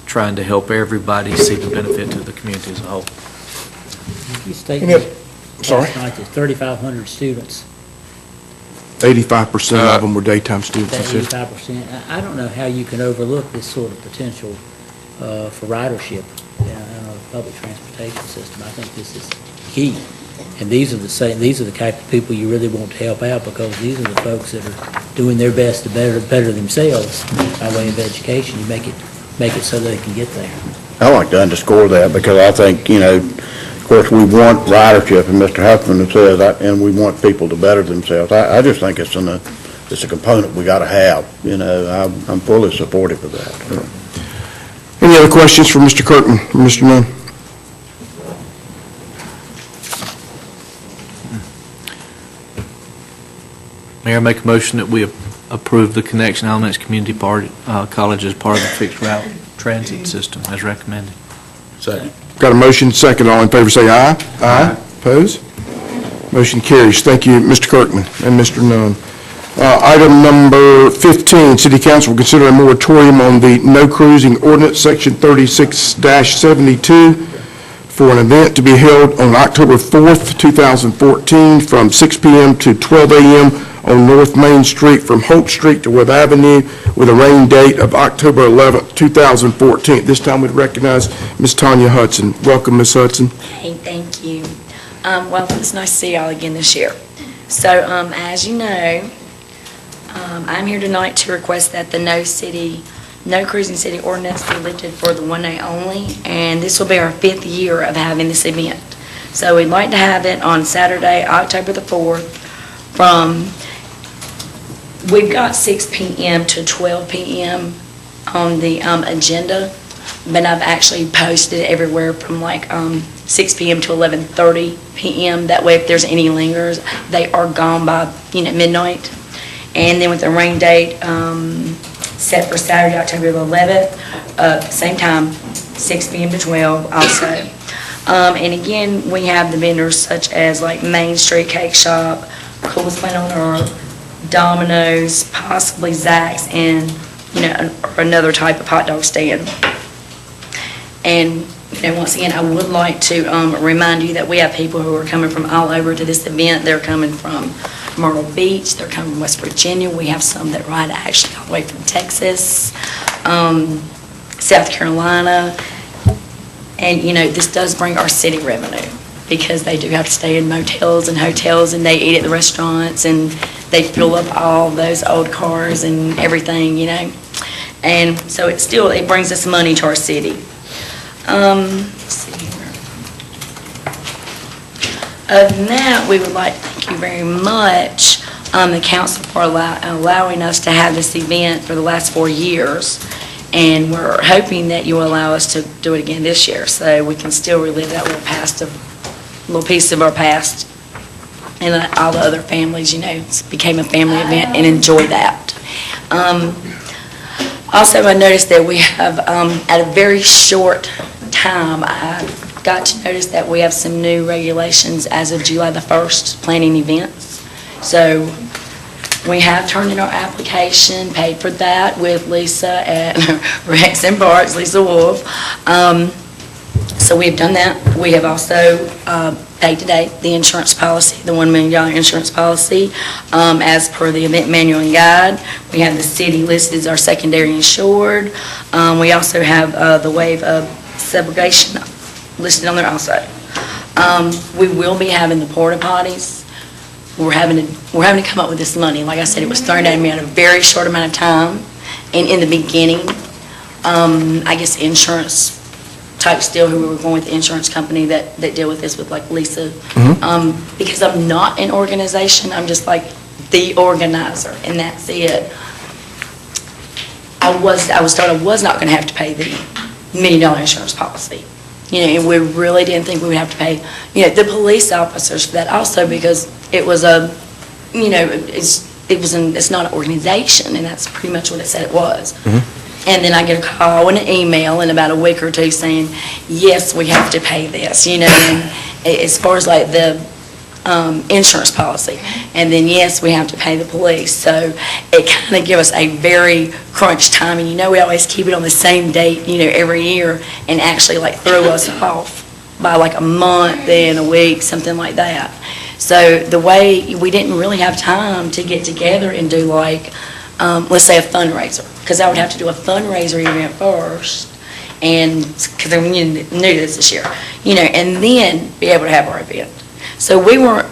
R: trying to help everybody see the benefit to the community as a whole.
H: You stated
C: Sorry?
H: last night that 3,500 students.
C: 85% of them were daytime students.
H: That 85%. I don't know how you can overlook this sort of potential for ridership in a public transportation system. I think this is key. And these are the type of people you really want to help out, because these are the folks that are doing their best to better themselves by way of education. You make it so they can get there.
Q: I like to underscore that because I think, of course, we want ridership, and Mr. Huffman says, and we want people to better themselves. I just think it's a component we got to have. I'm fully supportive of that.
C: Any other questions for Mr. Kirkman or Mr. Nunn?
R: Mayor, make a motion that we approve the Connection Elements Community College as part of the fixed route transit system as recommended.
B: Second.
C: Got a motion, second. All in favor say aye. Aye. Opposed? Motion carries. Thank you, Mr. Kirkman and Mr. Nunn. Item number 15, City Council will consider a moratorium on the no cruising ordinance, Section 36-72, for an event to be held on October 4th, 2014, from 6 p.m. to 12 a.m. on North Main Street from Holt Street to Webb Avenue, with a rain date of October 11th, 2014. This time we'd recognize Ms. Tanya Hudson. Welcome, Ms. Hudson.
O: Hey, thank you. Well, it's nice to see y'all again this year. So, as you know, I'm here tonight to request that the no cruising city ordinance be lifted for the one day only, and this will be our 5th year of having this event. So we'd like to have it on Saturday, October the 4th, we've got 6 p.m. to 12 p.m. on the agenda, but I've actually posted it everywhere from 6 p.m. to 11:30 p.m. That way, if there's any lingers, they are gone by midnight. And then with the rain date set for Saturday, October the 11th, same time, 6 p.m. to 12 also. And again, we have the vendors such as Main Street Cake Shop, Coolest Planet on Earth, Domino's, possibly Zach's, and another type of hot dog stand. And once again, I would like to remind you that we have people who are coming from all over to this event. They're coming from Myrtle Beach, they're coming from West Virginia. We have some that ride actually all the way from Texas, South Carolina. And, this does bring our city revenue, because they do have to stay in motels and hotels, and they eat at the restaurants, and they fill up all those old cars and everything, And so it brings us money to our city. Let's see here. Other than that, we would like to thank you very much, the council, for allowing us to have this event for the last 4 years. And we're hoping that you will allow us to do it again this year, so we can still relive that little piece of our past. And all the other families, became a family event, and enjoy that. Also, I noticed that we have, at a very short time, I got to notice that we have some new regulations as of July the 1st, planning events. So we have turned in our application, paid for that with Lisa at Rex and Parks, Lisa Wolf. So we've done that. We have also paid today the insurance policy, the $1 million insurance policy, as per the event manual and guide. We have the city listed as our secondary insured. We also have the waive of subrogation listed on there also. We will be having the porta potties. We're having to come up with this money. Like I said, it was thrown at me in a very short amount of time. And in the beginning, I guess insurance type still, who we were going with the insurance company that deal with this with Lisa. Because I'm not an organization, I'm just the organizer, and that's it. I was told I was not going to have to pay the $1 million insurance policy. And we really didn't think we would have to pay, the police officers for that also, because it was it's not an organization, and that's pretty much what it said it was. And then I get a call and an email in about a week or two saying, yes, we have to pay this, and as far as the insurance policy. And then, yes, we have to pay the police. So it kind of gives us a very crunch time. And we always keep it on the same date, every year, and actually throw us off by a month, then a week, something like that. So the way, we didn't really have time to get together and do let's say a fundraiser, because I would have to do a fundraiser event first, and because I'm new to this year, and then be able to have our event. So we weren't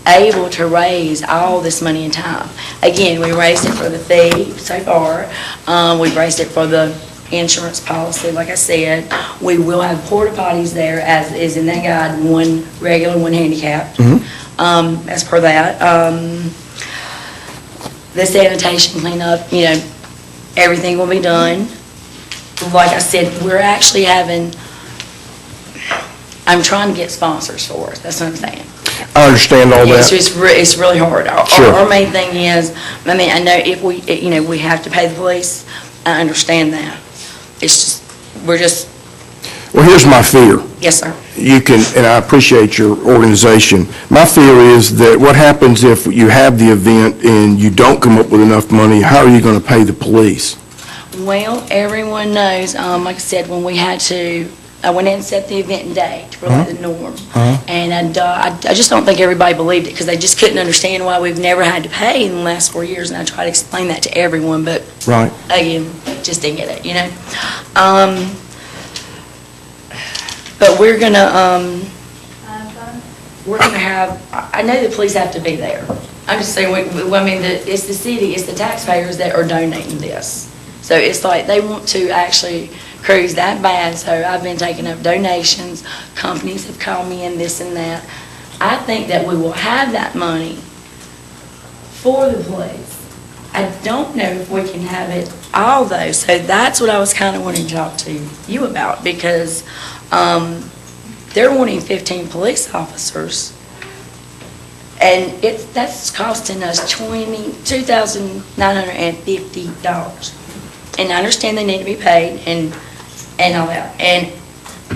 O: able to raise all this money in time. Again, we raised it for the fee so far. We've raised it for the insurance policy, like I said. We will have porta potties there, as is in that guide, one regular, one handicapped, as per that. The sanitation cleanup, everything will be done. Like I said, we're actually I'm trying to get sponsors for it. That's what I'm saying.
C: I understand all that.
O: It's really hard. Our main thing is, I know if we have to pay the police, I understand that. It's just,
C: Well, here's my fear.
O: Yes, sir.
C: You can, and I appreciate your organization. My fear is that what happens if you have the event and you don't come up with enough money, how are you going to pay the police?
O: Well, everyone knows, like I said, when we had to, I went in and set the event date for like the norm. And I just don't think everybody believed it because they just couldn't understand why we've never had to pay in the last 4 years. And I tried to explain that to everyone, but
C: Right.
O: again, just didn't get it, you know? But we're gonna have, I know the police have to be there. I'm just saying, I mean, it's the city, it's the taxpayers that are donating this. So it's like they want to actually cruise that bad, so I've been taking up donations, companies have called me in, this and that. I think that we will have that money for the police. I don't know if we can have it all though, so that's what I was kind of wanting to talk to you about, because they're wanting 15 police officers, and that's costing us $2,950. And I understand they need to be paid and all that. And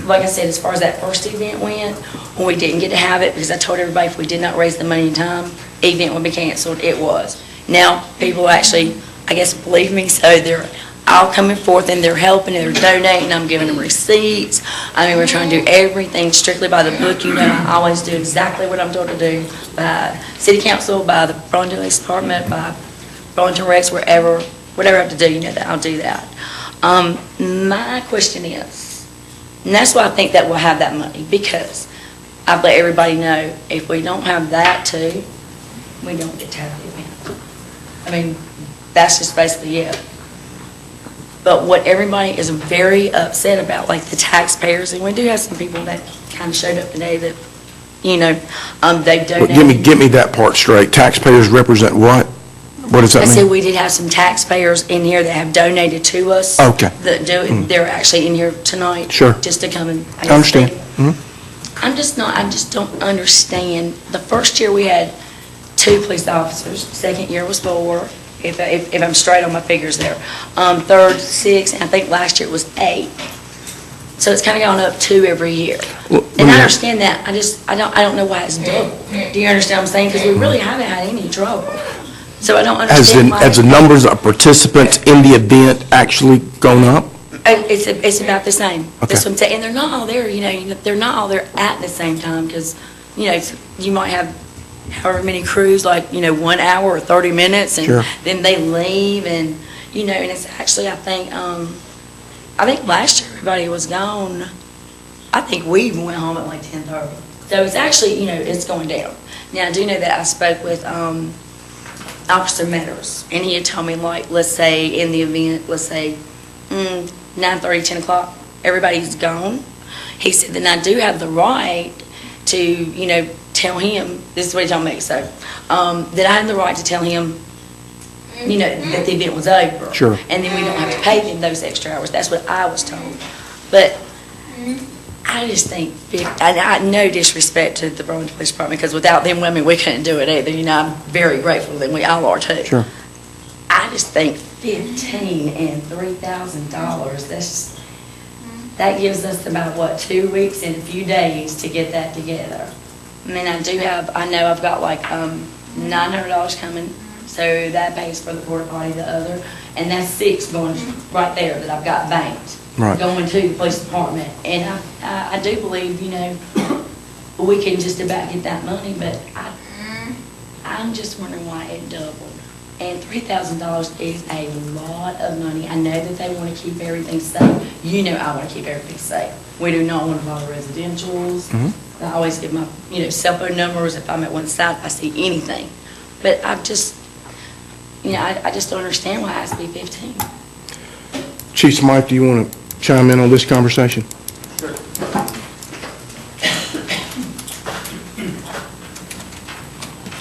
O: like I said, as far as that first event went, when we didn't get to have it, because I told everybody if we did not raise the money in time, the event would be canceled. It was. Now, people actually, I guess, believe me, so they're all coming forth and they're helping and they're donating. I'm giving them receipts. I mean, we're trying to do everything strictly by the book. You know, I always do exactly what I'm told to do by City Council, by the Burlington Police Department, by Burlington Recs, whatever I have to do, you know, that I'll do that. My question is, and that's why I think that we'll have that money, because I've let everybody know if we don't have that too, we don't get to have the event. I mean, that's just basically it. But what everybody is very upset about, like the taxpayers, and we do have some people that kind of showed up today that, you know, they've donated.
C: Give me that part straight. Taxpayers represent what? What does that
O: I
C: mean?
O: said we did have some taxpayers in here that have donated to us.
C: Okay.
O: They're actually in here tonight.
C: Sure.
O: Just to come and.
C: I understand.
O: I just don't understand. The first year we had 2 police officers, second year was 4, if I'm straight on my figures there. Third, 6, and I think last year it was 8. So it's kind of gone up 2 every year. And I understand that, I don't know why it's double. Do you understand what I'm saying? Because we really haven't had any trouble. So I don't understand why.
C: Has the numbers of participants in the event actually gone up?
O: It's about the same.
C: Okay.
O: That's what I'm saying. And they're not all there, you know, they're not all there at the same time, because, you know, you might have however many crews, like, you know, 1 hour or 30 minutes, and then they leave, and, you know, and it's actually, I think last year everybody was gone. I think we even went home at like 10:30. So it's actually, you know, it's going down. Now, I do know that I spoke with Officer Meadows, and he had told me, like, let's say in the event, let's say 9:30, 10 o'clock, everybody's gone. He said, then I do have the right to, you know, tell him, this is what he told me, so, that I had the right to tell him, you know, that the event was over.
C: Sure.
O: And then we don't have to pay them those extra hours. That's what I was told. But I just think, no disrespect to the Burlington Police Department, because without them women, we couldn't do it either. You know, I'm very grateful that we all are too.
C: Sure.
O: I just think $15,000 and $3,000, that gives us about, what, 2 weeks and a few days to get that together. I mean, I know I've got like $900 coming, so that pays for the porta potty, the other, and that's 6 going right there that I've got banked.
C: Right.
O: Going to the police department. And I do believe, you know, we can just about get that money, but I'm just wondering why it doubled. And $3,000 is a lot of money. I know that they want to keep everything safe. You know I want to keep everything safe. We do not want to bother residentials. I always give my, you know, cell phone numbers if I'm at one side, if I see anything. But I just don't understand why it has to be 15.
C: Chief Smythe, do you want to chime in on this conversation?
N: Sure.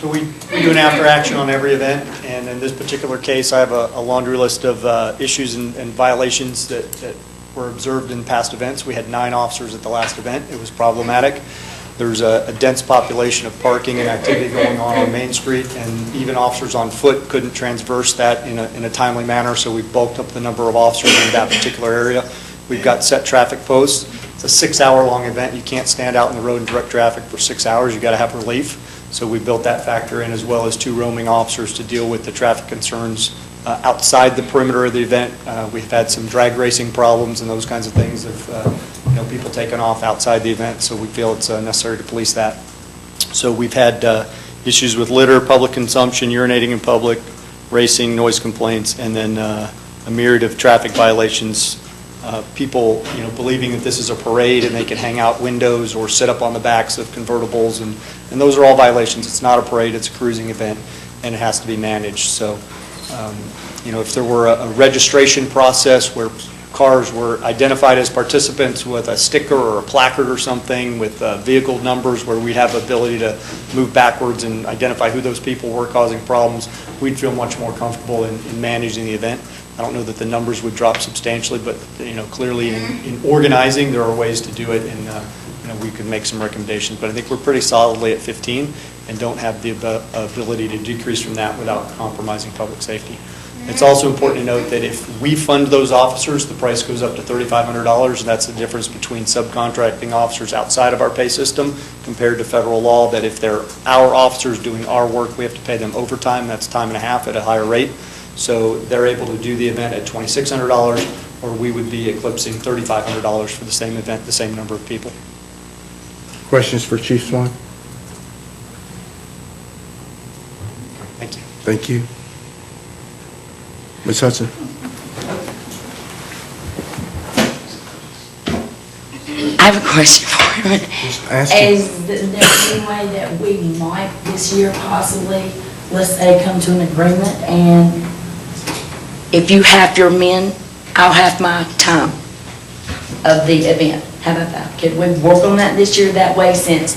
N: So we do an after action on every event, and in this particular case, I have a laundry list of issues and violations that were observed in past events. We had 9 officers at the last event. It was problematic. There's a dense population of parking and activity going on Main Street, and even officers on foot couldn't traverse that in a timely manner, so we bulked up the number of officers in that particular area. We've got set traffic posts. It's a 6-hour-long event. You can't stand out in the road and direct traffic for 6 hours. You got to have relief. So we built that factor in, as well as 2 roaming officers to deal with the traffic concerns outside the perimeter of the event. We've had some drag racing problems and those kinds of things of people taking off outside the event, so we feel it's necessary to police that. So we've had issues with litter, public consumption, urinating in public, racing, noise complaints, and then a myriad of traffic violations. People, believing that this is a parade and they can hang out windows or sit up on the backs of convertibles, and those are all violations. It's not a parade, it's a cruising event, and it has to be managed. So, if there were a registration process where cars were identified as participants with a sticker or a placard or something with vehicle numbers where we'd have ability to move backwards and identify who those people were causing problems, we'd feel much more comfortable in managing the event. I don't know that the numbers would drop substantially, but clearly in organizing, there are ways to do it, and we could make some recommendations. But I think we're pretty solidly at 15 and don't have the ability to decrease from that without compromising public safety. It's also important to note that if we fund those officers, the price goes up to $3,500, and that's the difference between subcontracting officers outside of our pay system compared to federal law, that if they're our officers doing our work, we have to pay them overtime. That's time and a half at a higher rate. So they're able to do the event at $2,600, or we would be eclipsing $3,500 for the same event, the same number of people.
C: Questions for Chief Swan?
N: Thank you.
C: Thank you. Ms. Hudson?
O: I have a question for him.
C: Ask him.
O: Is there any way that we might this year possibly, let's say, come to an agreement, and if you have your men, I'll have my time of the event? How about that? Could we work on that this year that way, since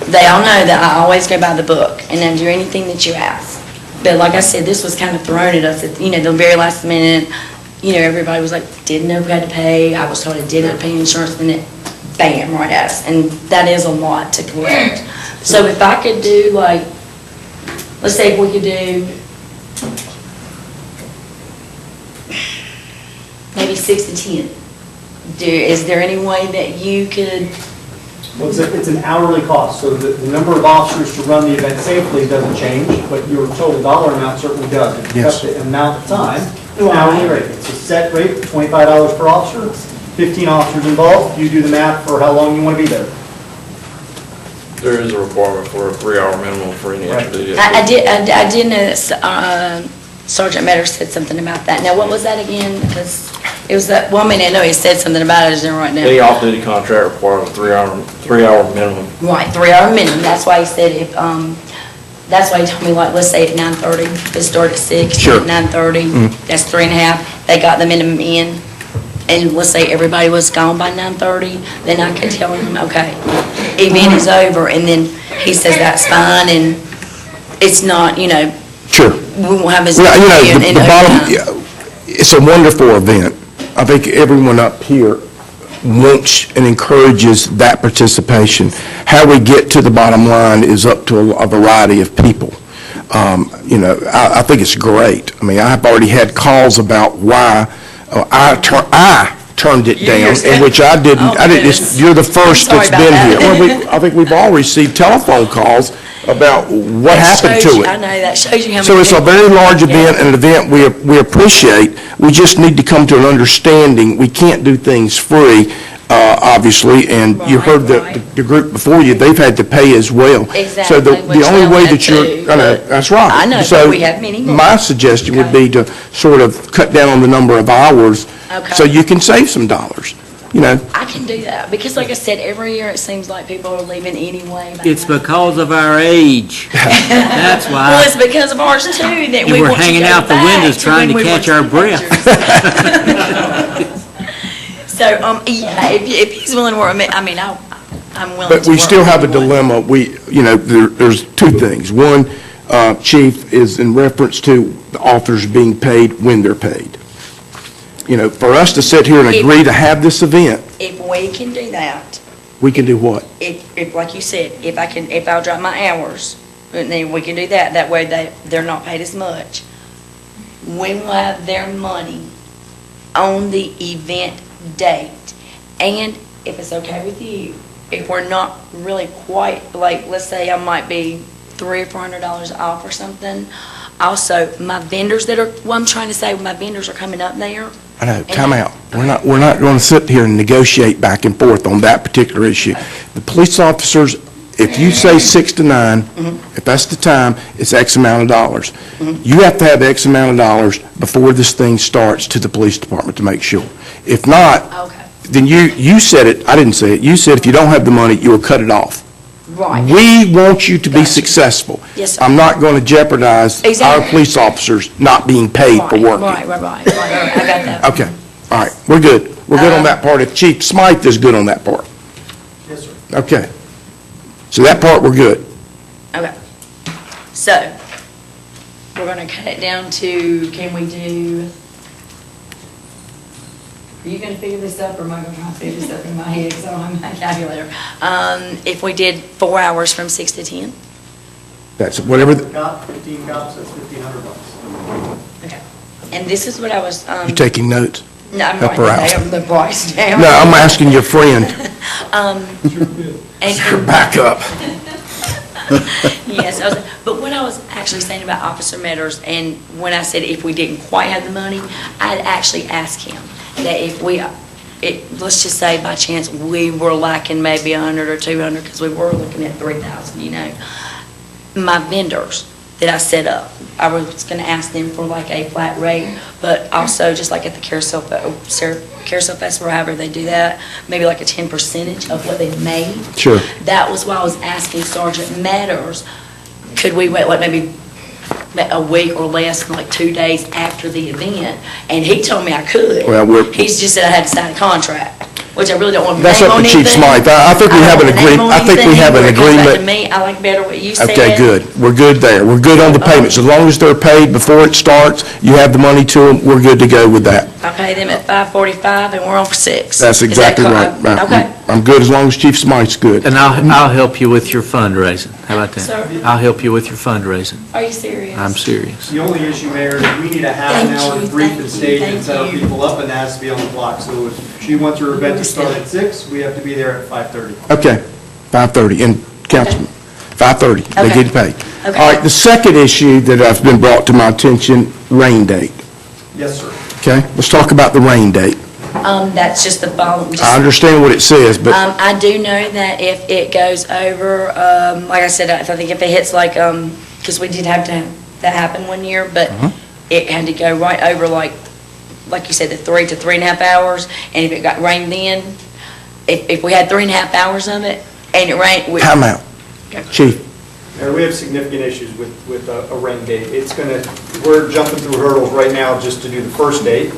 O: they all know that I always go by the book and I do anything that you ask? But like I said, this was kind of thrown at us at, the very last minute. Everybody was like, didn't know we had to pay. I was told I didn't have to pay insurance, and it, bam, right at us. And that is a lot to collect. So if I could do, let's say if we could do maybe 6 to 10. Is there any way that you could?
F: Well, it's an hourly cost, so the number of officers to run the event safely doesn't change, but your total dollar amount certainly does. If you cut the amount of time, it's an hourly rate. It's a set rate, $25 per officer, 15 officers involved. You do the math for how long you want to be there.
J: There is a requirement for a 3-hour minimum for any extra duty.
O: I did know that Sergeant Metter said something about that. Now, what was that again? Because it was that, well, I know he said something about it right now.
J: Any off-duty contract requires a 3-hour minimum.
O: Right, 3-hour minimum. That's why he said if, that's why he told me, let's say at 9:30, if it started at 6,
C: Sure.
O: at 9:30, that's 3.5. They got the minimum in, and let's say everybody was gone by 9:30, then I could tell him, okay, event is over, and then he says that's fine, and it's not,
C: Sure.
O: we won't have as
C: Well,
O: much
C: the bottom, it's a wonderful event. I think everyone up here wants and encourages that participation. How we get to the bottom line is up to a variety of people. I think it's great. I've already had calls about why I turned it down, in which I didn't. You're the first that's been here. Well, I think we've all received telephone calls about what happened to it.
O: I know, that shows you how much.
C: So it's a very large event, and an event we appreciate. We just need to come to an understanding. We can't do things free, obviously, and you heard the group before you, they've had to pay as well.
O: Exactly.
C: So the only way that that's right.
O: I know,
C: So
O: but we have many more.
C: my suggestion would be to sort of cut down on the number of hours so you can save some dollars.
O: I can do that, because like I said, every year it seems like people are leaving anyway.
H: It's because of our age. That's why.
O: Well, it's because of ours too, that
H: And
O: we
H: we're
O: want to
H: hanging
O: go
H: out the
O: back
H: windows trying to
O: when we
H: catch
O: were
H: our breath.
O: So, yeah, if he's willing to work, I'm willing to
C: But we
O: work
C: still
O: with
C: have a
O: anyone.
C: dilemma. There's two things. One, Chief, is in reference to the officers being paid when they're paid. For us to sit here and agree to have this event,
O: If we can do that,
C: we can do what?
O: if like you said, if I'll drop my hours, then we can do that. That way they're not paid as much. We will have their money on the event date. And if it's okay with you, if we're not really quite, like, let's say I might be $300 or $400 off or something. Also, my vendors that are, what I'm trying to say, my vendors are coming up there.
C: I know, time out. We're not going to sit here and negotiate back and forth on that particular issue. The police officers, if you say 6 to 9, if that's the time, it's X amount of dollars. You have to have X amount of dollars before this thing starts to the police department to make sure. If not, then you said it, I didn't say it, you said if you don't have the money, you will cut it off.
O: Right.
C: We want you to be successful.
O: Yes, sir.
C: I'm not going to jeopardize our
O: Exactly.
C: police officers not being paid for working.
O: Right, I got that.
C: Okay, all right, we're good. We're good on that part. If Chief Smythe is good on that part.
F: Yes, sir.
C: Okay. So that part, we're good.
O: Okay. So, we're gonna cut it down to, can we do, are you gonna figure this up, or am I gonna try to figure this up in my head, because I don't have my calculator? If we did 4 hours from 6 to 10?
C: That's whatever,
F: Cop, 15 cops, that's $1,500.
O: Okay. And this is what I was,
C: you taking notes?
O: no, I'm
C: Help her out.
O: writing the price down.
C: No, I'm asking your friend.
O: And
C: Back up.
O: Yes, but what I was actually saying about Officer Metters, and when I said if we didn't quite have the money, I'd actually ask him that if let's just say by chance we were lacking maybe 100 or 200, because we were looking at 3,000, my vendors that I set up, I was going to ask them for like a flat rate, but also just like at the Carousel Festival, however they do that, maybe like a 10% of what they made.
C: Sure.
O: That was why I was asking Sergeant Metters, could we wait like maybe a week or less, than like 2 days after the event? And he told me I could.
C: Well,
O: He's just said I had to sign a contract, which I really don't want to
C: That's
O: name
C: up
O: on
C: to
O: anything.
C: Chief Smythe. I think we have an agreement. I think we have an agreement.
O: To me, I like better what you said.
C: Okay, good. We're good there. We're good on the payments. As long as they're paid before it starts, you have the money to them, we're good to go with that.
O: I pay them at $5.45 and we're on for 6.
C: That's
O: Is that
C: exactly right.
O: Okay.
C: I'm good as long as Chief Smythe's good.
R: And I'll help you with your fundraising. How about that?
O: Sir?
R: I'll help you with your fundraising.
O: Are you serious?
R: I'm serious.
F: The only issue, Mayor, is we need a half an
O: Thank
F: hour
O: you,
F: brief
O: thank
F: and
O: you,
F: stage and
O: thank
F: set up
O: you.
F: people up, and that has to be on the clock. So if she wants her event to start at 6, we have to be there at 5:30.
C: Okay, 5:30, and Councilman, 5:30, they
O: Okay.
C: get paid.
O: Okay.
C: All right, the second issue that has been brought to my attention, rain date,
F: Yes, sir.
C: okay? Let's talk about the rain date.
O: That's just the following.
C: I understand what it says, but
O: I do know that if it goes over, like I said, I think if it hits like, because we did have that happen one year, but it had to go right over like you said, the 3 to 3.5 hours, and if it got rained then, if we had 3.5 hours of it, and it rained.
C: time out. Chief,
F: Mayor, we have significant issues with a rain date. We're jumping through hurdles right now just to do the first date.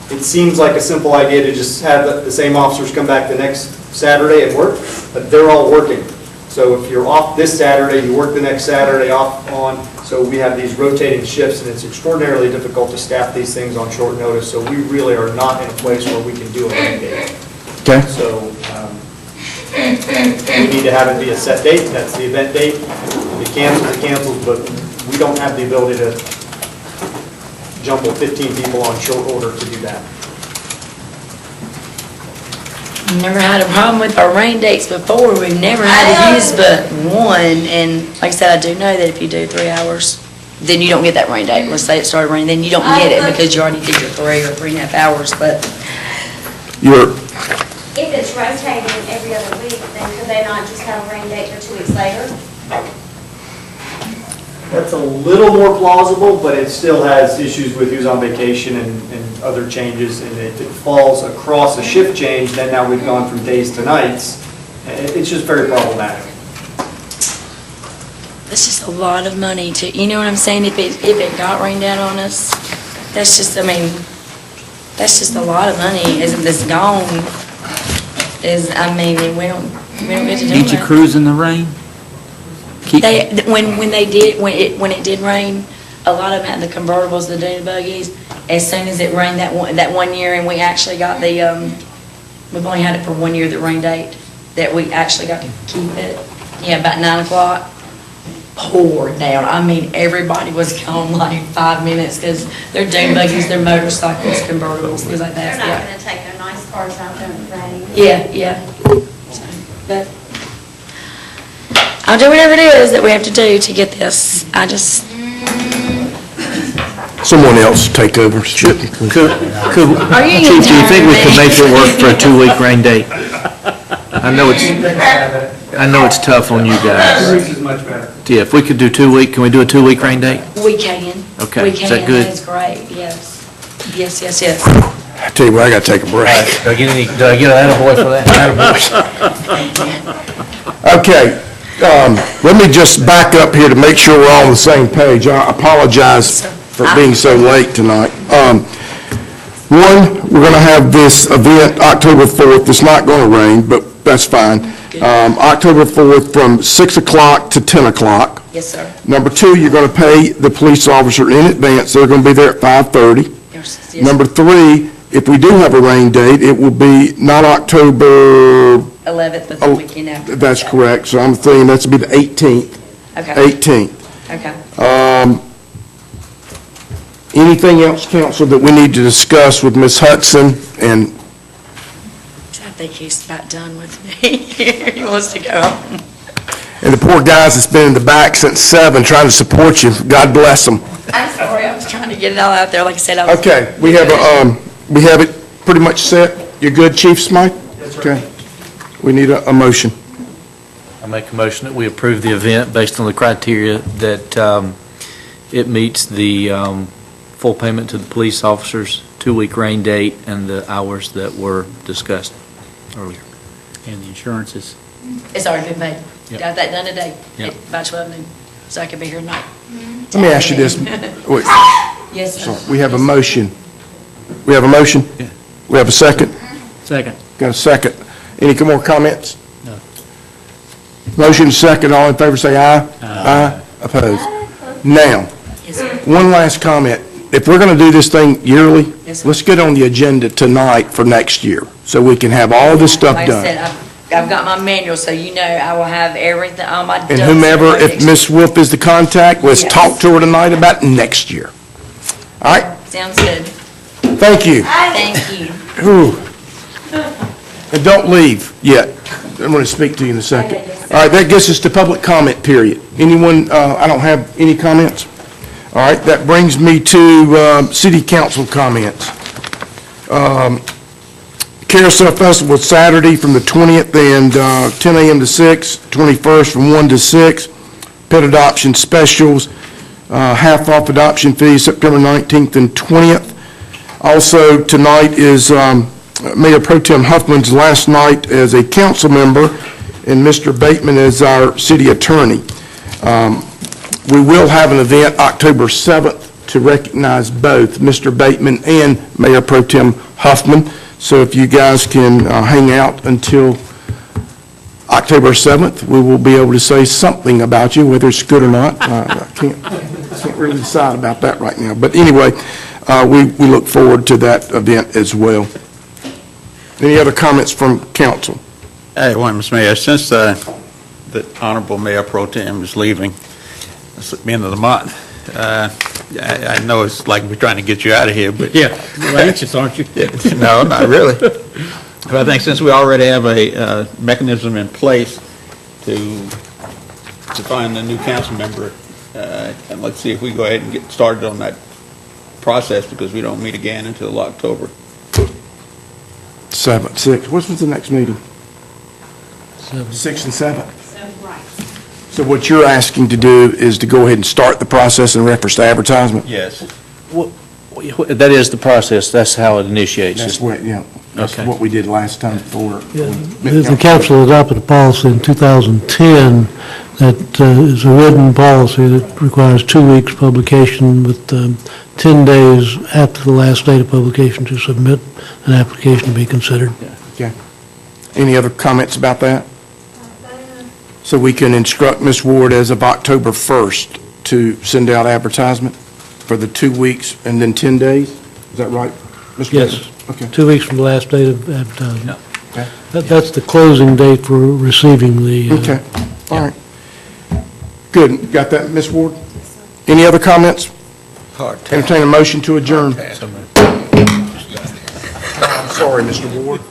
F: It seems like a simple idea to just have the same officers come back the next Saturday and work, but they're all working. So if you're off this Saturday, you work the next Saturday off on, so we have these rotating shifts, and it's extraordinarily difficult to staff these things on short notice, so we really are not in a place where we can do a rain date.
C: okay?
F: So we need to have it be a set date, that's the event date. If it cancels, it cancels, but we don't have the ability to jumble 15 people on short order to do that.
O: Never had a problem with our rain dates before. We've never had to use but one. And like I said, I do know that if you do 3 hours, then you don't get that rain date. Let's say it started raining, then you don't get it because you already did your 3 or 3.5 hours. But
P: If it's rotating every other week, then could they not just have a rain date for 2 weeks later?
F: That's a little more plausible, but it still has issues with who's on vacation and other changes, and if it falls across a shift change, then now we've gone from days to nights. It's just very problematic.
O: it's just a lot of money to, you know what I'm saying? If it got rained out on us, that's just, I mean, that's just a lot of money. That's gone. I mean, we don't get to do that.
H: Ain't you cruise in the rain?
O: When it did rain, a lot of them had the convertibles, the dune buggies. As soon as it rained that one year, and we actually got we've only had it for 1 year, the rain date, that we actually got to keep it. Yeah, about 9 o'clock, poured down. I mean, everybody was gone like 5 minutes because their dune buggies, their motorcycles, convertibles, things like that.
P: They're not going to take their nice cars out there in the rain.
O: Yeah. but I'll do whatever it is that we have to do to get this. I just,
C: Someone else take over.
R: Chief, do you
O: tired
R: think we could
O: of
R: make
O: me?
R: it work for a 2-week rain date? I know it's tough on you guys.
F: 2 weeks is much better.
R: Yeah, if we could do 2 week, can we do a 2-week rain date?
O: We can.
R: Okay,
O: We
R: is
O: can.
R: that good?
O: That's great, yes. Yes, yes, yes.
C: I tell you what, I gotta take a break.
R: Do I get an attaboy for that?
C: Okay, let me just back up here to make sure we're all on the same page. I apologize for being so late tonight. One, we're going to have this event October 4th. It's not going to rain, but that's fine. October 4th from 6 o'clock to 10 o'clock.
O: Yes, sir.
C: Number two, you're going to pay the police officer in advance. They're going to be there at 5:30.
O: Yes, yes.
C: Number three, if we do have a rain date, it will be not October
O: 11th, but the weekend after.
C: That's correct, so I'm thinking that's will be the 18th.
O: Okay.
C: 18th.
O: Okay.
C: Anything else, council, that we need to discuss with Ms. Hudson? And
O: I think he's about done with me. He wants to go home.
C: the poor guys that's been in the back since 7 trying to support you, God bless them.
O: I'm sorry, I was trying to get it all out there, like I said. I was.
C: Okay, we have it pretty much set. You're good, Chief Smythe?
F: Yes, sir.
C: Okay. We need a motion.
R: I make a motion that we approve the event based on the criteria that it meets the full payment to the police officers, 2-week rain date, and the hours that were discussed earlier.
H: And the insurances.
O: It's already been paid.
R: Yep.
O: Got that done today,
R: Yep.
O: by 12 noon, so I can be here tonight.
C: Let me ask you this. Wait,
O: Yes, sir.
C: we have a motion. We have a motion?
R: Yeah.
C: We have a second?
H: Second.
C: Got a second. Any more comments?
H: No.
C: Motion second, all in favor say aye. Aye. Opposed? Now,
O: Yes, sir.
C: one last comment. If we're going to do this thing yearly,
O: Yes, sir.
C: let's get on the agenda tonight for next year, so we can have all this stuff
O: Like I
C: done.
O: said, I've got my manual, so you know I will have everything, all my ducks.
C: And whomever,
O: in a row
C: if
O: next
C: Ms. Wolf is the contact, let's
O: Yes.
C: talk to her tonight about next year. All right?
O: year. Sounds good.
C: Thank you.
O: Thank you.
C: Ooh. And don't leave yet. I'm going to speak to you in a second. All right, that gets us to public comment period. Anyone, I don't have any comments? All right, that brings me to city council comments. Carousel Festival is Saturday from the 20th and 10 a.m. to 6, 21st from 1 to 6. Pet adoption specials, half-off adoption fees September 19th and 20th. Also, tonight is Mayor Pro Tem Huffman's last night as a council member, and Mr. Bateman is our city attorney. We will have an event October 7th to recognize both Mr. Bateman and Mayor Pro Tem Huffman. So if you guys can hang out until October 7th, we will be able to say something about you, whether it's good or not. I can't really decide about that right now. But anyway, we look forward to that event as well. Any other comments from council?
B: Hey, Mr. Mayor, since the Honorable Mayor Pro Tem is leaving, it's the end of the month, I know it's like we're trying to get you out of here, but...
H: Yeah, you're anxious, aren't you?
B: No, not really. But I think since we already have a mechanism in place to find a new council member, and let's see if we go ahead and get started on that process, because we don't meet again until October.
C: 7, 6. What's the next meeting? 6 and 7.
G: Right.
C: So what you're asking to do is to go ahead and start the process in reference to advertisement?
B: Yes.
R: That is the process, that's how it initiates.
C: That's what, yeah, that's
R: Okay.
C: what we did last time for.
E: The council adopted a policy in 2010 that is a written policy that requires 2 weeks publication with 10 days after the last date of publication to submit an application to be considered.
C: Okay. Any other comments about that? So we can instruct Ms. Ward as of October 1st to send out advertisement for the 2 weeks and then 10 days? Is that right? Mr.
E: Yes.
C: Bates? Okay.
E: 2 weeks from the last date of advertisement.
C: Okay.
E: That's the closing date for receiving the...
C: Okay, all right. Good, got that, Ms. Ward? Any other comments? Entertain a motion to adjourn. I'm sorry, Mr. Ward.